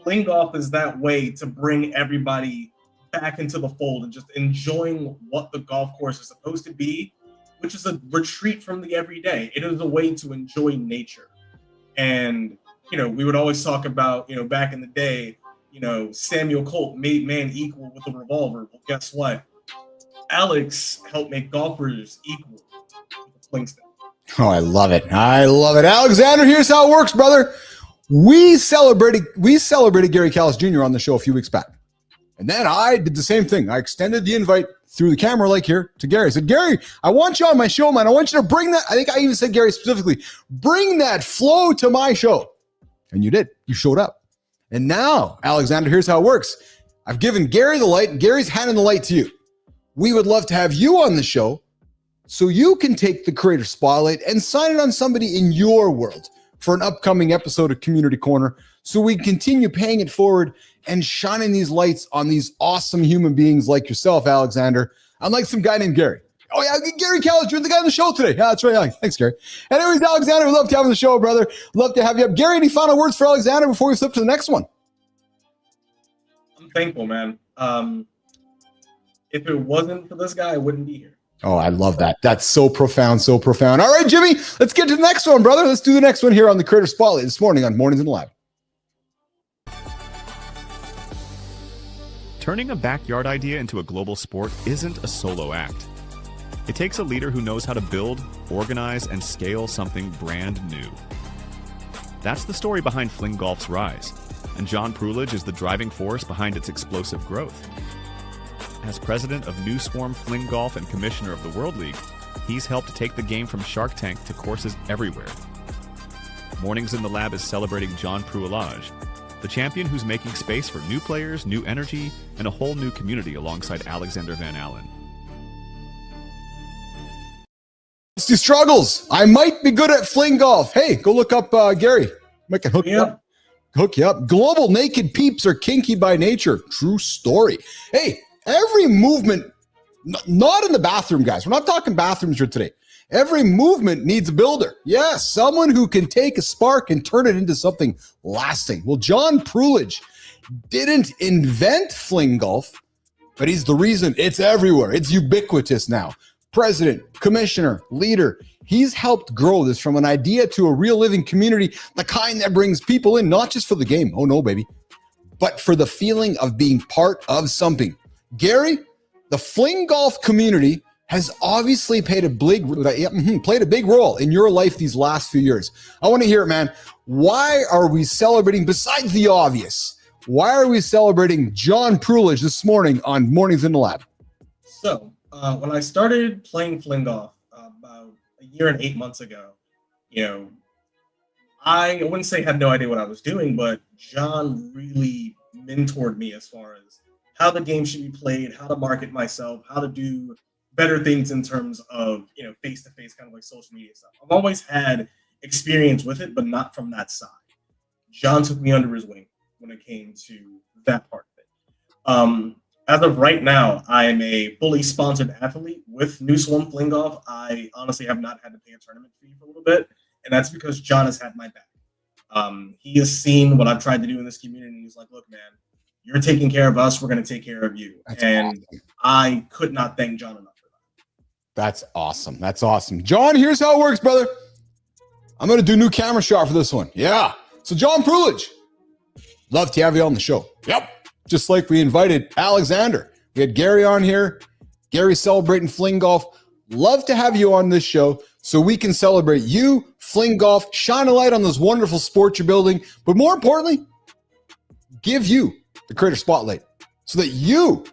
Playing golf is that way to bring everybody back into the fold and just enjoying what the golf course is supposed to be, which is a retreat from the everyday. It is a way to enjoy nature. And, we would always talk about, back in the day, Samuel Colt made man equal with a revolver. Well, guess what? Alex helped make golfers equal with a fling stick. Oh, I love it. Alexander, here's how it works, brother. We celebrated Garry Callis Jr. on the show a few weeks back. And then I did the same thing. I extended the invite through the camera like here to Garry. I said, Garry, I want you on my show, man. I want you to bring that. I think I even said, Garry, specifically, bring that flow to my show. And you did. You showed up. And now, Alexander, here's how it works. I've given Garry the light. Gary's handing the light to you. We would love to have you on the show so you can take the creator spotlight and sign it on somebody in your world. for an upcoming episode of Community Corner so we continue paying it forward and shining these lights on these awesome human beings like yourself, Alexander. Unlike some guy named Gary. Oh, yeah, Garry Callis Jr, the guy on the show today. Yeah, that's right. Yeah, thanks, Gary. Anyways, Alexander, we love to have you on the show, brother. Love to have you up. Gary, any final words for Alexander before we flip to the next one? I'm thankful, man. If it wasn't for this guy, I wouldn't be here. Oh, I love that. That's so profound, so profound. All right, Jimmy, let's get to the next one, brother. Let's do the next one here on the Creator Spotlight this morning on Mornings in the Lab. Turning a backyard idea into a global sport isn't a solo act. It takes a leader who knows how to build, organize, and scale something brand new. That's the story behind Fling Golf's rise, and John Prulidge is the driving force behind its explosive growth. As president of New Swarm Fling Golf and commissioner of the World League, he's helped take the game from Shark Tank to courses everywhere. Mornings in the Lab is celebrating John Prulidge, the champion who's making space for new players, new energy, and a whole new community alongside Alexander Van Allen. Let's do struggles. I might be good at fling golf. Hey, go look up Gary. Might can hook you up. Hook you up. Global naked peeps are kinky by nature. True story. Hey, every movement, not in the bathroom, guys. We're not talking bathrooms here today. Every movement needs a builder. Yes, someone who can take a spark and turn it into something lasting. Well, John Prulidge didn't invent fling golf, but he's the reason it's everywhere. It's ubiquitous now. President, commissioner, leader. He's helped grow this from an idea to a real living community, the kind that brings people in, not just for the game. Oh no, baby. But for the feeling of being part of something. Gary, the fling golf community has obviously played a big role in your life these last few years. I want to hear it, man. Why are we celebrating, besides the obvious, why are we celebrating John Prulidge this morning on Mornings in the Lab? So, when I started playing fling golf about a year and 8 months ago, I wouldn't say had no idea what I was doing, but John really mentored me as far as how the game should be played, how to market myself, how to do better things in terms of, face-to-face kind of like social media stuff. I've always had experience with it, but not from that side. John took me under his wing when it came to that part of it. As of right now, I am a fully sponsored athlete with New Swarm Fling Golf. I honestly have not had to pay a tournament fee for a little bit, and that's because John has had my back. He has seen what I've tried to do in this community, and he's like, look, man, you're taking care of us, we're going to take care of you. That's awesome. I could not thank John enough for that. That's awesome. That's awesome. John, here's how it works, brother. I'm going to do new camera shot for this one. Yeah. So John Prulidge, love to have you on the show. Yep. Just like we invited Alexander. We had Gary on here. Gary celebrating fling golf. Love to have you on this show so we can celebrate you, fling golf, shine a light on this wonderful sport you're building, but more importantly, give you the Creator Spotlight so that you,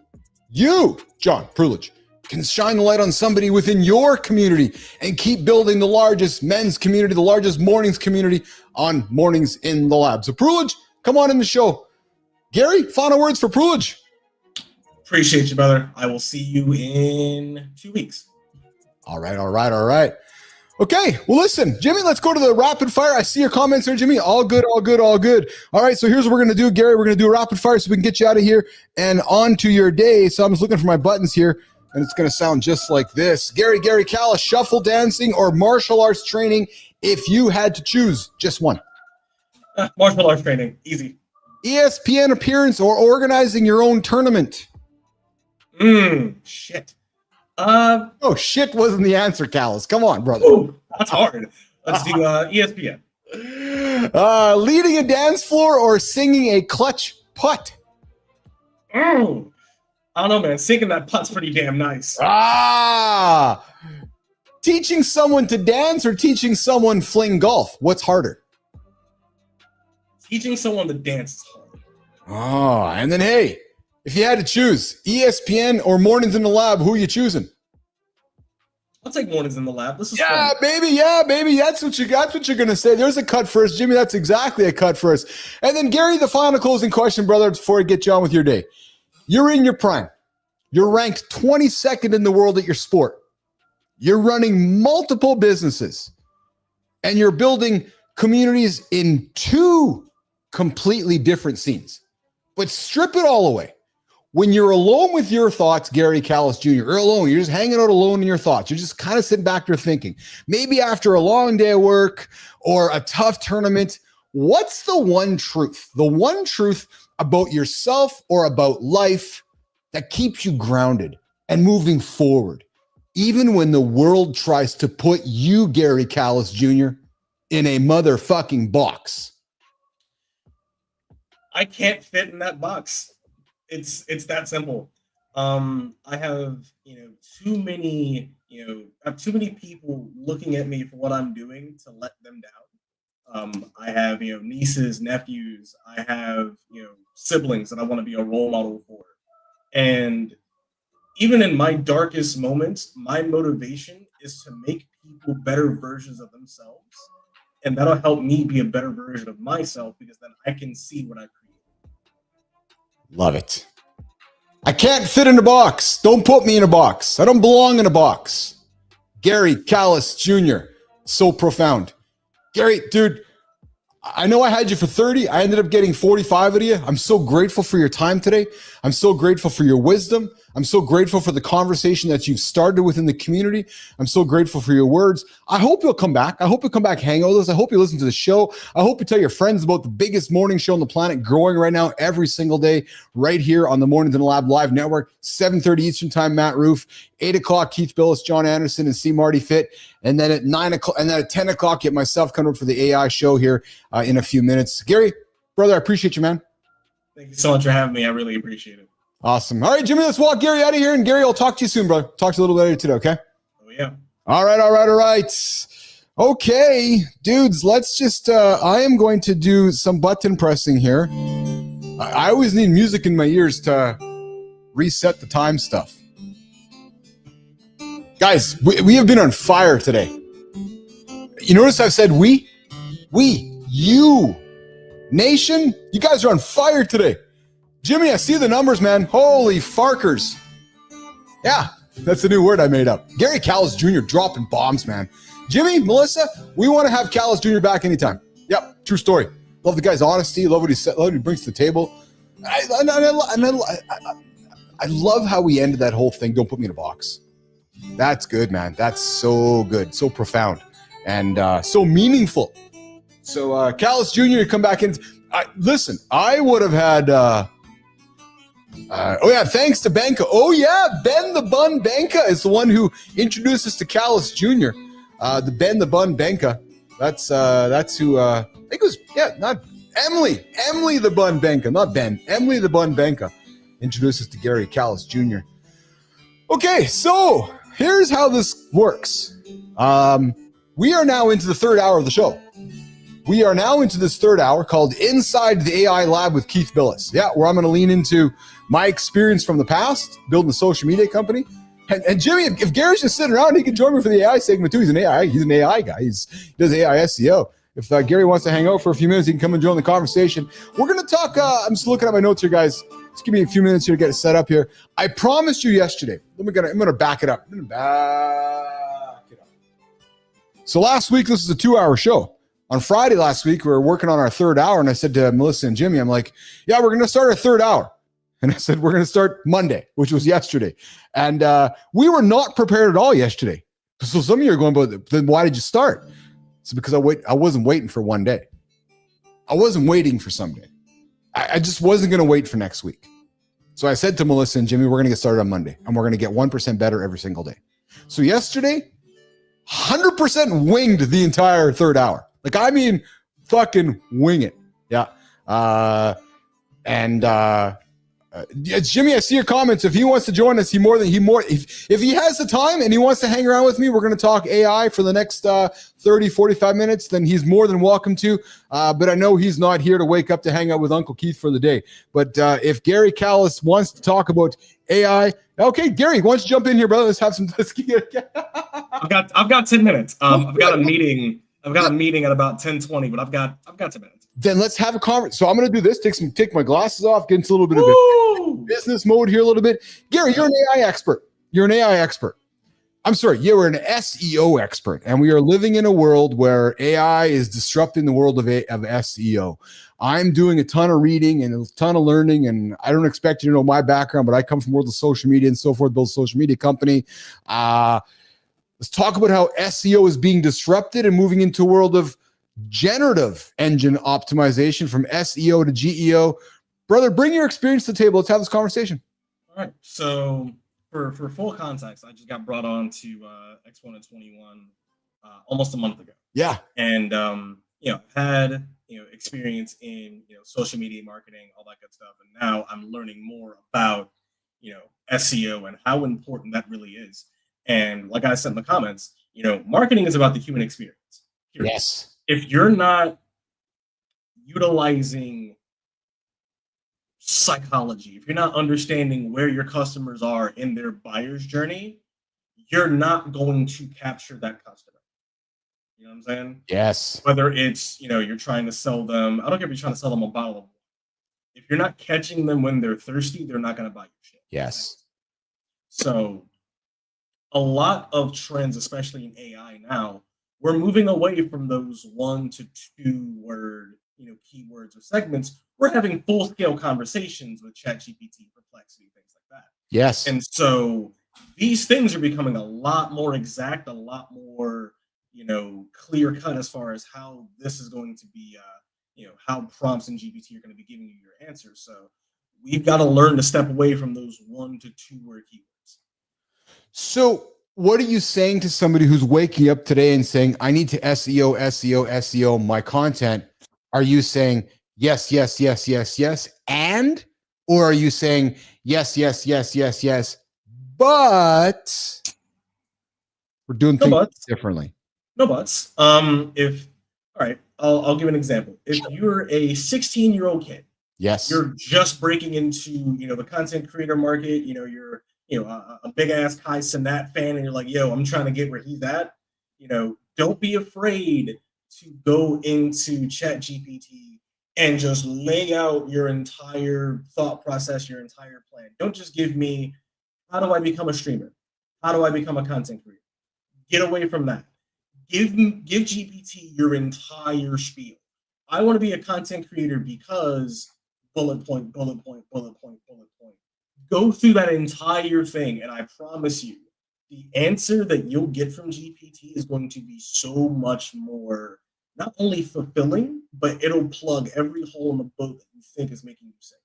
John Prulidge, can shine the light on somebody within your community and keep building the largest men's community, the largest mornings community on Mornings in the Lab. So Prulidge, come on in the show. Gary, final words for Prulidge. Appreciate you, brother. I will see you in 2 weeks. All right. Okay, well, listen, Jimmy, let's go to the rapid fire. I see your comments there, Jimmy. All good. All right, so here's what we're going to do, Gary. We're going to do a rapid fire so we can get you out of here and on to your day. So I'm just looking for my buttons here, and it's going to sound just like this. Garry Callis, shuffle dancing or martial arts training if you had to choose just one? Martial arts training, easy. ESPN appearance or organizing your own tournament? Shit. Oh, shit wasn't the answer, Callis. Come on, brother. Ooh, that's hard. Let's do ESPN. Leading a dance floor or singing a clutch putt? I don't know, man. Singing that putt's pretty damn nice. Teaching someone to dance or teaching someone fling golf? What's harder? Teaching someone to dance is hard. Oh, and then, hey, if you had to choose ESPN or Mornings in the Lab, who are you choosing? I'll take Mornings in the Lab. This is fun. baby. Yeah, baby. That's what you're going to say. There's a cut first, Jimmy. That's exactly a cut first. And then, Gary, the final closing question, brother, before I get you on with your day. You're in your prime. You're ranked 22nd in the world at your sport. You're running multiple businesses, and you're building communities in two completely different scenes. But strip it all away. When you're alone with your thoughts, Garry Callis Jr., you're alone. You're just hanging out alone in your thoughts. You're just kind of sitting back there thinking. Maybe after a long day of work or a tough tournament, what's the one truth? The one truth about yourself or about life that keeps you grounded and moving forward, even when the world tries to put you, Garry Callis Jr., in a motherfucking box? I can't fit in that box. It's that simple. I have, too many, I have too many people looking at me for what I'm doing to let them down. I have, nieces, nephews. I have, siblings that I want to be a role model for. And even in my darkest moments, my motivation is to make people better versions of themselves. And that'll help me be a better version of myself, because then I can see what I create. Love it. I can't fit in a box. Don't put me in a box. I don't belong in a box. Garry Callis Jr. So profound. Garry, dude, I know I had you for 30. I ended up getting 45 out of you. I'm so grateful for your time today. I'm so grateful for your wisdom. I'm so grateful for the conversation that you've started within the community. I'm so grateful for your words. I hope you'll come back. I hope you'll come back, hang out with us. I hope you listen to the show. I hope you tell your friends about the biggest morning show on the planet, growing right now every single day, right here on the Mornings in the Lab Live Network, 7:30 Eastern Time, Matt Roof, 8 o'clock, Keith Billis, John Anderson, and C. Marty Fit. And then at 9 o'clock, and then at 10 o'clock, get myself coming up for the AI show here in a few minutes. Garry, brother, I appreciate you, man. Thank you so much for having me. I really appreciate it. Awesome. All right, Jimmy, let's walk Garry out of here. And Garry, I'll talk to you soon, brother. Talk to you a little later today, okay? Oh, yeah. All right. Okay, dudes, let's just, I am going to do some button pressing here. I always need music in my ears to reset the time stuff. Guys, we have been on fire today. You notice I've said we, you, nation, you guys are on fire today. Jimmy, I see the numbers, man. Holy farkers. Yeah, that's a new word I made up. Garry Callis Jr. dropping bombs, man. Jimmy, Melissa, we want to have Callis Jr. back anytime. Yep, true story. Love the guy's honesty. Love what he said. Love what he brings to the table. I love how we ended that whole thing. Don't put me in a box. That's good, man. That's so good. So profound. And so meaningful. So Callis Jr., you come back in. Listen, I would have had... thanks to Benka. Oh, yeah, Ben the Bun Benka is the one who introduced us to Callis Jr. The Ben the Bun Benka. That's who, I think it was, not Emily. Emily the Bun Benka, not Ben. Emily the Bun Benka introduced us to Garry Callis Jr. Okay, so here's how this works. We are now into the third hour of the show. We are now into this third hour called Inside the AI Lab with Keith Billis. Yeah, where I'm going to lean into my experience from the past, building a social media company. And Jimmy, if Garry's just sitting around, he can join me for the AI segment too. He's an AI guy. He does AI SEO. If Garry wants to hang out for a few minutes, he can come and join the conversation. We're going to talk. I'm just looking at my notes here, guys. Just give me a few minutes here to get it set up here. I promised you yesterday. I'm going to back it up. So last week, this was a 2-hour show. On Friday last week, we were working on our third hour, and I said to Melissa and Jimmy, I'm like, yeah, we're going to start our third hour. And I said, we're going to start Monday, which was yesterday. And we were not prepared at all yesterday. So some of you are going, but then why did you start? It's because I wasn't waiting for one day. I wasn't waiting for someday. I just wasn't going to wait for next week. So I said to Melissa and Jimmy, we're going to get started on Monday, and we're going to get 1% better every single day. So yesterday, 100% winged the entire third hour. Like, I mean, fucking wing it. Yeah. Jimmy, I see your comments. If he wants to join us, if he has the time and he wants to hang around with me, we're going to talk AI for the next 30, 45 minutes, then he's more than welcome to. But I know he's not here to wake up to hang out with Uncle Keith for the day. But if Garry Callis wants to talk about AI, okay, Garry, why don't you jump in here, brother? Let's have some. I've got 10 minutes. I've got a meeting. I've got a meeting at about 10:20, but I've got 10 minutes. Then let's have a conversation. So I'm going to do this. Take my glasses off. Get into a little bit of business mode here a little bit. Garry, you're an AI expert. I'm sorry, you're an SEO expert, and we are living in a world where AI is disrupting the world of SEO. I'm doing a ton of reading and a ton of learning, and I don't expect you to know my background, but I come from the world of social media and so forth, build a social media company. Let's talk about how SEO is being disrupted and moving into a world of generative engine optimization from SEO to GEO. Brother, bring your experience to the table. Let's have this conversation. All right. So for full context, I just got brought on to Exponent 21 almost a month ago. Yeah. And had experience in social media marketing, all that good stuff. And now I'm learning more about SEO and how important that really is. And like I said in the comments, marketing is about the human experience. Period. Yes. If you're not utilizing psychology, if you're not understanding where your customers are in their buyer's journey, you're not going to capture that customer. You know what I'm saying? Yes. Whether it's, you're trying to sell them, I don't care if you're trying to sell them a bottle of water. If you're not catching them when they're thirsty, they're not going to buy your shit. Yes. So a lot of trends, especially in AI now, we're moving away from those 1 to 2 word, keywords or segments. We're having full-scale conversations with ChatGPT, Perplexity, things like that. Yes. And so these things are becoming a lot more exact, a lot more, clear-cut as far as how this is going to be, how prompts in GPT are going to be giving you your answers. So we've got to learn to step away from those 1 to 2 word keywords. So what are you saying to somebody who's waking up today and saying, I need to SEO my content? Are you saying yes, yes, yes, yes, yes, and? Or are you saying yes, yes, yes, yes, yes, but we're doing things differently? No buts. All right, I'll give an example. If you're a 16-year-old kid, yes, you're just breaking into the content creator market. You're a big ass Kai Cenat fan, and you're like, yo, I'm trying to get where he's at. Don't be afraid to go into ChatGPT and just lay out your entire thought process, your entire plan. Don't just give me, how do I become a streamer? How do I become a content creator? Get away from that. Give GPT your entire spiel. I want to be a content creator because bullet point, bullet point, bullet point, bullet point. Go through that entire thing, and I promise you, the answer that you'll get from GPT is going to be so much more, not only fulfilling, but it'll plug every hole in the boat that you think is making you sick.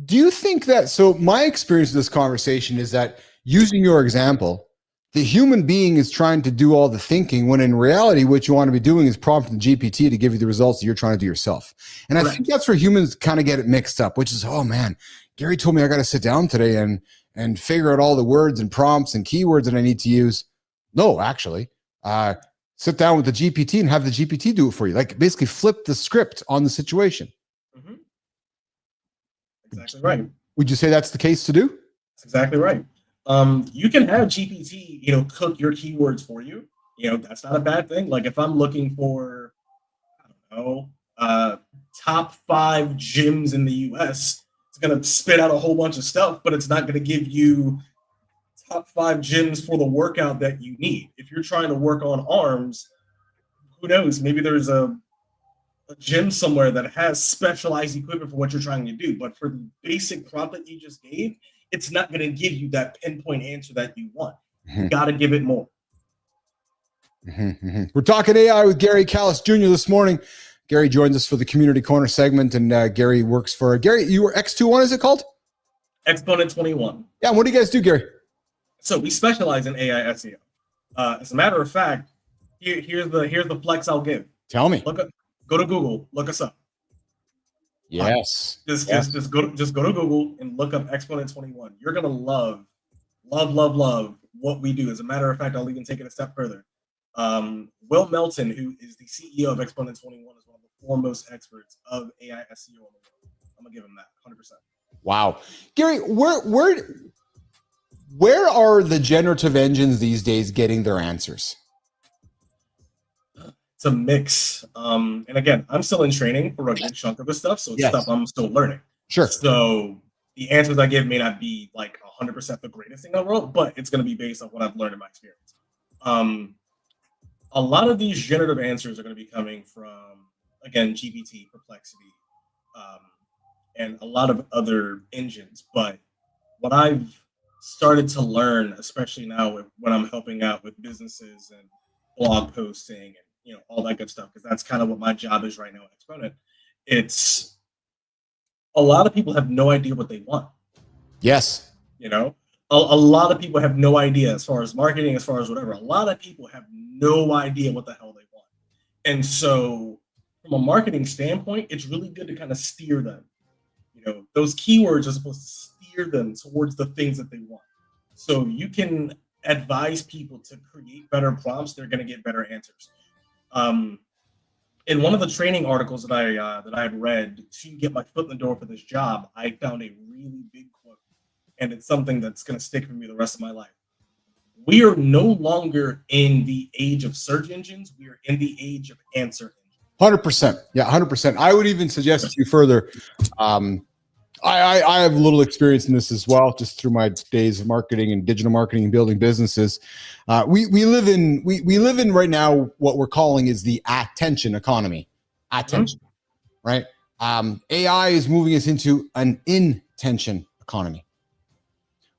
Do you think that, so my experience of this conversation is that, using your example, the human being is trying to do all the thinking, when in reality, what you want to be doing is prompting GPT to give you the results that you're trying to do yourself. And I think that's where humans kind of get it mixed up, which is, oh man, Gary told me I got to sit down today and figure out all the words and prompts and keywords that I need to use. No, actually, sit down with the GPT and have the GPT do it for you. Like, basically flip the script on the situation. Mm-hmm. Exactly right. Would you say that's the case to do? That's exactly right. You can have GPT, cook your keywords for you. That's not a bad thing. Like, if I'm looking for, I don't know, top 5 gyms in the US, it's going to spit out a whole bunch of stuff, but it's not going to give you top 5 gyms for the workout that you need. If you're trying to work on arms, who knows? Maybe there's a gym somewhere that has specialized equipment for what you're trying to do. But for the basic prompt that you just gave, it's not going to give you that pinpoint answer that you want. You got to give it more. We're talking AI with Garry Callis Jr. this morning. Gary joins us for the Community Corner segment, and Gary works for Gary. You were X21, is it called? Exponent 21. Yeah. What do you guys do, Gary? So we specialize in AI SEO. As a matter of fact, here's the flex I'll give. Tell me. Go to Google, look us up. Yes. Just go to Google and look up Exponent 21. You're gonna love what we do. As a matter of fact, I'll even take it a step further. Will Melton, who is the CEO of Exponent 21, is one of the foremost experts of AI SEO in the world. I'm gonna give him that 100%. Wow, Gary, where are the generative engines these days getting their answers? It's a mix. And again, I'm still in training for a good chunk of the stuff, so it's stuff I'm still learning. Sure. So the answers I give may not be like 100% the greatest thing in the world, but it's going to be based on what I've learned in my experience. A lot of these generative answers are going to be coming from, again, GPT, Perplexity, and a lot of other engines. But what I've started to learn, especially now when I'm helping out with businesses and blog posting and all that good stuff, because that's kind of what my job is right now at Exponent. It's a lot of people have no idea what they want. Yes. A lot of people have no idea as far as marketing, as far as whatever. A lot of people have no idea what the hell they want. And so from a marketing standpoint, it's really good to kind of steer them. Those keywords are supposed to steer them towards the things that they want. So you can advise people to create better prompts, they're going to get better answers. In one of the training articles that I had read to get my foot in the door for this job, I found a really big quote, and it's something that's going to stick with me the rest of my life. We are no longer in the age of search engines. We are in the age of answer engines. 100%. Yeah, 100%. I would even suggest to you further. I have a little experience in this as well, just through my days of marketing and digital marketing and building businesses. We live in right now what we're calling is the attention economy. Attention, right? AI is moving us into an intention economy,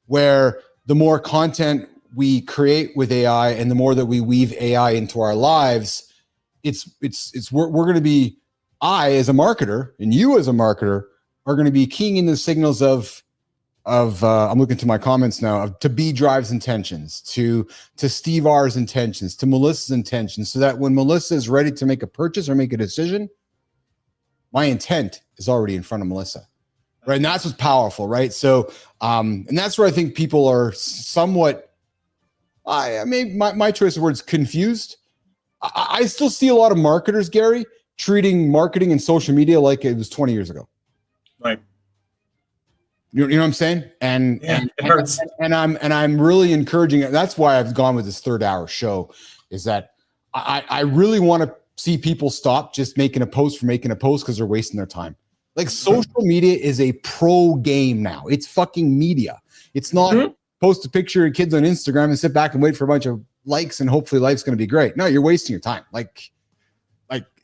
where the more content we create with AI and the more that we weave AI into our lives, we're going to be, I as a marketer and you as a marketer are going to be keying in the signals of I'm looking to my comments now, to B Drive's intentions, to Steve R's intentions, to Melissa's intentions, so that when Melissa is ready to make a purchase or make a decision, my intent is already in front of Melissa. Right. And that's what's powerful, right? So, and that's where I think people are somewhat, I mean, my choice of words, confused. I still see a lot of marketers, Gary, treating marketing and social media like it was 20 years ago. Right. You know what I'm saying? And it hurts. And I'm really encouraging it. That's why I've gone with this 3rd hour show, is that I really want to see people stop just making a post for making a post because they're wasting their time. Like, social media is a pro game now. It's fucking media. It's not post a picture of kids on Instagram and sit back and wait for a bunch of likes and hopefully life's going to be great. No, you're wasting your time. Like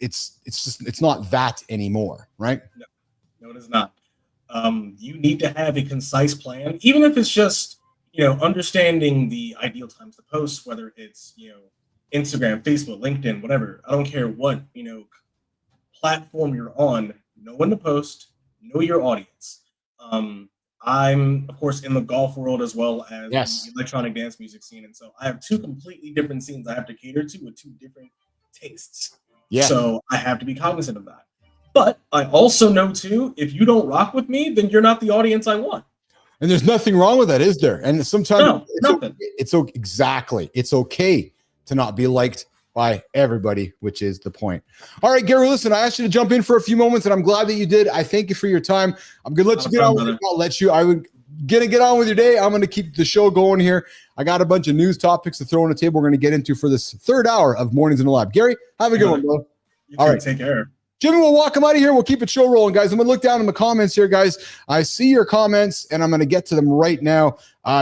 it's not that anymore, right? No, it is not. You need to have a concise plan, even if it's just, understanding the ideal times to post, whether it's, Instagram, Facebook, LinkedIn, whatever. I don't care what, platform you're on. Know when to post, know your audience. I'm, of course, in the golf world as well as the electronic dance music scene. And so I have 2 completely different scenes I have to cater to with 2 different tastes. Yeah. So I have to be cognizant of that. But I also know, too, if you don't rock with me, then you're not the audience I want. And there's nothing wrong with that, is there? And sometimes nothing. It's exactly. It's okay to not be liked by everybody, which is the point. All right, Gary, listen, I asked you to jump in for a few moments, and I'm glad that you did. I thank you for your time. I'm going to let you get on with it. I'll let you. I would get on with your day. I'm going to keep the show going here. I got a bunch of news topics to throw on the table we're going to get into for this 3rd hour of Mornings in the Lab. Gary, have a good one, bro. All right. Take care. Jimmy, we'll walk him out of here. We'll keep it show rolling, guys. I'm going to look down in the comments here, guys. I see your comments, and I'm going to get to them right now.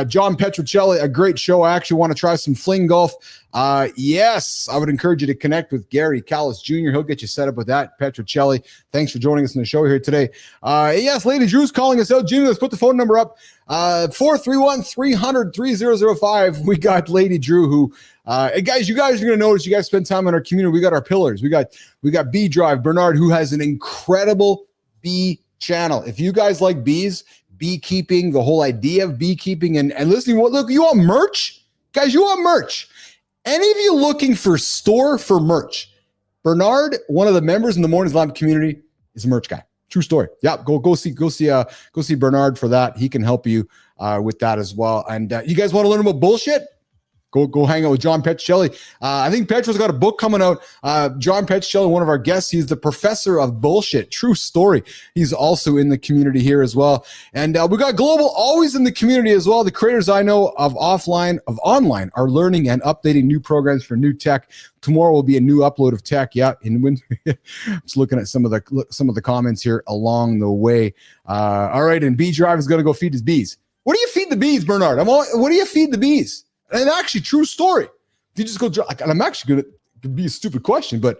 John Petruccelli, a great show. I actually want to try some fling golf. Yes, I would encourage you to connect with Garry Callis Jr. He'll get you set up with that. Petruccelli, thanks for joining us in the show here today. Yes, Lady Drew's calling us out. Jimmy, let's put the phone number up. 431-300-3005. We got Lady Drew, who guys, you guys are going to notice, you guys spend time in our community. We got our pillars. We got B Drive, Bernard, who has an incredible bee channel. If you guys like bees, beekeeping, the whole idea of beekeeping and listening, look, you want merch? Guys, you want merch. Any of you looking for store for merch? Bernard, one of the members in the Mornings Lab community, is a merch guy. True story. Yeah, go see Bernard for that. He can help you with that as well. And you guys want to learn about bullshit? Go hang out with John Petrocelli. I think Petro's got a book coming out. John Petrocelli, one of our guests, he's the professor of bullshit. True story. He's also in the community here as well. And we got Global always in the community as well. The creators I know of online are learning and updating new programs for new tech. Tomorrow will be a new upload of tech. Yeah, just looking at some of the comments here along the way. All right, and B Drive is going to go feed his bees. What do you feed the bees, Bernard? What do you feed the bees? And actually, true story. Do you just go, and I'm actually going to be a stupid question, but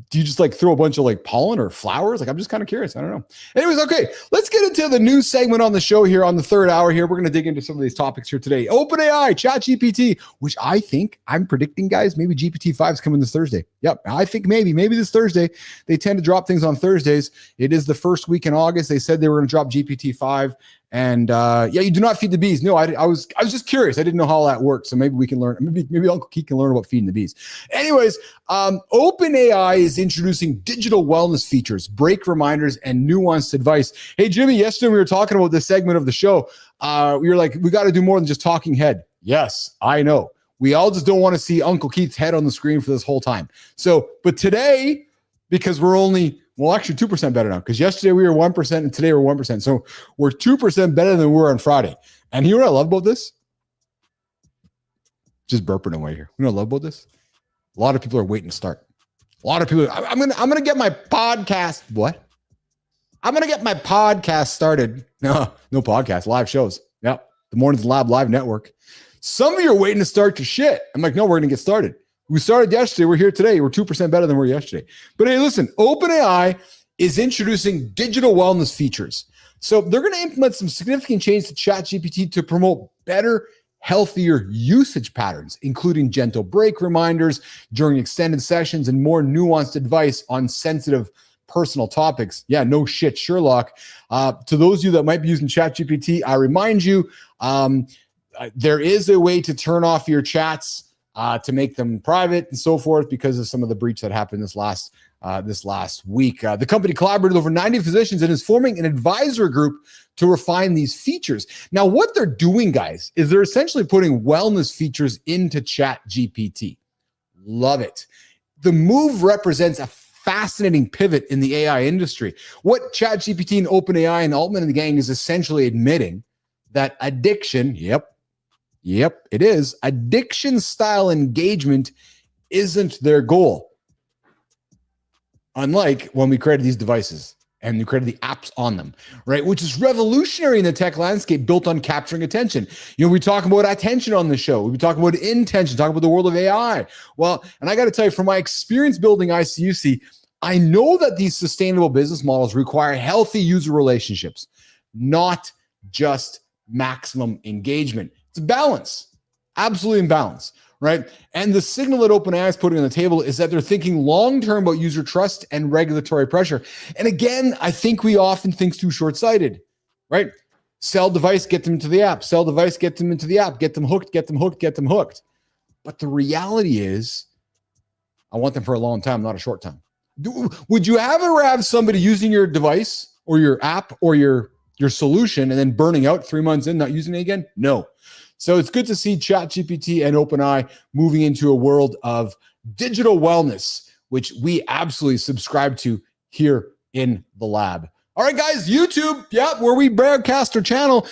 do you just like throw a bunch of like pollen or flowers? Like, I'm just kind of curious. I don't know. Anyways, okay, let's get into the news segment on the show here on the third hour here. We're going to dig into some of these topics here today. OpenAI, ChatGPT, which I'm predicting, guys, maybe GPT-5 is coming this Thursday. Yep, I think maybe this Thursday. They tend to drop things on Thursdays. It is the first week in August. They said they were going to drop GPT-5. And you do not feed the bees. No, I was just curious. I didn't know how that worked. So maybe we can learn. Maybe Uncle Keith can learn about feeding the bees. Anyways, OpenAI is introducing digital wellness features, break reminders, and nuanced advice. Hey, Jimmy, yesterday we were talking about this segment of the show. We were like, we got to do more than just talking head. Yes, I know. We all just don't want to see Uncle Keith's head on the screen for this whole time. So, but today, because we're only... Well, actually 2% better now, because yesterday we were 1% and today we're 1%. So we're 2% better than we were on Friday. And you know what I love about this? Just burping away here. You know what I love about this? A lot of people are waiting to start. A lot of people. I'm gonna get my podcast. What? I'm gonna get my podcast started. No podcast, live shows. Yep. The Mornings Lab Live Network. Some of you are waiting to start your shit. I'm like, no, we're gonna get started. We started yesterday. We're here today. We're 2% better than we were yesterday. But hey, listen, OpenAI is introducing digital wellness features. So they're going to implement some significant changes to ChatGPT to promote better, healthier usage patterns, including gentle break reminders during extended sessions and more nuanced advice on sensitive personal topics. Yeah, no shit, Sherlock. To those of you that might be using ChatGPT, I remind you, there is a way to turn off your chats to make them private and so forth because of some of the breach that happened this last week. The company collaborated with over 90 physicians and is forming an advisory group to refine these features. Now, what they're doing, guys, is they're essentially putting wellness features into ChatGPT. Love it. The move represents a fascinating pivot in the AI industry. What ChatGPT and OpenAI and Altman and the gang is essentially admitting that addiction, Yep, it is. Addiction-style engagement isn't their goal. Unlike when we created these devices and we created the apps on them, right? Which is revolutionary in the tech landscape built on capturing attention. You know, we talk about attention on the show. We talk about intention, talk about the world of AI. Well, and I got to tell you, from my experience building ICUC, I know that these sustainable business models require healthy user relationships, not just maximum engagement. It's balance, absolutely in balance, right? And the signal that OpenAI is putting on the table is that they're thinking long-term about user trust and regulatory pressure. And again, I think we often think too short-sighted, right? Sell device, get them into the app. Sell device, get them into the app. Get them hooked, get them hooked, get them hooked. But the reality is, I want them for a long time, not a short time. Would you ever have somebody using your device or your app or your solution and then burning out 3 months in, not using it again? No. So it's good to see ChatGPT and OpenAI moving into a world of digital wellness, which we absolutely subscribe to here in the lab. All right, guys, YouTube, where we broadcast our channel.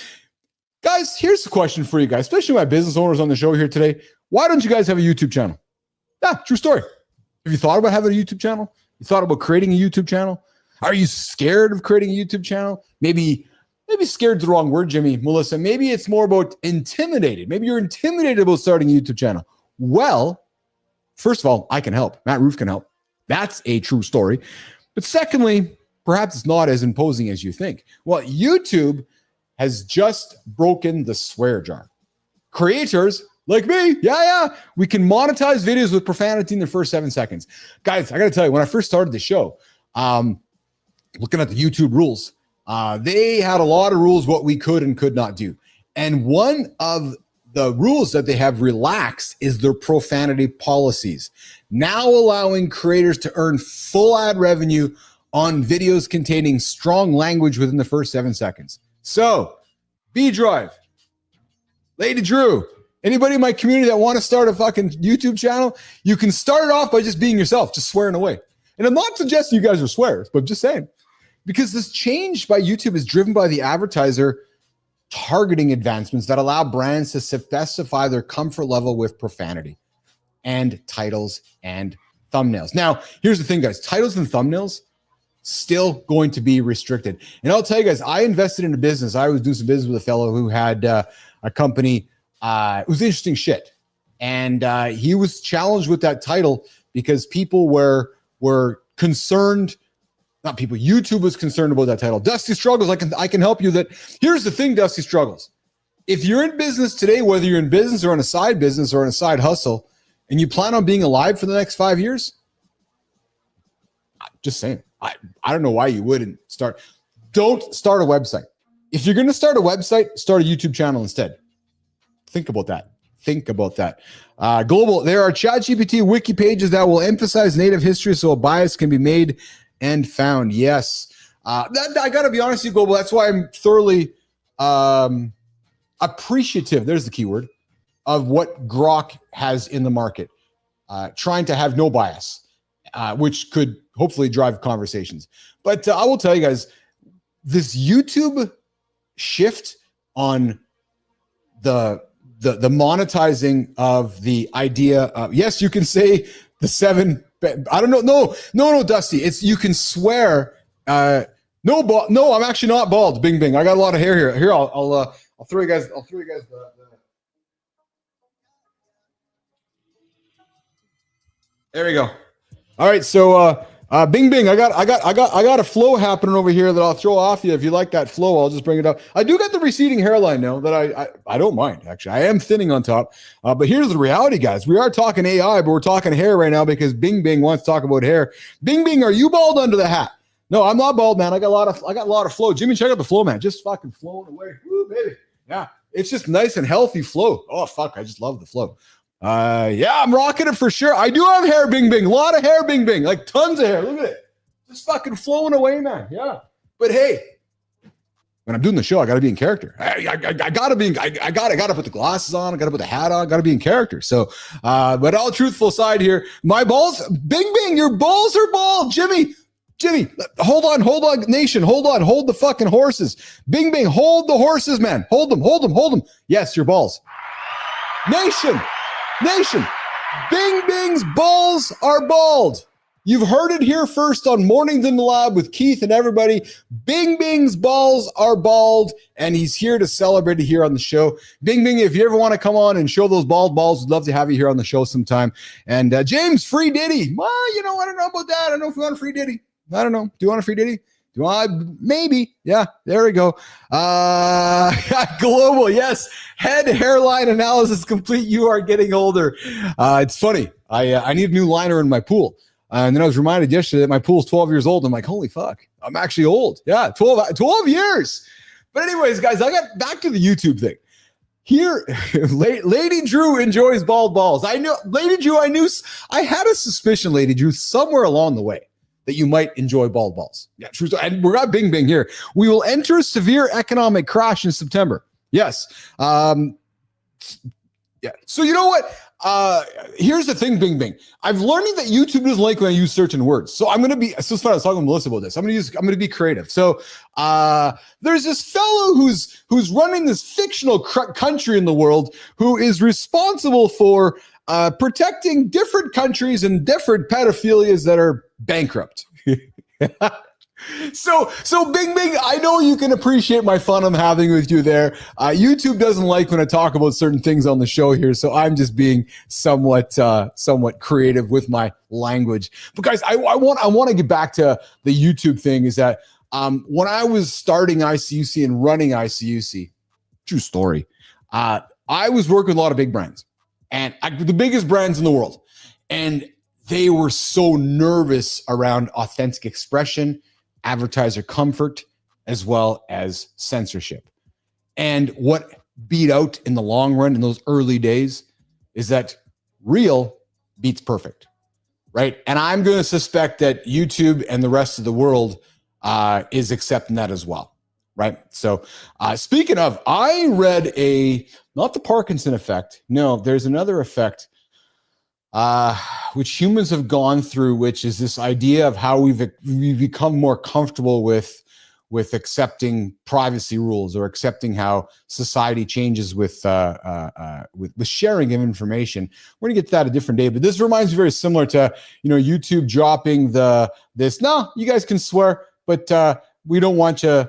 Guys, here's the question for you guys, especially my business owners on the show here today. Why don't you guys have a YouTube channel? Yeah, true story. Have you thought about having a YouTube channel? You thought about creating a YouTube channel? Are you scared of creating a YouTube channel? Maybe scared is the wrong word, Jimmy, Melissa. Maybe it's more about intimidated. Maybe you're intimidated about starting a YouTube channel. Well, first of all, I can help. Matt Roof can help. That's a true story. But secondly, perhaps it's not as imposing as you think. Well, YouTube has just broken the swear jar. Creators like me, we can monetize videos with profanity in the first 7 seconds. Guys, I got to tell you, when I first started the show, looking at the YouTube rules, they had a lot of rules what we could and could not do. And one of the rules that they have relaxed is their profanity policies, now allowing creators to earn full ad revenue on videos containing strong language within the first 7 seconds. So, B Drive, Lady Drew, Anybody in my community that want to start a fucking YouTube channel, you can start it off by just being yourself, just swearing away. And I'm not suggesting you guys are swearers, but I'm just saying, because this change by YouTube is driven by the advertiser targeting advancements that allow brands to specify their comfort level with profanity and titles and thumbnails. Now, here's the thing, guys. Titles and thumbnails still going to be restricted. And I'll tell you guys, I invested in a business. I was doing some business with a fellow who had a company. It was interesting shit. And he was challenged with that title because people were concerned. Not people, YouTube was concerned about that title. Dusty Struggles, I can help you that. Here's the thing, Dusty Struggles. If you're in business today, whether you're in business or in a side business or in a side hustle, and you plan on being alive for the next 5 years, just saying, I don't know why you wouldn't start. Don't start a website. If you're going to start a website, start a YouTube channel instead. Think about that. Global, there are ChatGPT wiki pages that will emphasize native history so a bias can be made and found. Yes. I got to be honest with you, Global. That's why I'm thoroughly appreciative. There's the keyword of what Grok has in the market, trying to have no bias, which could hopefully drive conversations. But I will tell you guys, this YouTube shift on the monetizing of the idea of, yes, you can say the 7. I don't know. No, Dusty. It's you can swear. No, I'm actually not bald. Bing, bing. I got a lot of hair here. Here, I'll throw you guys. There we go. All right, so Bing, bing. I got a flow happening over here that I'll throw off you. If you like that flow, I'll just bring it up. I do got the receding hairline now that I don't mind. Actually, I am thinning on top. But here's the reality, guys. We are talking AI, but we're talking hair right now because Bing Bing wants to talk about hair. Bing Bing, are you bald under the hat? No, I'm not bald, man. I got a lot of flow. Jimmy, check out the flow, man. Just fucking flowing away. Woo, baby. Yeah, it's just nice and healthy flow. Oh fuck, I just love the flow. Yeah, I'm rocking it for sure. I do have hair, Bing Bing. A lot of hair, Bing Bing. Like tons of hair. Look at it. Just fucking flowing away, man. Yeah. But hey, when I'm doing the show, I got to be in character. I got to put the glasses on. I got to put the hat on. Got to be in character. So, but all truthful side here, my balls, Bing Bing, your balls are bald. Jimmy, hold on, nation, hold the fucking horses. Bing Bing, hold the horses, man. Hold them. Yes, your balls. Nation, Bing Bing's balls are bald. You've heard it here first on Mornings in the Lab with Keith and everybody. Bing Bing's balls are bald, and he's here to celebrate it here on the show. Bing Bing, if you ever want to come on and show those bald balls, we'd love to have you here on the show sometime. And James, free Diddy. Well, I don't know about that. I don't know if we want a free Diddy. I don't know. Do you want a free Diddy? Do I? Maybe. Yeah, there we go. Global, yes. Head hairline analysis complete. You are getting older. It's funny. I need a new liner in my pool. And then I was reminded yesterday that my pool's 12 years old. I'm like, holy fuck. I'm actually old. Yeah, 12 years. But anyways, guys, I got back to the YouTube thing. Here, Lady Drew enjoys bald balls. I had a suspicion, Lady Drew, somewhere along the way that you might enjoy bald balls. Yeah, true. And we're got Bing Bing here. We will enter a severe economic crash in September. Yes. Yeah. So you know what? Here's the thing, Bing Bing. I've learned that YouTube doesn't like when I use certain words. So I'm going to be, so it's fun. I was talking to Melissa about this. I'm going to be creative. So there's this fellow who's running this fictional country in the world who is responsible for protecting different countries and different pedophilias that are bankrupt. So Bing Bing, I know you can appreciate my fun I'm having with you there. YouTube doesn't like when I talk about certain things on the show here, so I'm just being somewhat creative with my language. But guys, I want to get back to the YouTube thing. Is that when I was starting ICUC and running ICUC, true story, I was working with a lot of big brands, and the biggest brands in the world, and they were so nervous around authentic expression, advertiser comfort, as well as censorship. And what beat out in the long run in those early days is that real beats perfect, right? And I'm going to suspect that YouTube and the rest of the world is accepting that as well, right? So speaking of, I read not the Parkinson effect. No, there's another effect which humans have gone through, which is this idea of how we've become more comfortable with accepting privacy rules or accepting how society changes with sharing of information. We're gonna get to that a different day, but this reminds me very similar to YouTube dropping this. No, you guys can swear, but we don't want you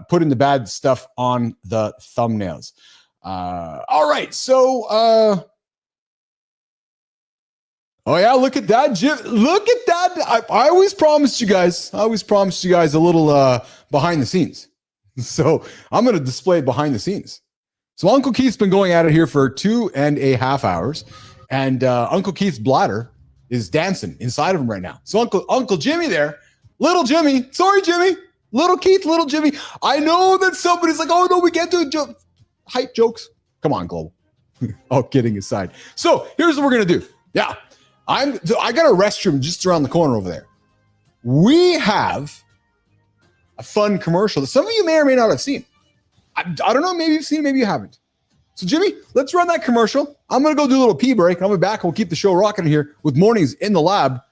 putting the bad stuff on the thumbnails. All right, so. Oh yeah, look at that, Jim. Look at that. I always promised you guys. a little behind the scenes. So I'm going to display behind the scenes. So Uncle Keith's been going at it here for 2.5 hours, and Uncle Keith's bladder is dancing inside of him right now. So Uncle Jimmy there, little Jimmy. Sorry, Jimmy. Little Keith, little Jimmy. I know that somebody's like, oh no, we can't do height jokes. Come on, Global. All kidding aside. So here's what we're going to do. Yeah. I got a restroom just around the corner over there. We have a fun commercial that some of you may or may not have seen. I don't know, maybe you've seen it, maybe you haven't. So Jimmy, let's run that commercial. I'm going to go do a little pee break, and I'll be back, and we'll keep the show rocking here with Mornings in the Lab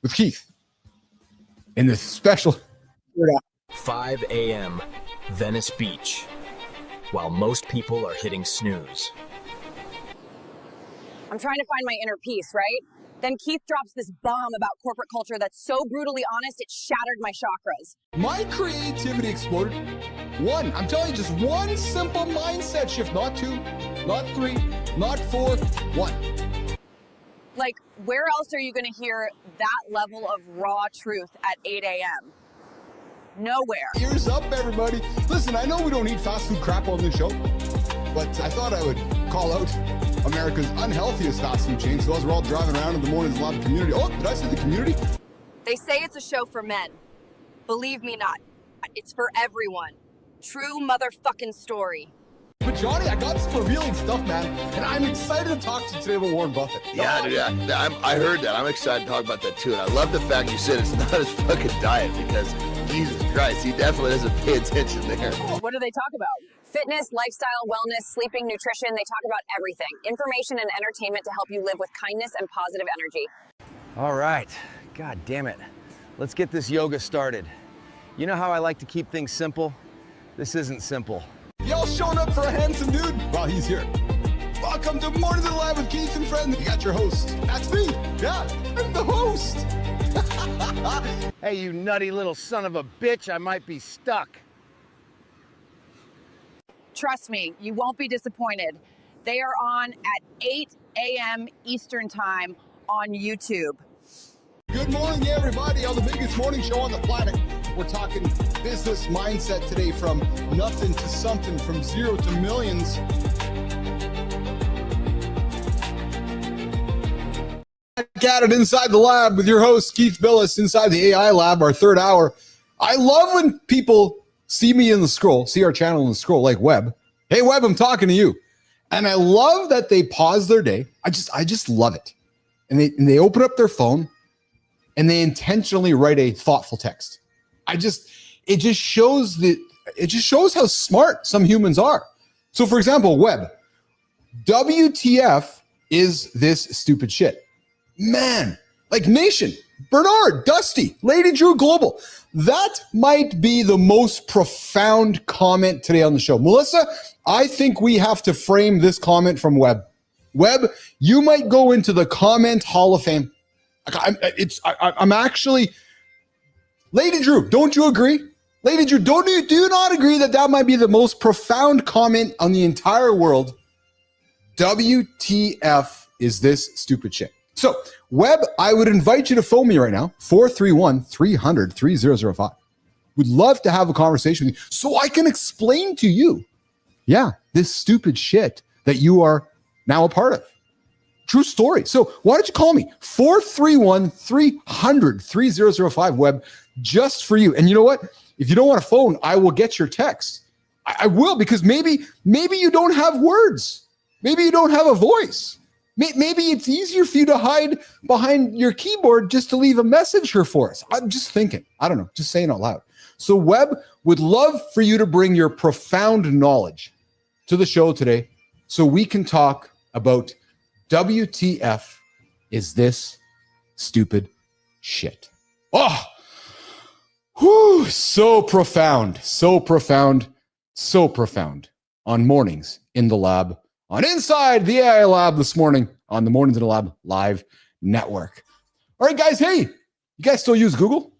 with Keith in this special 5 a.m. Venice Beach, while most people are hitting snooze. I'm trying to find my inner peace, right? Then Keith drops this bomb about corporate culture that's so brutally honest, it shattered my chakras. My creativity exploded. I'm telling you, just one simple mindset shift, not 2, not 3, not 4, 1. Like, where else are you going to hear that level of raw truth at 8 a.m.? Nowhere. Ears up, everybody. Listen, I know we don't eat fast food crap on this show, but I thought I would call out America's unhealthiest fast food chain. So as we're all driving around in the Mornings in the Lab community. Oh, did I say the community? They say it's a show for men. Believe me not. It's for everyone. True motherfucking story. But Johnny, I got some revealing stuff, man, and I'm excited to talk to you today about Warren Buffett. Yeah, dude, I heard that. I'm excited to talk about that too. And I love the fact you said it's not his fucking diet, because Jesus Christ, he definitely doesn't pay attention there. What do they talk about? Fitness, lifestyle, wellness, sleeping, nutrition. They talk about everything. Information and entertainment to help you live with kindness and positive energy. All right. God damn it. Let's get this yoga started. You know how I like to keep things simple? This isn't simple. Y'all showing up for a handsome dude? Well, he's here. Welcome to Mornings in the Lab with Keith and Friends. You got your host. That's me. Yeah, I'm the host. Hey, you nutty little son of a bitch, I might be stuck. Trust me, you won't be disappointed. They are on at 8 a.m. Eastern Time on YouTube. Good morning, everybody, on the biggest morning show on the planet. We're talking business mindset today, from nothing to something, from zero to millions. Back at it inside the lab with your host, Keith Billis, inside the AI lab, our third hour. I love when people see me in the scroll, see our channel in the scroll, like Webb. Hey, Webb, I'm talking to you. And I love that they pause their day. I just love it. And they open up their phone and they intentionally write a thoughtful text. It just shows how smart some humans are. So for example, Webb, WTF is this stupid shit? Man, like Nation, Bernard, Dusty, Lady Drew Global. That might be the most profound comment today on the show. Melissa, I think we have to frame this comment from Webb. Webb, you might go into the comment Hall of Fame. I'm actually, Lady Drew, don't you agree? Lady Drew, do you not agree that might be the most profound comment on the entire world? WTF is this stupid shit? So, Webb, I would invite you to phone me right now, 431-300-3005. Would love to have a conversation with you so I can explain to you, this stupid shit that you are now a part of. True story. So why don't you call me? 431-300-3005, Webb, just for you. And you know what? If you don't want a phone, I will get your text. I will, because maybe you don't have words. Maybe you don't have a voice. Maybe it's easier for you to hide behind your keyboard just to leave a message here for us. I'm just thinking. I don't know. Just saying out loud. So Webb would love for you to bring your profound knowledge to the show today so we can talk about WTF is this stupid shit. Oh, whew, so profound on Mornings in the Lab, on Inside the AI Lab this morning on the Mornings in the Lab live network. All right, guys. Hey, you guys still use Google?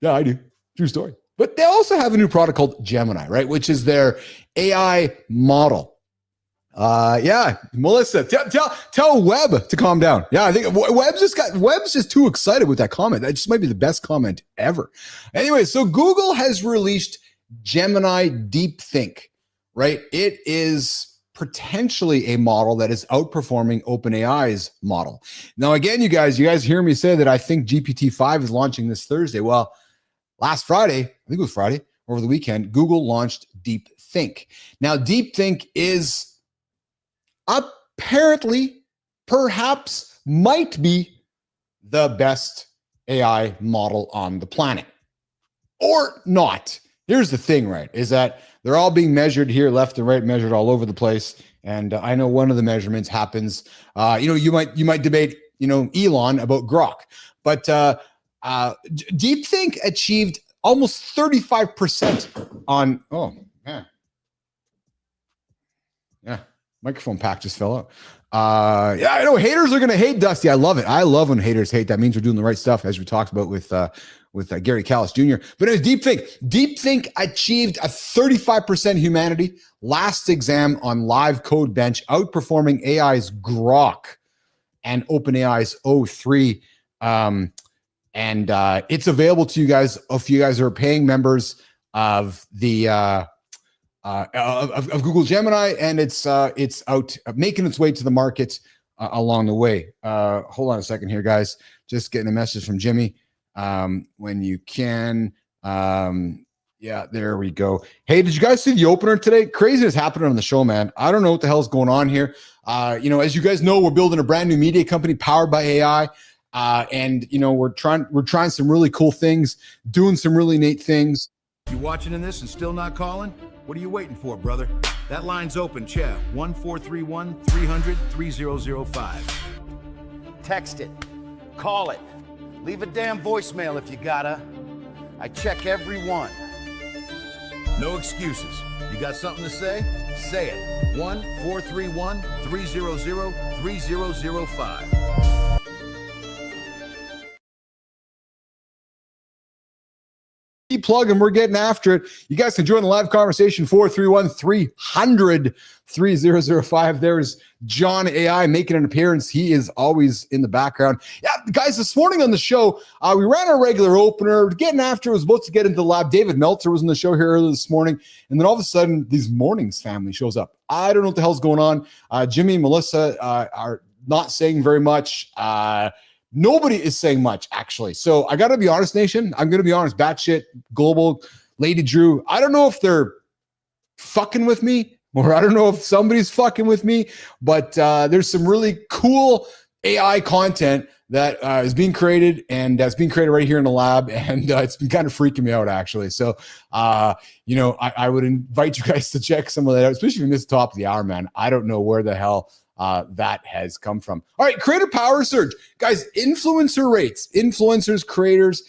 Yeah, I do. True story. But they also have a new product called Gemini, right? Which is their AI model. Yeah, Melissa, tell Webb to calm down. Yeah, I think Webb's just too excited with that comment. That just might be the best comment ever. Anyway, so Google has released Gemini DeepThink, right? It is potentially a model that is outperforming OpenAI's model. Now, again, you guys hear me say that I think GPT-5 is launching this Thursday. Well, last Friday, I think it was Friday, over the weekend, Google launched DeepThink. Now, DeepThink is apparently, perhaps, might be the best AI model on the planet. Or not. Here's the thing, right, is that they're all being measured here, left and right, measured all over the place. And I know one of the measurements happens, you might debate, Elon about Grok, but DeepThink achieved almost 35% on, microphone pack just fell out. I know haters are going to hate, Dusty. I love it. I love when haters hate. That means we're doing the right stuff, as we talked about with Garry Callis Jr. But it was DeepThink achieved a 35% humanity last exam on Live Code Bench, outperforming AI's Grok and OpenAI's O3. And it's available to you guys if you guys are paying members of the of Google Gemini, and it's out making its way to the market along the way. Hold on a second here, guys. Just getting a message from Jimmy. When you can, yeah, there we go. Hey, did you guys see the opener today? Craziness happening on the show, man. I don't know what the hell's going on here. As you guys know, we're building a brand new media company powered by AI. And we're trying some really cool things, doing some really neat things. You watching in this and still not calling? What are you waiting for, brother? That line's open, chat. 1-431-300-3005. Text it. Call it. Leave a damn voicemail if you gotta. I check every one. No excuses. You got something to say? Say it. 1-431-300-3005. Plug and we're getting after it. You guys can join the live conversation 431-300-3005. There's John AI making an appearance. He is always in the background. Yeah, guys, this morning on the show, we ran our regular opener. Getting after it, was supposed to get into the lab. David Meltzer was in the show here earlier this morning. And then all of a sudden, these Mornings family shows up. I don't know what the hell's going on. Jimmy and Melissa are not saying very much. Nobody is saying much, actually. So I got to be honest, Nation. I'm going to be honest. Batshit, Global, Lady Drew. I don't know if they're fucking with me or I don't know if somebody's fucking with me, but there's some really cool AI content that is being created, and that's being created right here in the lab. And it's been kind of freaking me out, actually. So, I would invite you guys to check some of that out, especially from this top of the hour, man. I don't know where the hell that has come from. All right, creator power surge. Guys, influencer rates, influencers, creators,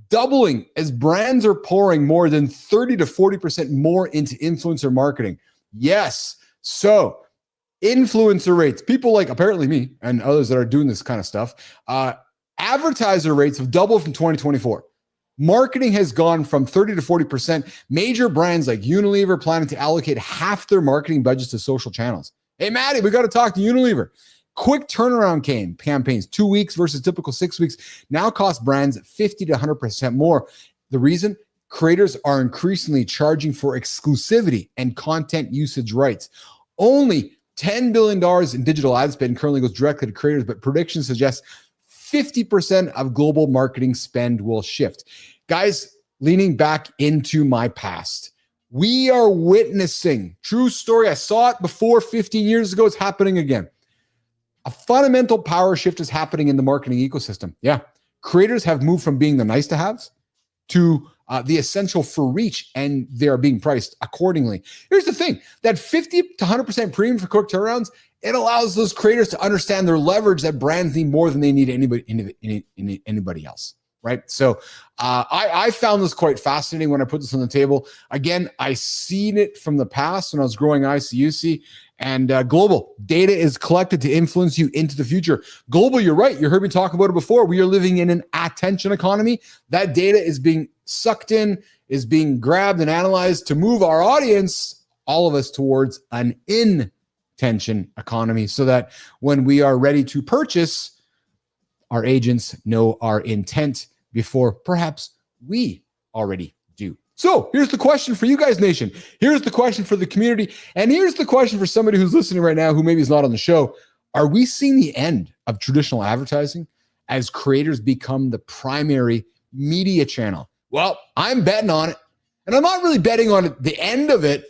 doubling as brands are pouring more than 30 to 40% more into influencer marketing. Yes. So influencer rates, people like apparently me and others that are doing this kind of stuff, advertiser rates have doubled from 2024. Marketing has gone from 30 to 40%. Major brands like Unilever planning to allocate half their marketing budgets to social channels. Hey, Maddie, we got to talk to Unilever. Quick turnaround campaigns, 2 weeks versus typical 6 weeks, now cost brands 50 to 100% more. The reason? Creators are increasingly charging for exclusivity and content usage rights. Only $10 billion in digital ad spend currently goes directly to creators, but predictions suggest 50% of global marketing spend will shift. Guys, leaning back into my past, we are witnessing, true story, I saw it before 15 years ago, it's happening again. A fundamental power shift is happening in the marketing ecosystem. Yeah, creators have moved from being the nice to haves to the essential for reach, and they are being priced accordingly. Here's the thing, that 50 to 100% premium for quick turnarounds, it allows those creators to understand their leverage that brands need more than they need anybody else. Right. So I found this quite fascinating when I put this on the table. Again, I seen it from the past when I was growing ICUC, and global data is collected to influence you into the future. Global, you're right. You heard me talk about it before. We are living in an attention economy. That data is being sucked in, is being grabbed and analyzed to move our audience, all of us, towards an intention economy, so that when we are ready to purchase, our agents know our intent before perhaps we already do. So here's the question for you guys, nation. Here's the question for the community. And here's the question for somebody who's listening right now who maybe is not on the show. Are we seeing the end of traditional advertising as creators become the primary media channel? Well, I'm betting on it. And I'm not really betting on the end of it.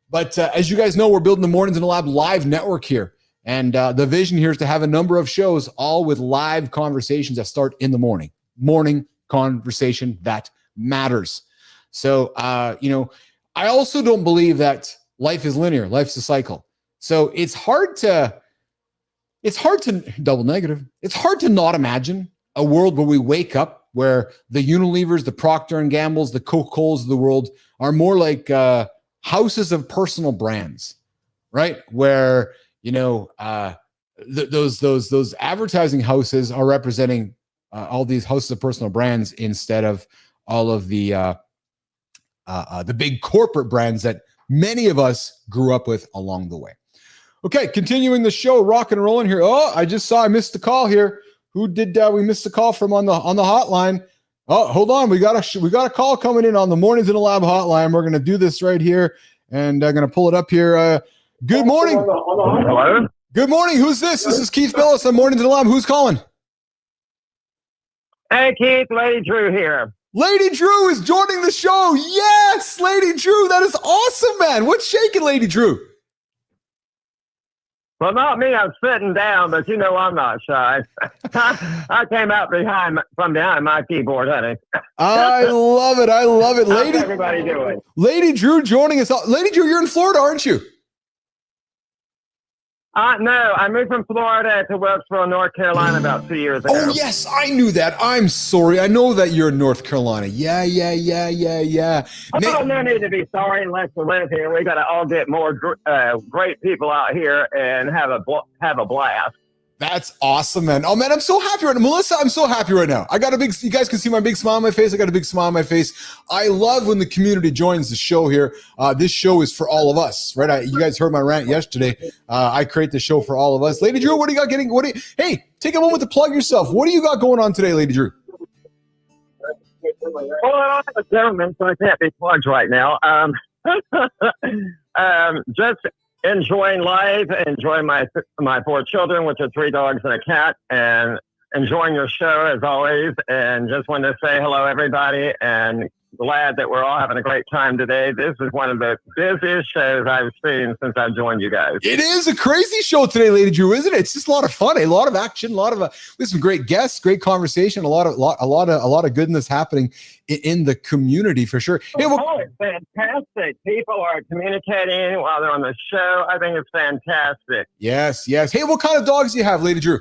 But as you guys know, we're building the Mornings in the Lab live network here. And the vision here is to have a number of shows, all with live conversations that start in the morning. Morning conversation that matters. So, I also don't believe that life is linear. Life's a cycle. So it's hard to double negative. It's hard to not imagine a world where we wake up where the Unilevers, the Procter & Gambles, the Coca-Colas of the world are more like houses of personal brands, right? Where those advertising houses are representing all these houses of personal brands instead of all of the big corporate brands that many of us grew up with along the way. Okay, continuing the show, rock and rolling here. Oh, I missed the call here. Who did we missed the call from on the hotline? Oh, hold on, we got a call coming in on the Mornings in the Lab hotline. We're gonna do this right here, and I'm gonna pull it up here. Good morning. Hello. Good morning. Who's this? This is Keith Billis on Mornings in the Lab. Who's calling? Hey, Keith. Lady Drew here. Lady Drew is joining the show. Yes, Lady Drew. That is awesome, man. What's shaking, Lady Drew? Well, not me. I'm sitting down, but I'm not shy. I came out from behind my keyboard, honey. I love it. How's everybody doing? Lady Drew joining us. Lady Drew, you're in Florida, aren't you? No, I moved from Florida to Wilkesboro, North Carolina about 2 years ago. Oh, yes, I knew that. I'm sorry. I know that you're in North Carolina. Yeah. Oh, no need to be sorry unless we live here. We got to all get more great people out here and have a blast. That's awesome, man. Oh, man, I'm so happy right now. Melissa, I'm so happy right now. You guys can see my big smile on my face. I got a big smile on my face. I love when the community joins the show here. This show is for all of us, right? You guys heard my rant yesterday. I create the show for all of us. Lady Drew, what do you got hey, take a moment to plug yourself. What do you got going on today, Lady Drew? Well, I don't have a gentleman, so I can't be plugged right now. Just enjoying life, enjoying my 4 children, which are 3 dogs and a cat, and enjoying your show as always. And just wanted to say hello, everybody, and glad that we're all having a great time today. This is one of the busiest shows I've seen since I've joined you guys. It is a crazy show today, Lady Drew, isn't it? It's just a lot of fun, a lot of action, a lot of with some great guests, great conversation, a lot of goodness happening in the community for sure. Hey, it's fantastic. People are communicating while they're on the show. I think it's fantastic. Yes. Hey, what kind of dogs do you have, Lady Drew?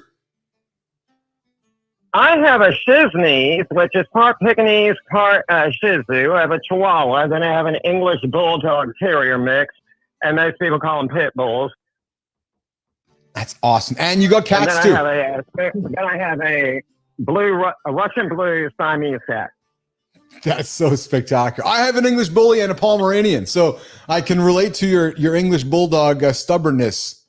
I have a Shiznese, which is part Pekingese, part Shih Tzu. I have a Chihuahua. Then I have an English Bulldog Terrier mix, and most people call them pit bulls. That's awesome. And you got cats too. Then I have a Russian blue Siamese cat. That's so spectacular. I have an English Bully and a Pomeranian, so I can relate to your English Bulldog stubbornness.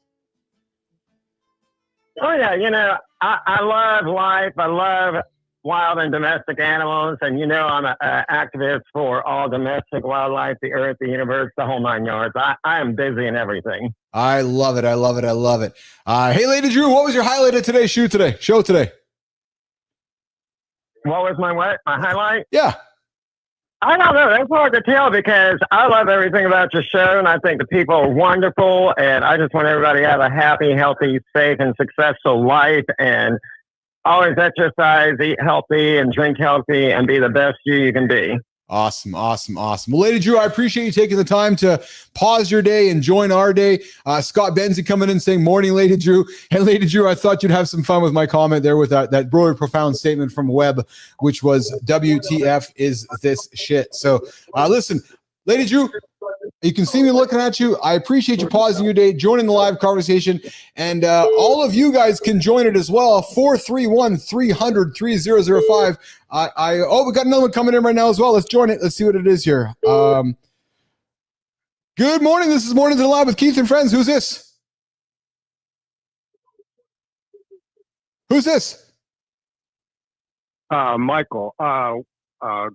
Oh, yeah. I love life. I love wild and domestic animals. And, I'm an activist for all domestic wildlife, the earth, the universe, the whole 9 yards. I am busy in everything. I love it. Hey, Lady Drew, what was your highlight of today's show today? What was my highlight? Yeah. I don't know. That's hard to tell because I love everything about your show, and I think the people are wonderful, and I just want everybody to have a happy, healthy, safe, and successful life, and always exercise, eat healthy, and drink healthy, and be the best you can be. Awesome. Well, Lady Drew, I appreciate you taking the time to pause your day and join our day. Scott Benzie coming in saying, morning, Lady Drew. And Lady Drew, I thought you'd have some fun with my comment there with that really profound statement from Webb, which was, WTF is this shit? So listen, Lady Drew, you can see me looking at you. I appreciate you pausing your day, joining the live conversation. And all of you guys can join it as well. 431-300-3005. We got another one coming in right now as well. Let's join it. Let's see what it is here. Good morning. This is Mornings in Live with Keith and Friends. Who's this? Who's this? Michael,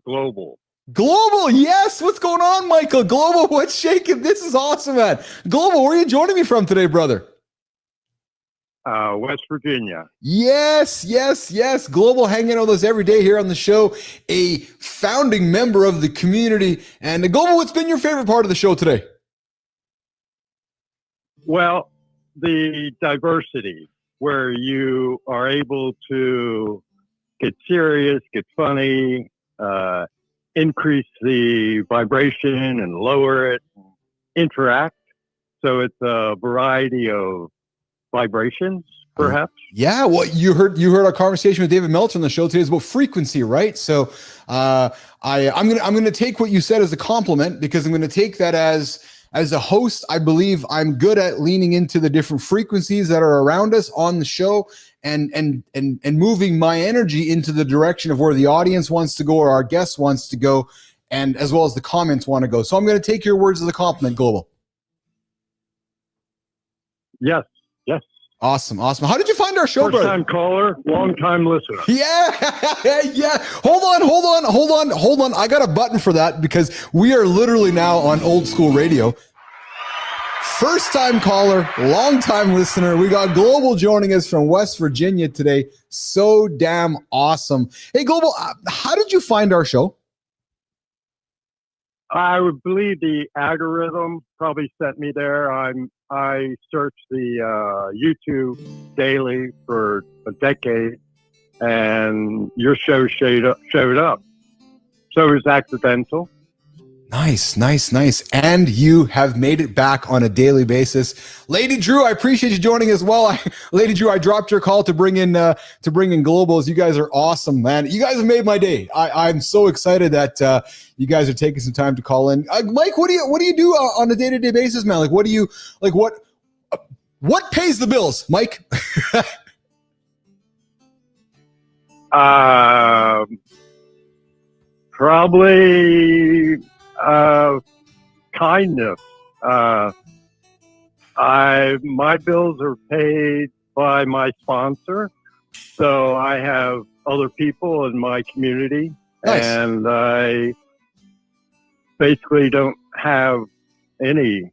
Global. Global, yes. What's going on, Michael? Global, what's shaking? This is awesome, man. Global, where are you joining me from today, brother? West Virginia. Yes. Global hanging out with us every day here on the show. A founding member of the community. And Global, what's been your favorite part of the show today? Well, the diversity where you are able to get serious, get funny, increase the vibration and lower it, interact. So it's a variety of vibrations, perhaps. Yeah, well, you heard our conversation with David Meltzer on the show today is about frequency, right? So I'm gonna take what you said as a compliment, because I'm gonna take that as a host. I believe I'm good at leaning into the different frequencies that are around us on the show and moving my energy into the direction of where the audience wants to go or our guest wants to go, and as well as the comments want to go. So I'm going to take your words as a compliment, Global. Yes. Awesome. How did you find our show, brother? First-time caller, long-time listener. Yeah. Hold on. I got a button for that because we are literally now on old school radio. First-time caller, long-time listener. We got Global joining us from West Virginia today. So damn awesome. Hey, Global, how did you find our show? I would believe the algorithm probably sent me there. I searched the YouTube daily for a decade, and your show showed up. So it was accidental. Nice. And you have made it back on a daily basis. Lady Drew, I appreciate you joining as well. Lady Drew, I dropped your call to bring in Globals. You guys are awesome, man. You guys have made my day. I'm so excited that you guys are taking some time to call in. Mike, what do you do on a day-to-day basis, man? Like, what pays the bills, Mike? Probably kindness. My bills are paid by my sponsor, so I have other people in my community, nice. And I basically don't have any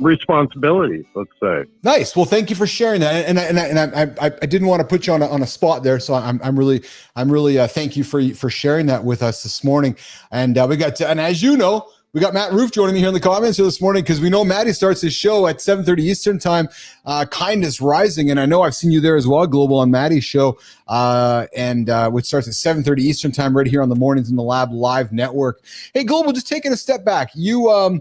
responsibilities, let's say. Nice. Well, thank you for sharing that. And I didn't want to put you on a spot there, so I'm really thank you for sharing that with us this morning. And and as you know, we got Matt Roof joining me here in the comments here this morning, because we know Matty starts his show at 7:30 Eastern time, Kindness Rising, and I know I've seen you there as well, Global, on Matty's show, which starts at 7:30 Eastern time right here on the Mornings in the Lab live network. Hey, Global, just taking a step back, you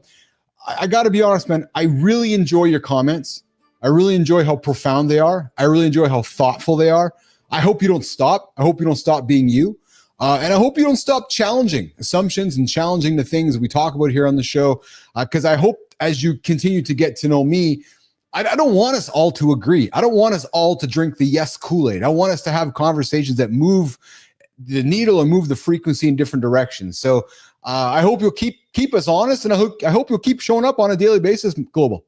I got to be honest, man, I really enjoy your comments. I really enjoy how profound they are. I really enjoy how thoughtful they are. I hope you don't stop. I hope you don't stop being you. And I hope you don't stop challenging assumptions and challenging the things we talk about here on the show. Because I hope as you continue to get to know me, I don't want us all to agree. I don't want us all to drink the yes Kool-Aid. I want us to have conversations that move the needle and move the frequency in different directions. So I hope you'll keep us honest, and I hope you'll keep showing up on a daily basis, Global.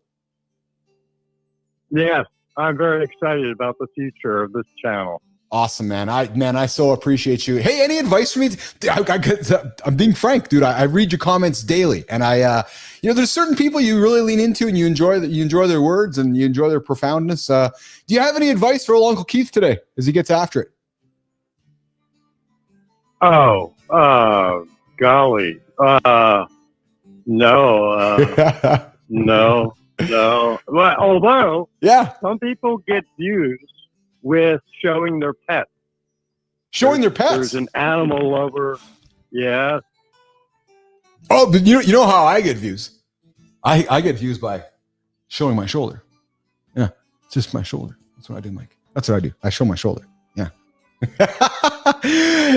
Yes, I'm very excited about the future of this channel. Awesome, man. I so appreciate you. Hey, any advice for me? I'm being frank, dude. I read your comments daily, and there's certain people you really lean into, and you enjoy their words and you enjoy their profoundness. Do you have any advice for old Uncle Keith today as he gets after it? Oh, golly. No. No. Well, although, some people get views with showing their pets. Showing their pets. There's an animal lover. Yeah. Oh, but you know how I get views? I get views by showing my shoulder. Yeah, it's just my shoulder. That's what I do, Mike. That's what I do. I show my shoulder. Yeah.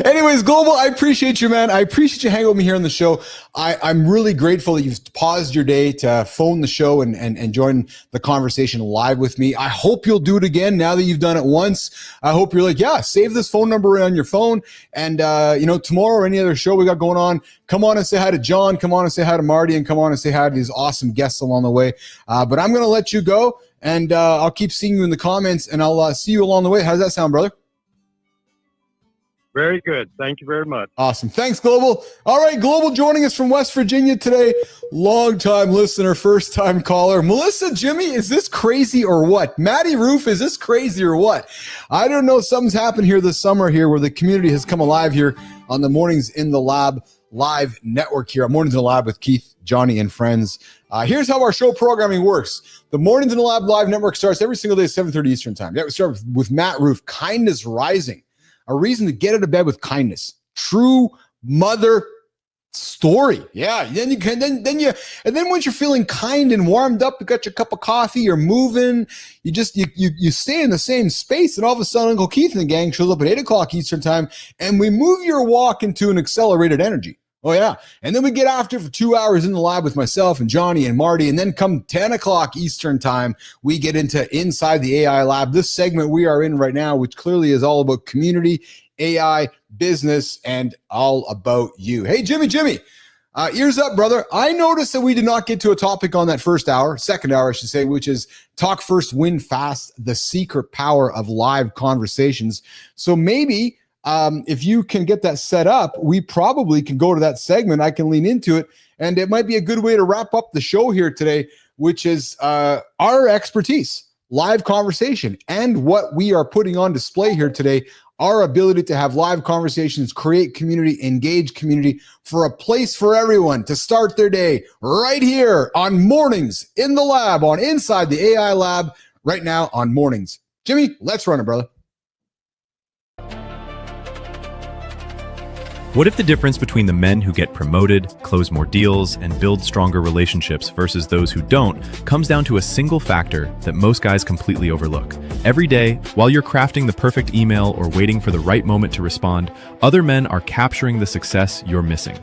Anyways, Global, I appreciate you, man. I appreciate you hanging with me here on the show. I'm really grateful that you've paused your day to phone the show and join the conversation live with me. I hope you'll do it again now that you've done it once. I hope you're like, yeah, save this phone number on your phone. And, tomorrow or any other show we got going on, come on and say hi to John. Come on and say hi to Marty. And come on and say hi to these awesome guests along the way. But I'm going to let you go. And I'll keep seeing you in the comments. And I'll see you along the way. How does that sound, brother? Very good. Thank you very much. Awesome. Thanks, Global. All right, Global joining us from West Virginia today. Long-time listener, first-time caller. Melissa, Jimmy, is this crazy or what? Maddie Roof, is this crazy or what? I don't know. Something's happened here this summer here where the community has come alive here on the Mornings in the Lab live network here. Mornings in the Lab with Keith, Johnny, and friends. Here's how our show programming works. The Mornings in the Lab live network starts every single day at 7:30 Eastern time. Yeah, we start with Matt Roof, Kindness Rising. A reason to get out of bed with kindness. True mother story. Yeah. Then once you're feeling kind and warmed up, you got your cup of coffee, you're moving, you stay in the same space, and all of a sudden Uncle Keith and the gang shows up at 8 o'clock Eastern time, and we move your walk into an accelerated energy. Oh, yeah. And then we get after for 2 hours in the lab with myself and Johnny and Marty. And then come 10 o'clock Eastern time, we get into Inside the AI Lab, this segment we are in right now, which clearly is all about community, AI, business, and all about you. Hey, Jimmy, ears up, brother. I noticed that we did not get to a topic on that second hour, I should say, which is Talk First, Win Fast, the secret power of live conversations. So maybe if you can get that set up, we probably can go to that segment. I can lean into it, and it might be a good way to wrap up the show here today, which is our expertise, live conversation, and what we are putting on display here today, our ability to have live conversations, create community, engage community, for a place for everyone to start their day right here on Mornings in the Lab, on Inside the AI Lab, right now on Mornings. Jimmy, let's run it, brother. What if the difference between the men who get promoted, close more deals, and build stronger relationships versus those who don't comes down to a single factor that most guys completely overlook? Every day, while you're crafting the perfect email or waiting for the right moment to respond, other men are capturing the success you're missing.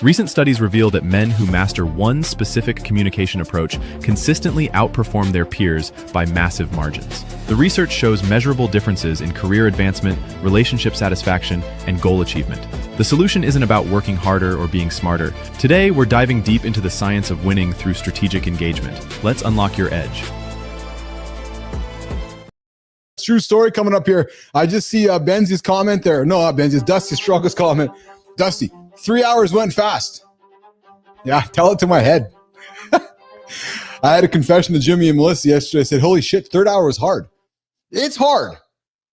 Recent studies reveal that men who master one specific communication approach consistently outperform their peers by massive margins. The research shows measurable differences in career advancement, relationship satisfaction, and goal achievement. The solution isn't about working harder or being smarter. Today, we're diving deep into the science of winning through strategic engagement. Let's unlock your edge. True story coming up here. I just see Benzi's comment there. No, not Benzi's, Dusty Struggles comment. Dusty, 3 hours went fast. Yeah, tell it to my head. I had a confession to Jimmy and Melissa yesterday. I said, holy shit, third hour is hard. It's hard.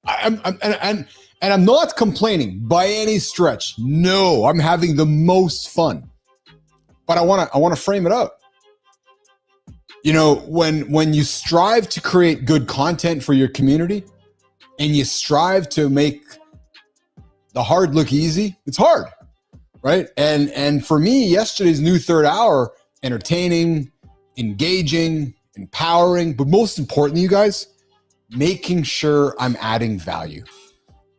And I'm not complaining by any stretch. No, I'm having the most fun. But I want to frame it out. You know, when you strive to create good content for your community and you strive to make the hard look easy, it's hard, right? And for me, yesterday's new third hour, entertaining, engaging, empowering, but most importantly, you guys, making sure I'm adding value.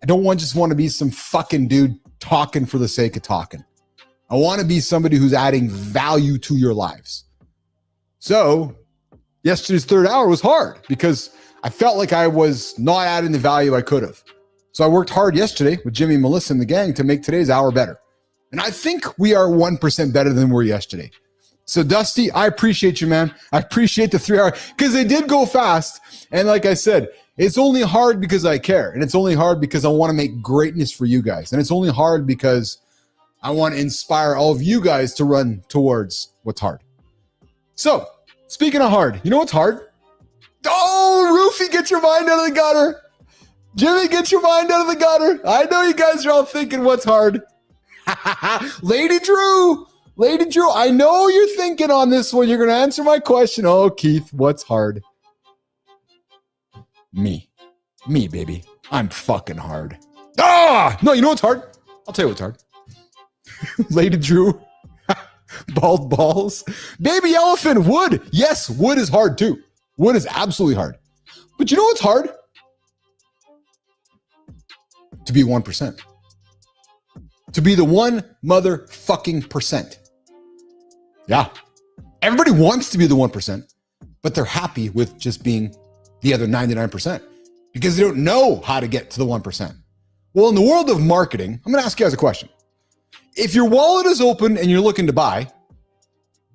I don't just want to be some fucking dude talking for the sake of talking. I want to be somebody who's adding value to your lives. So yesterday's third hour was hard because I felt like I was not adding the value I could have. So I worked hard yesterday with Jimmy, Melissa, and the gang to make today's hour better. And I think we are 1% better than we were yesterday. So Dusty, I appreciate you, man. I appreciate the 3 hour because they did go fast. And like I said, it's only hard because I care. And it's only hard because I want to make greatness for you guys. And it's only hard because I want to inspire all of you guys to run towards what's hard. So speaking of hard, you know what's hard? Oh, Roofy, get your mind out of the gutter. Jimmy, get your mind out of the gutter. I know you guys are all thinking what's hard. Lady Drew, I know you're thinking on this one. You're going to answer my question. Oh, Keith, what's hard? Me, baby. I'm fucking hard. No, you know what's hard? I'll tell you what's hard. Lady Drew, bald balls. Baby elephant, wood. Yes, wood is hard too. Wood is absolutely hard. But you know what's hard? To be 1%. To be the one motherfucking percent. Yeah. Everybody wants to be the 1%, but they're happy with just being the other 99% because they don't know how to get to the 1%. Well, in the world of marketing, I'm going to ask you guys a question. If your wallet is open and you're looking to buy,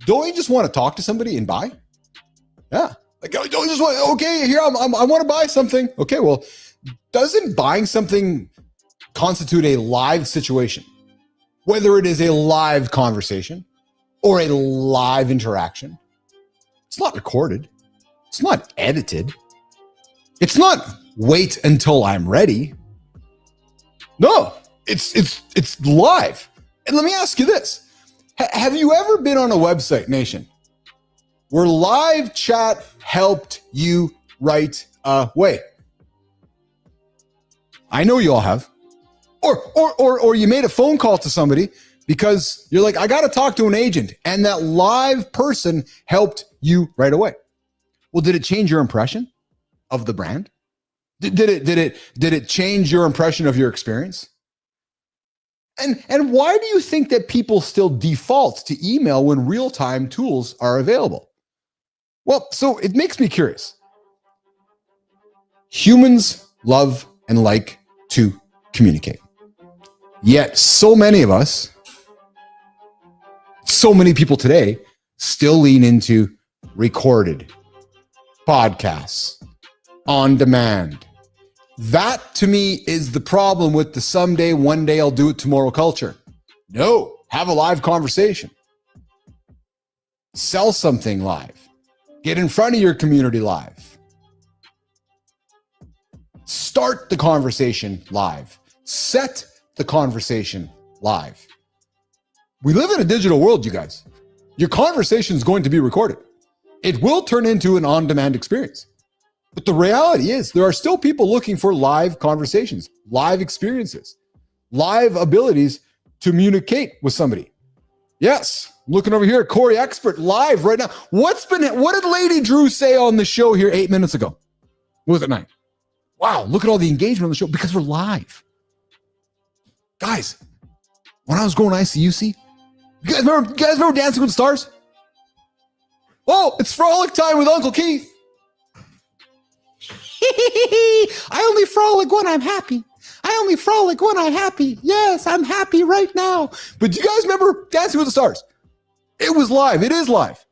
don't you just want to talk to somebody and buy? Yeah. Like, don't you just want, okay, here, I want to buy something. Okay, well, doesn't buying something constitute a live situation? Whether it is a live conversation or a live interaction, it's not recorded. It's not edited. It's not wait until I'm ready. No, it's live. And let me ask you this. Have you ever been on a website, Nation, where live chat helped you right away? I know you all have. Or you made a phone call to somebody because you're like, I got to talk to an agent, and that live person helped you right away. Well, did it change your impression of the brand? Did it change your impression of your experience? And why do you think that people still default to email when real-time tools are available? Well, so it makes me curious. Humans love and like to communicate. Yet so many of us, so many people today still lean into recorded podcasts on demand. That to me is the problem with the someday, one day I'll do it tomorrow culture. No, have a live conversation. Sell something live. Get in front of your community live. Start the conversation live. Set the conversation live. We live in a digital world, you guys. Your conversation is going to be recorded. It will turn into an on-demand experience. But the reality is there are still people looking for live conversations, live experiences, live abilities to communicate with somebody. Yes, I'm looking over here at Corey Expert live right now. What did Lady Drew say on the show here 8 minutes ago? What was it, 9? Wow, look at all the engagement on the show because we're live. Guys, when I was going to ICUC, you guys remember Dancing with the Stars? Oh, it's frolic time with Uncle Keith. I only frolic when I'm happy. I only frolic when I'm happy. Yes, I'm happy right now. But do you guys remember Dancing with the Stars? It was live. It is live.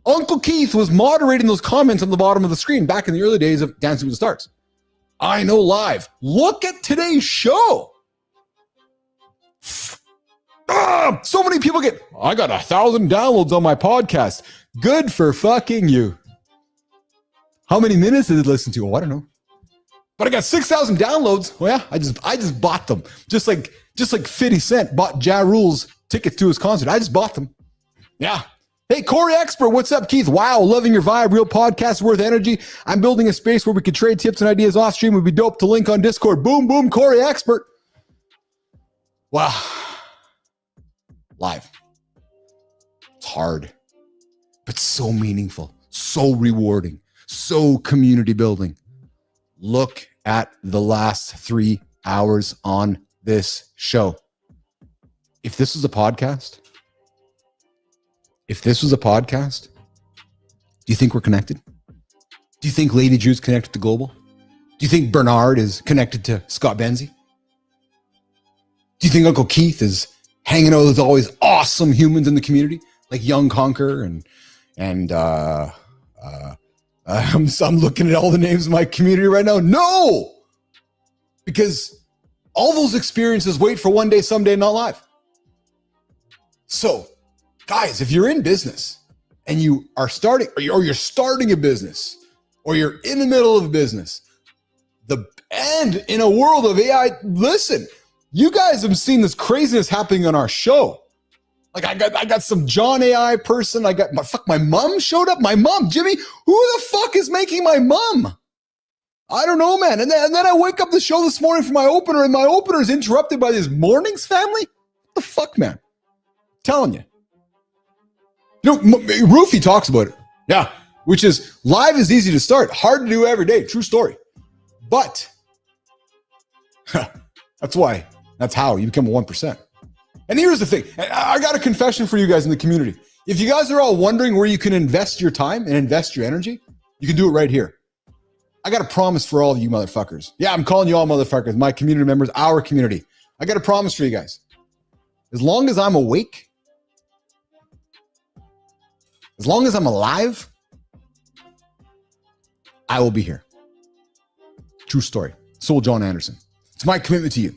Uncle Keith was moderating those comments on the bottom of the screen back in the early days of Dancing with the Stars. I know live. Look at today's show. So many people I got 1,000 downloads on my podcast. Good for fucking you. How many minutes did it listen to? Oh, I don't know. But I got 6,000 downloads. Well, yeah, I just bought them. Just like 50 Cent bought Ja Rule's tickets to his concert. I just bought them. Yeah. Hey, Corey Expert, what's up, Keith? Wow, loving your vibe. Real podcast worth energy. I'm building a space where we could trade tips and ideas off stream. Would be dope to link on Discord. Boom, boom, Corey Expert. Wow. Live. It's hard, but so meaningful, so rewarding, so community building. Look at the last 3 hours on this show. If this was a podcast, do you think we're connected? Do you think Lady Drew's connected to Global? Do you think Bernard is connected to Scott Benzie? Do you think Uncle Keith is hanging out with all these awesome humans in the community, like Young Conquer and I'm looking at all the names of my community right now. No, because all those experiences wait for one day, someday, not live. So, guys, if you're in business and you are starting, or you're starting a business, or you're in the middle of a business, and in a world of AI, listen. You guys have seen this craziness happening on our show. Like I got some John AI person. My mom showed up. My mom, Jimmy. Who the fuck is making my mom? I don't know, man. And then I wake up the show this morning for my opener, and my opener is interrupted by this mornings family. What the fuck, man? I'm telling you. You know, Roofy talks about it. Yeah, which is live is easy to start, hard to do every day. True story. But that's how you become a 1%. And here's the thing. I got a confession for you guys in the community. If you guys are all wondering where you can invest your time and invest your energy, you can do it right here. I got a promise for all of you motherfuckers. Yeah, I'm calling you all motherfuckers, my community members, our community. I got a promise for you guys. As long as I'm awake, as long as I'm alive, I will be here. True story. Soul John Anderson. It's my commitment to you.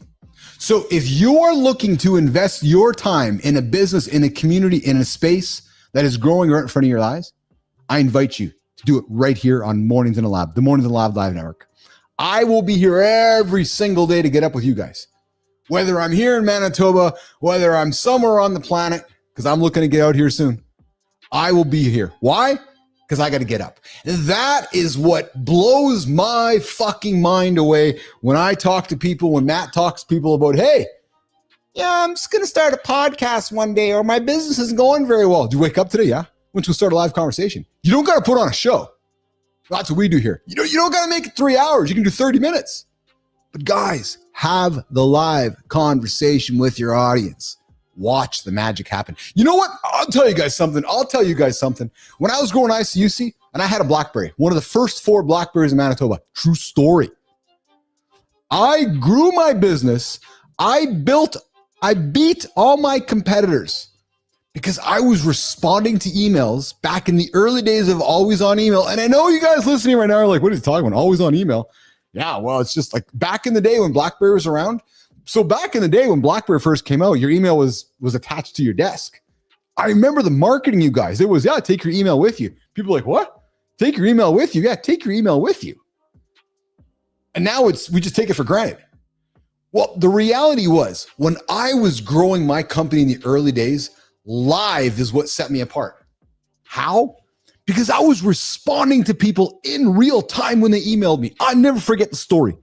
So if you are looking to invest your time in a business, in a community, in a space that is growing right in front of your eyes, I invite you to do it right here on Mornings in the Lab, the Mornings in the Lab Live Network. I will be here every single day to get up with you guys. Whether I'm here in Manitoba, whether I'm somewhere on the planet, because I'm looking to get out here soon, I will be here. Why? Because I got to get up. That is what blows my fucking mind away when I talk to people, when Matt talks to people about, hey, yeah, I'm just going to start a podcast one day, or my business isn't going very well. Did you wake up today? Yeah. Once we start a live conversation. You don't got to put on a show. That's what we do here. You don't got to make it 3 hours. You can do 30 minutes. But guys, have the live conversation with your audience. Watch the magic happen. You know what? I'll tell you guys something. When I was growing ICUC and I had a BlackBerry, one of the first 4 BlackBerries in Manitoba, true story. I grew my business. I beat all my competitors because I was responding to emails back in the early days of always on email. And I know you guys listening right now are like, what are you talking about? Always on email. Yeah, well, it's just like back in the day when BlackBerry was around. So back in the day when BlackBerry first came out, your email was attached to your desk. I remember the marketing, you guys. It was, yeah, take your email with you. People are like, what? Take your email with you? Yeah, take your email with you. And now we just take it for granted. Well, the reality was when I was growing my company in the early days, live is what set me apart. How? Because I was responding to people in real time when they emailed me. I'll never forget the story.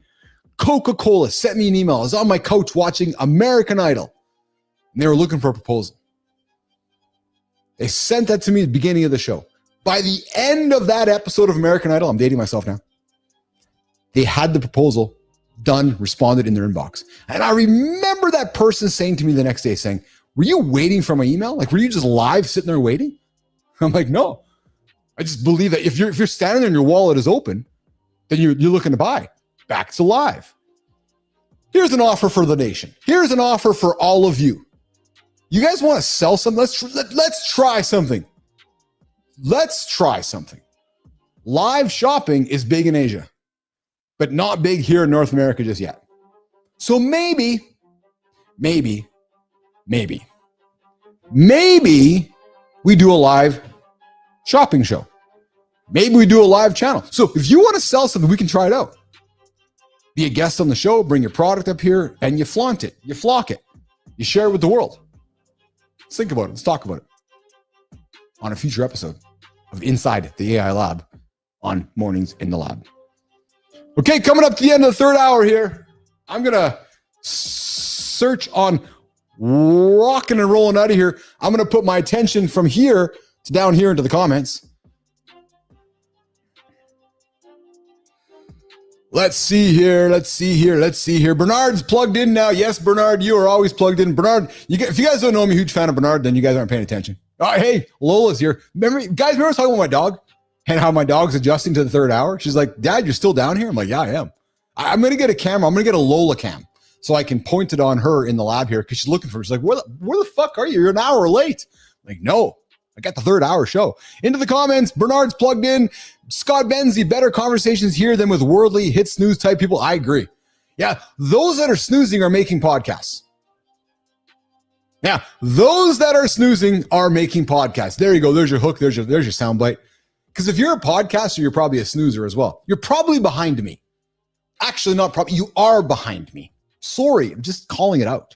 Coca-Cola sent me an email. I was on my couch watching American Idol, and they were looking for a proposal. They sent that to me at the beginning of the show. By the end of that episode of American Idol, I'm dating myself now, they had the proposal done, responded in their inbox. And I remember that person saying to me the next day, saying, were you waiting for my email? Like, were you just live sitting there waiting? I'm like, no. I just believe that if you're standing there and your wallet is open, then you're looking to buy. Back to live. Here's an offer for the nation. Here's an offer for all of you. You guys want to sell something? Let's try something. Let's try something. Live shopping is big in Asia, but not big here in North America just yet. So maybe we do a live shopping show. Maybe we do a live channel. So if you want to sell something, we can try it out. Be a guest on the show, bring your product up here, and you flaunt it. You flock it. You share it with the world. Let's think about it. Let's talk about it on a future episode of Inside the AI Lab on Mornings in the Lab. Okay, coming up to the end of the third hour here, I'm going to search on rocking and rolling out of here. I'm going to put my attention from here to down here into the comments. Let's see here. Bernard's plugged in now. Yes, Bernard, you are always plugged in. Bernard, if you guys don't know me, huge fan of Bernard, then you guys aren't paying attention. Oh, hey, Lola's here. Remember I was talking about my dog and how my dog's adjusting to the third hour? She's like, Dad, you're still down here? I'm like, yeah, I am. I'm going to get a camera. I'm going to get a Lola cam so I can point it on her in the lab here because she's looking for me. She's like, where the fuck are you? You're an hour late. I'm like, no. I got the third hour show. Into the comments, Bernard's plugged in. Scott Benzie, better conversations here than with worldly hit snooze type people. I agree. Yeah, those that are snoozing are making podcasts. Yeah, those that are snoozing are making podcasts. There you go. There's your hook. There's your soundbite. Because if you're a podcaster, you're probably a snoozer as well. You're probably behind me. Actually, not probably. You are behind me. Sorry, I'm just calling it out.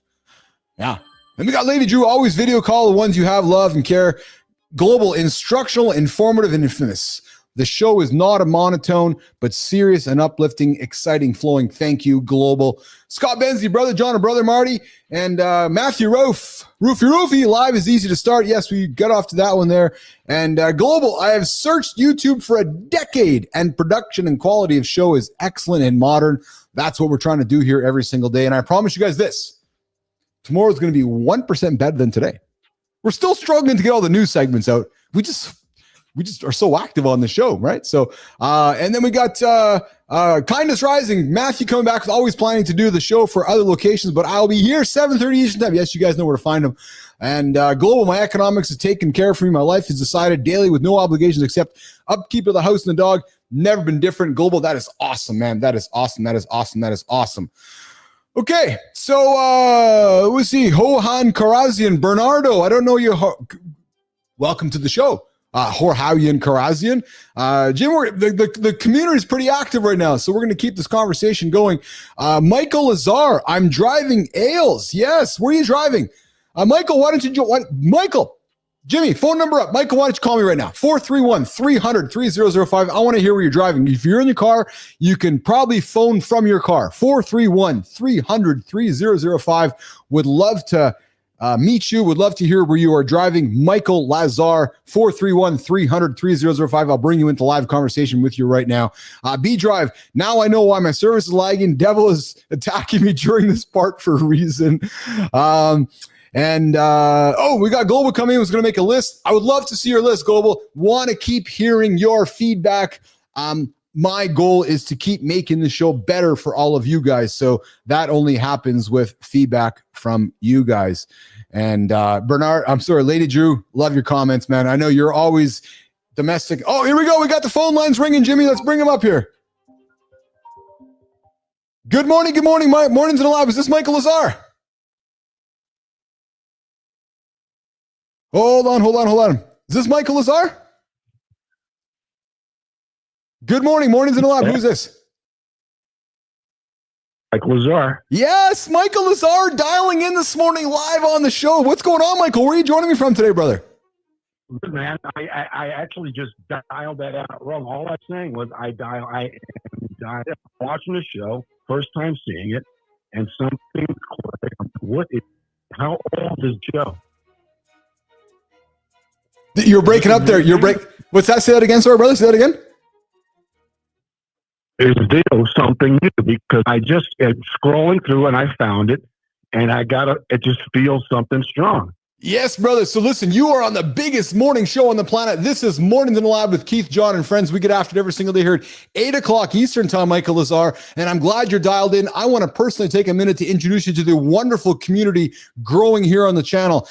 Yeah. And we got Lady Drew, always video call the ones you have, love, and care. Global, instructional, informative, and infamous. The show is not a monotone, but serious and uplifting, exciting, flowing. Thank you, Global. Scott Benzie, Brother John, and Brother Marty, and Matthew Roofy, live is easy to start. Yes, we got off to that one there. And Global, I have searched YouTube for a decade, and production and quality of show is excellent and modern. That's what we're trying to do here every single day. And I promise you guys this, tomorrow is going to be 1% better than today. We're still struggling to get all the news segments out. We just are so active on the show, right? So, and then we got Kindness Rising. Matthew coming back, always planning to do the show for other locations, but I'll be here 7:30 Eastern time. Yes, you guys know where to find him. And Global, my economics is taken care of for me. My life is decided daily with no obligations except upkeep of the house and the dog. Never been different. Global, that is awesome, man. That is awesome. That is awesome. That is awesome. Okay, so let's see. Johan Karazian, Bernardo, I don't know you. Welcome to the show. Jorhawian Karazian. Jim, the community is pretty active right now, so we're going to keep this conversation going. Michael Lazar, I'm driving Ailes. Yes, where are you driving? Michael, why don't you Michael, Jimmy, phone number up. Michael, why don't you call me right now? 431-300-3005. I want to hear where you're driving. If you're in your car, you can probably phone from your car. 431-300-3005. Would love to meet you. Would love to hear where you are driving. Michael Lazar, 431-300-3005. I'll bring you into live conversation with you right now. B-Drive, now I know why my service is lagging. Devil is attacking me during this part for a reason. And we got Global coming in. Was going to make a list. I would love to see your list, Global. Want to keep hearing your feedback. My goal is to keep making the show better for all of you guys. So that only happens with feedback from you guys. And Lady Drew, love your comments, man. I know you're always domestic. Oh, here we go. We got the phone lines ringing, Jimmy. Let's bring them up here. Good morning. Good morning. Mornings in the lab. Is this Michael Lazar? Hold on. Is this Michael Lazar? Good morning. Mornings in the lab. Who's this? Michael Lazar. Yes, Michael Lazar dialing in this morning live on the show. What's going on, Michael? Where are you joining me from today, brother? Good, man. I actually just dialed that out wrong. All I'm saying was I am watching the show, first time seeing it, and something clicked. How old is Joe? You're breaking up there. What's that? Say that again, sorry, brother. Say that again. Is Dio something new? Because I just scrolling through and I found it, and it just feels something strong. Yes, brother. So listen, you are on the biggest morning show on the planet. This is Mornings in the Lab with Keith, John, and friends. We get after it every single day here at 8 o'clock Eastern time, Michael Lazar, and I'm glad you're dialed in. I want to personally take a minute to introduce you to the wonderful community growing here on the channel.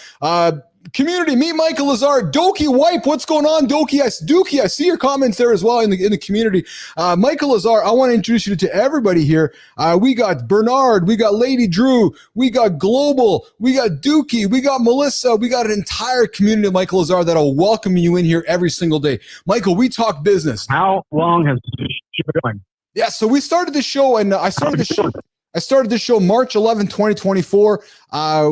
Community, meet Michael Lazar. Doki Wipe, what's going on, Doki? I see your comments there as well in the community. Michael Lazar, I want to introduce you to everybody here. We got Bernard, we got Lady Drew, we got Global, we got Dookie, we got Melissa, we got an entire community of Michael Lazar that'll welcome you in here every single day. Michael, we talk business. How long has this show been going? Yeah, so we started the show, and I started this show March 11, 2024.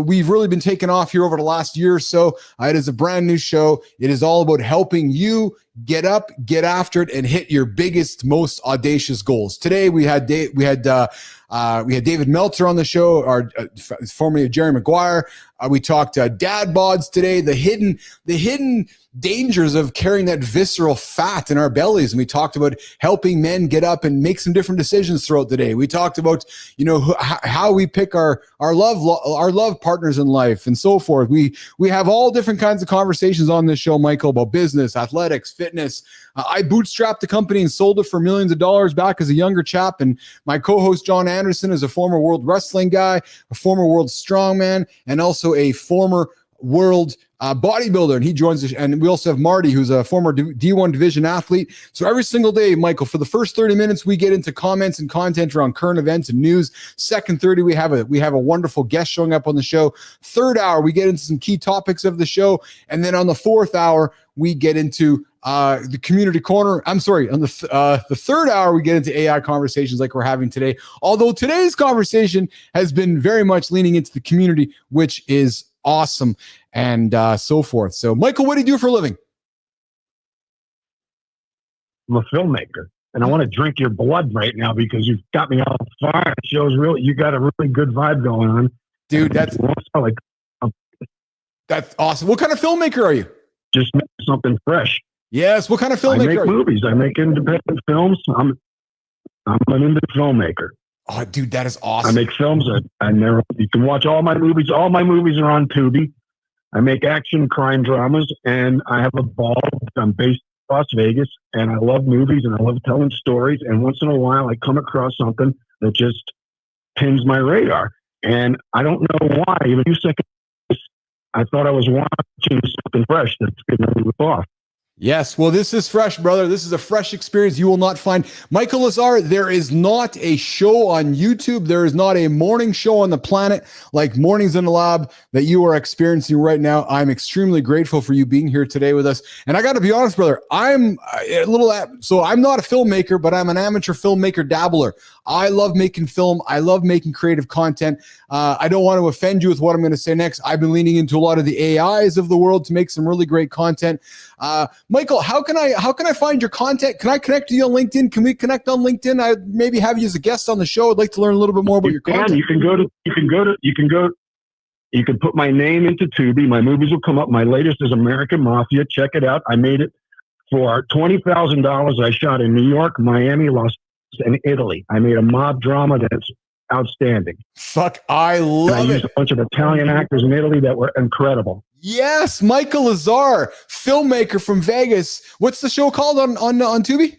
We've really been taking off here over the last year or so. It is a brand new show. It is all about helping you get up, get after it, and hit your biggest, most audacious goals. Today we had David Meltzer on the show, formerly of Jerry Maguire. We talked dad bods today, the hidden dangers of carrying that visceral fat in our bellies. And we talked about helping men get up and make some different decisions throughout the day. We talked about, how we pick our love partners in life and so forth. We have all different kinds of conversations on this show, Michael, about business, athletics, fitness. I bootstrapped the company and sold it for millions of dollars back as a younger chap. And my co-host, John Anderson, is a former world wrestling guy, a former world strongman, and also a former world bodybuilder, and he joins us. And we also have Marty, who's a former D1 division athlete. So every single day, Michael, for the first 30 minutes, we get into comments and content around current events and news. Second 30, we have a wonderful guest showing up on the show. Third hour, we get into some key topics of the show. And then on the fourth hour, we get into the community corner. I'm sorry, on the third hour, we get into AI conversations like we're having today. Although today's conversation has been very much leaning into the community, which is awesome, and so forth. So, Michael, what do you do for a living? I'm a filmmaker, and I want to drink your blood right now because you've got me on fire. It shows really, you got a really good vibe going on, dude. That's like, that's awesome. What kind of filmmaker are you? Just make something fresh. Yes. What kind of filmmaker? I make are you? movies. I make independent films. I'm an independent filmmaker. Oh, dude, that is awesome. I make films. You can watch all my movies. All my movies are on Tubi. I make action crime dramas, and I have a ball. I'm based in Las Vegas, and I love movies, and I love telling stories. And once in a while, I come across something that just pins my radar. And I don't know why. Even a few seconds, I thought I was watching something fresh that's getting ready to rip off. Yes, well, this is fresh, brother. This is a fresh experience you will not find. Michael Lazar, there is not a show on YouTube. There is not a morning show on the planet like Mornings in the Lab that you are experiencing right now. I'm extremely grateful for you being here today with us. And I got to be honest, brother, I'm not a filmmaker, but I'm an amateur filmmaker dabbler. I love making film. I love making creative content. I don't want to offend you with what I'm going to say next. I've been leaning into a lot of the AIs of the world to make some really great content. Michael, how can I find your content? Can I connect to you on LinkedIn? Can we connect on LinkedIn? I maybe have you as a guest on the show. I'd like to learn a little bit more about your content. You can put my name into Tubi. My movies will come up. My latest is American Mafia. Check it out. I made it for $20,000. I shot in New York, Miami, Los and Italy. I made a mob drama that's outstanding. Fuck, I love it. I used a bunch of Italian actors in Italy that were incredible. Yes, Michael Lazar, filmmaker from Vegas. What's the show called on Tubi?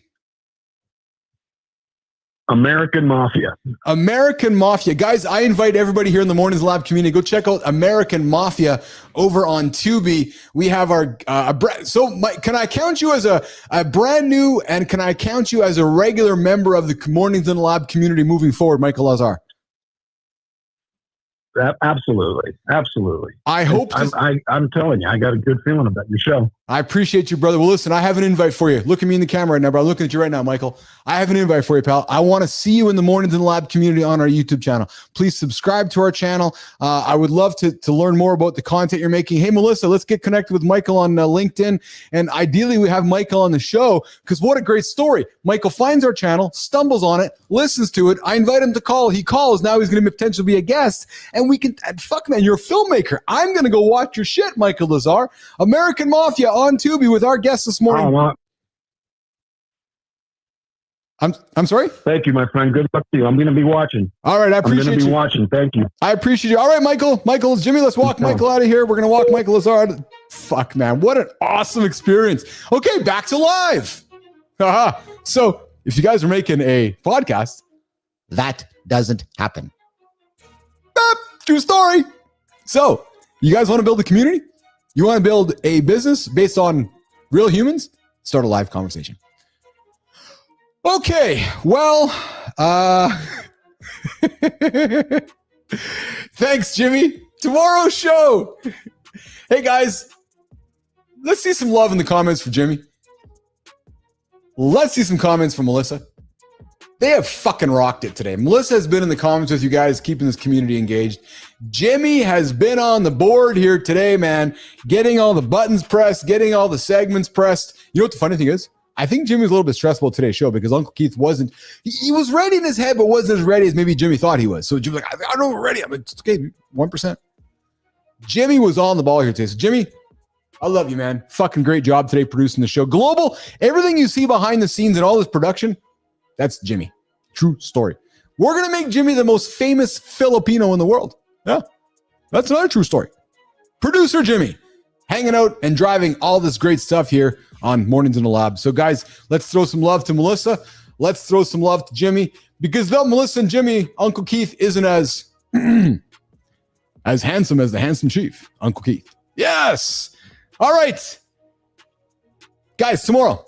American Mafia. American Mafia. Guys, I invite everybody here in the Mornings Lab community, go check out American Mafia over on Tubi. We have our, can I count you as a brand new, and can I count you as a regular member of the Mornings in the Lab community moving forward, Michael Lazar? Absolutely. I hope I'm telling you, I got a good feeling about your show. I appreciate you, brother. Well, listen, I have an invite for you. Look at me in the camera right now, bro. I'm looking at you right now, Michael. I have an invite for you, pal. I want to see you in the Mornings in the Lab community on our YouTube channel. Please subscribe to our channel. I would love to learn more about the content you're making. Hey, Melissa, let's get connected with Michael on LinkedIn. And ideally, we have Michael on the show because what a great story. Michael finds our channel, stumbles on it, listens to it. I invite him to call. He calls. Now he's going to potentially be a guest. And we can, fuck man, you're a filmmaker. I'm going to go watch your shit, Michael Lazar. American Mafia on Tubi with our guest this morning. I'm sorry? Thank you, my friend. Good luck to you. I'm going to be watching. All right, I appreciate you. I'm going to be watching. Thank you. I appreciate you. All right, Michael. Michael, Jimmy, let's walk Michael out of here. We're going to walk Michael Lazar out of... Fuck, man. What an awesome experience. Okay, back to live. So if you guys are making a podcast, that doesn't happen. True story. So you guys want to build a community? You want to build a business based on real humans? Start a live conversation. Okay, well, thanks, Jimmy. Tomorrow's show. Hey, guys, let's see some love in the comments for Jimmy. Let's see some comments from Melissa. They have fucking rocked it today. Melissa has been in the comments with you guys, keeping this community engaged. Jimmy has been on the board here today, man, getting all the buttons pressed, getting all the segments pressed. You know what the funny thing is? I think Jimmy was a little bit stressed about today's show because Uncle Keith wasn't, he was ready in his head, but wasn't as ready as maybe Jimmy thought he was. So Jimmy's like, I don't know, we're ready. I'm like, it's okay, 1%. Jimmy was on the ball here today. So Jimmy, I love you, man. Fucking great job today producing the show. Global, everything you see behind the scenes and all this production, that's Jimmy. True story. We're going to make Jimmy the most famous Filipino in the world. Yeah, that's another true story. Producer Jimmy, hanging out and driving all this great stuff here on Mornings in the Lab. So guys, let's throw some love to Melissa. Let's throw some love to Jimmy, because though Melissa and Jimmy, Uncle Keith isn't as as handsome as the handsome chief, Uncle Keith. Yes. All right. Guys, tomorrow.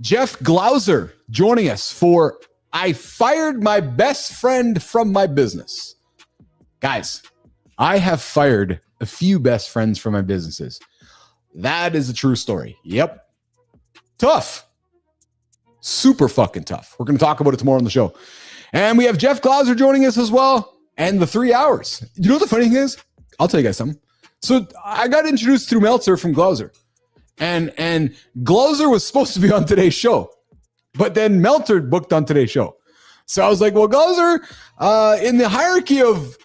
Jeff Glauser joining us for I Fired My Best Friend from My Business. Guys, I have fired a few best friends from my businesses. That is a true story. Yep. Tough. Super fucking tough. We're going to talk about it tomorrow on the show. And we have Jeff Glauser joining us as well. And the 3 hours. You know what the funny thing is? I'll tell you guys something. So I got introduced through Meltzer from Glauser. And Glozer was supposed to be on today's show, but then Meltzer booked on today's show. So I was like, well, Glozer, in the hierarchy of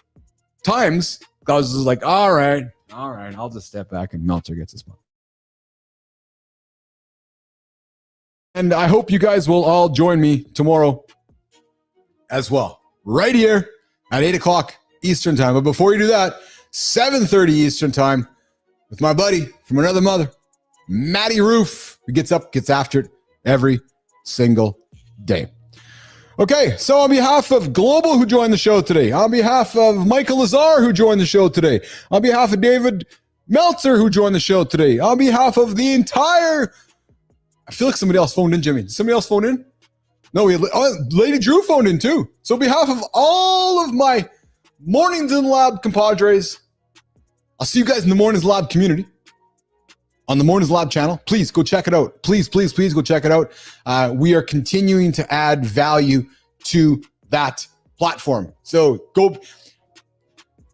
times, Glozer was like, all right, I'll just step back and Meltzer gets his money. And I hope you guys will all join me tomorrow as well, right here at 8 o'clock Eastern time. But before you do that, 7:30 Eastern time with my buddy from another mother, Matty Roof, who gets up, gets after it every single day. Okay, so on behalf of Global, who joined the show today, on behalf of Michael Lazar, who joined the show today, on behalf of David Meltzer, who joined the show today, on behalf of the entire... I feel like somebody else phoned in, Jimmy. Did somebody else phone in? No, Lady Drew phoned in too. So on behalf of all of my Mornings in the Lab compadres, I'll see you guys in the Mornings Lab community on the Mornings Lab channel. Please go check it out. Please go check it out. We are continuing to add value to that platform. So go,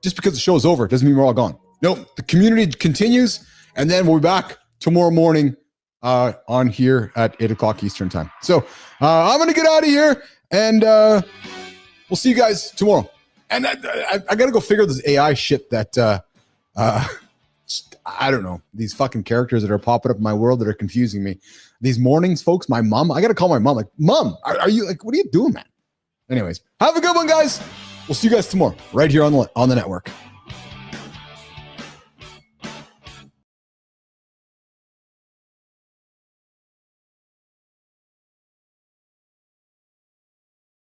just because the show's over doesn't mean we're all gone. No, the community continues, and then we'll be back tomorrow morning on here at 8 o'clock Eastern time. So I'm going to get out of here, and we'll see you guys tomorrow. And I got to go figure this AI shit that I don't know. These fucking characters that are popping up in my world that are confusing me. These mornings, folks, my mom, I got to call my mom. Like, Mom, are you like, what are you doing, man? Anyways, have a good one, guys. We'll see you guys tomorrow right here on the network.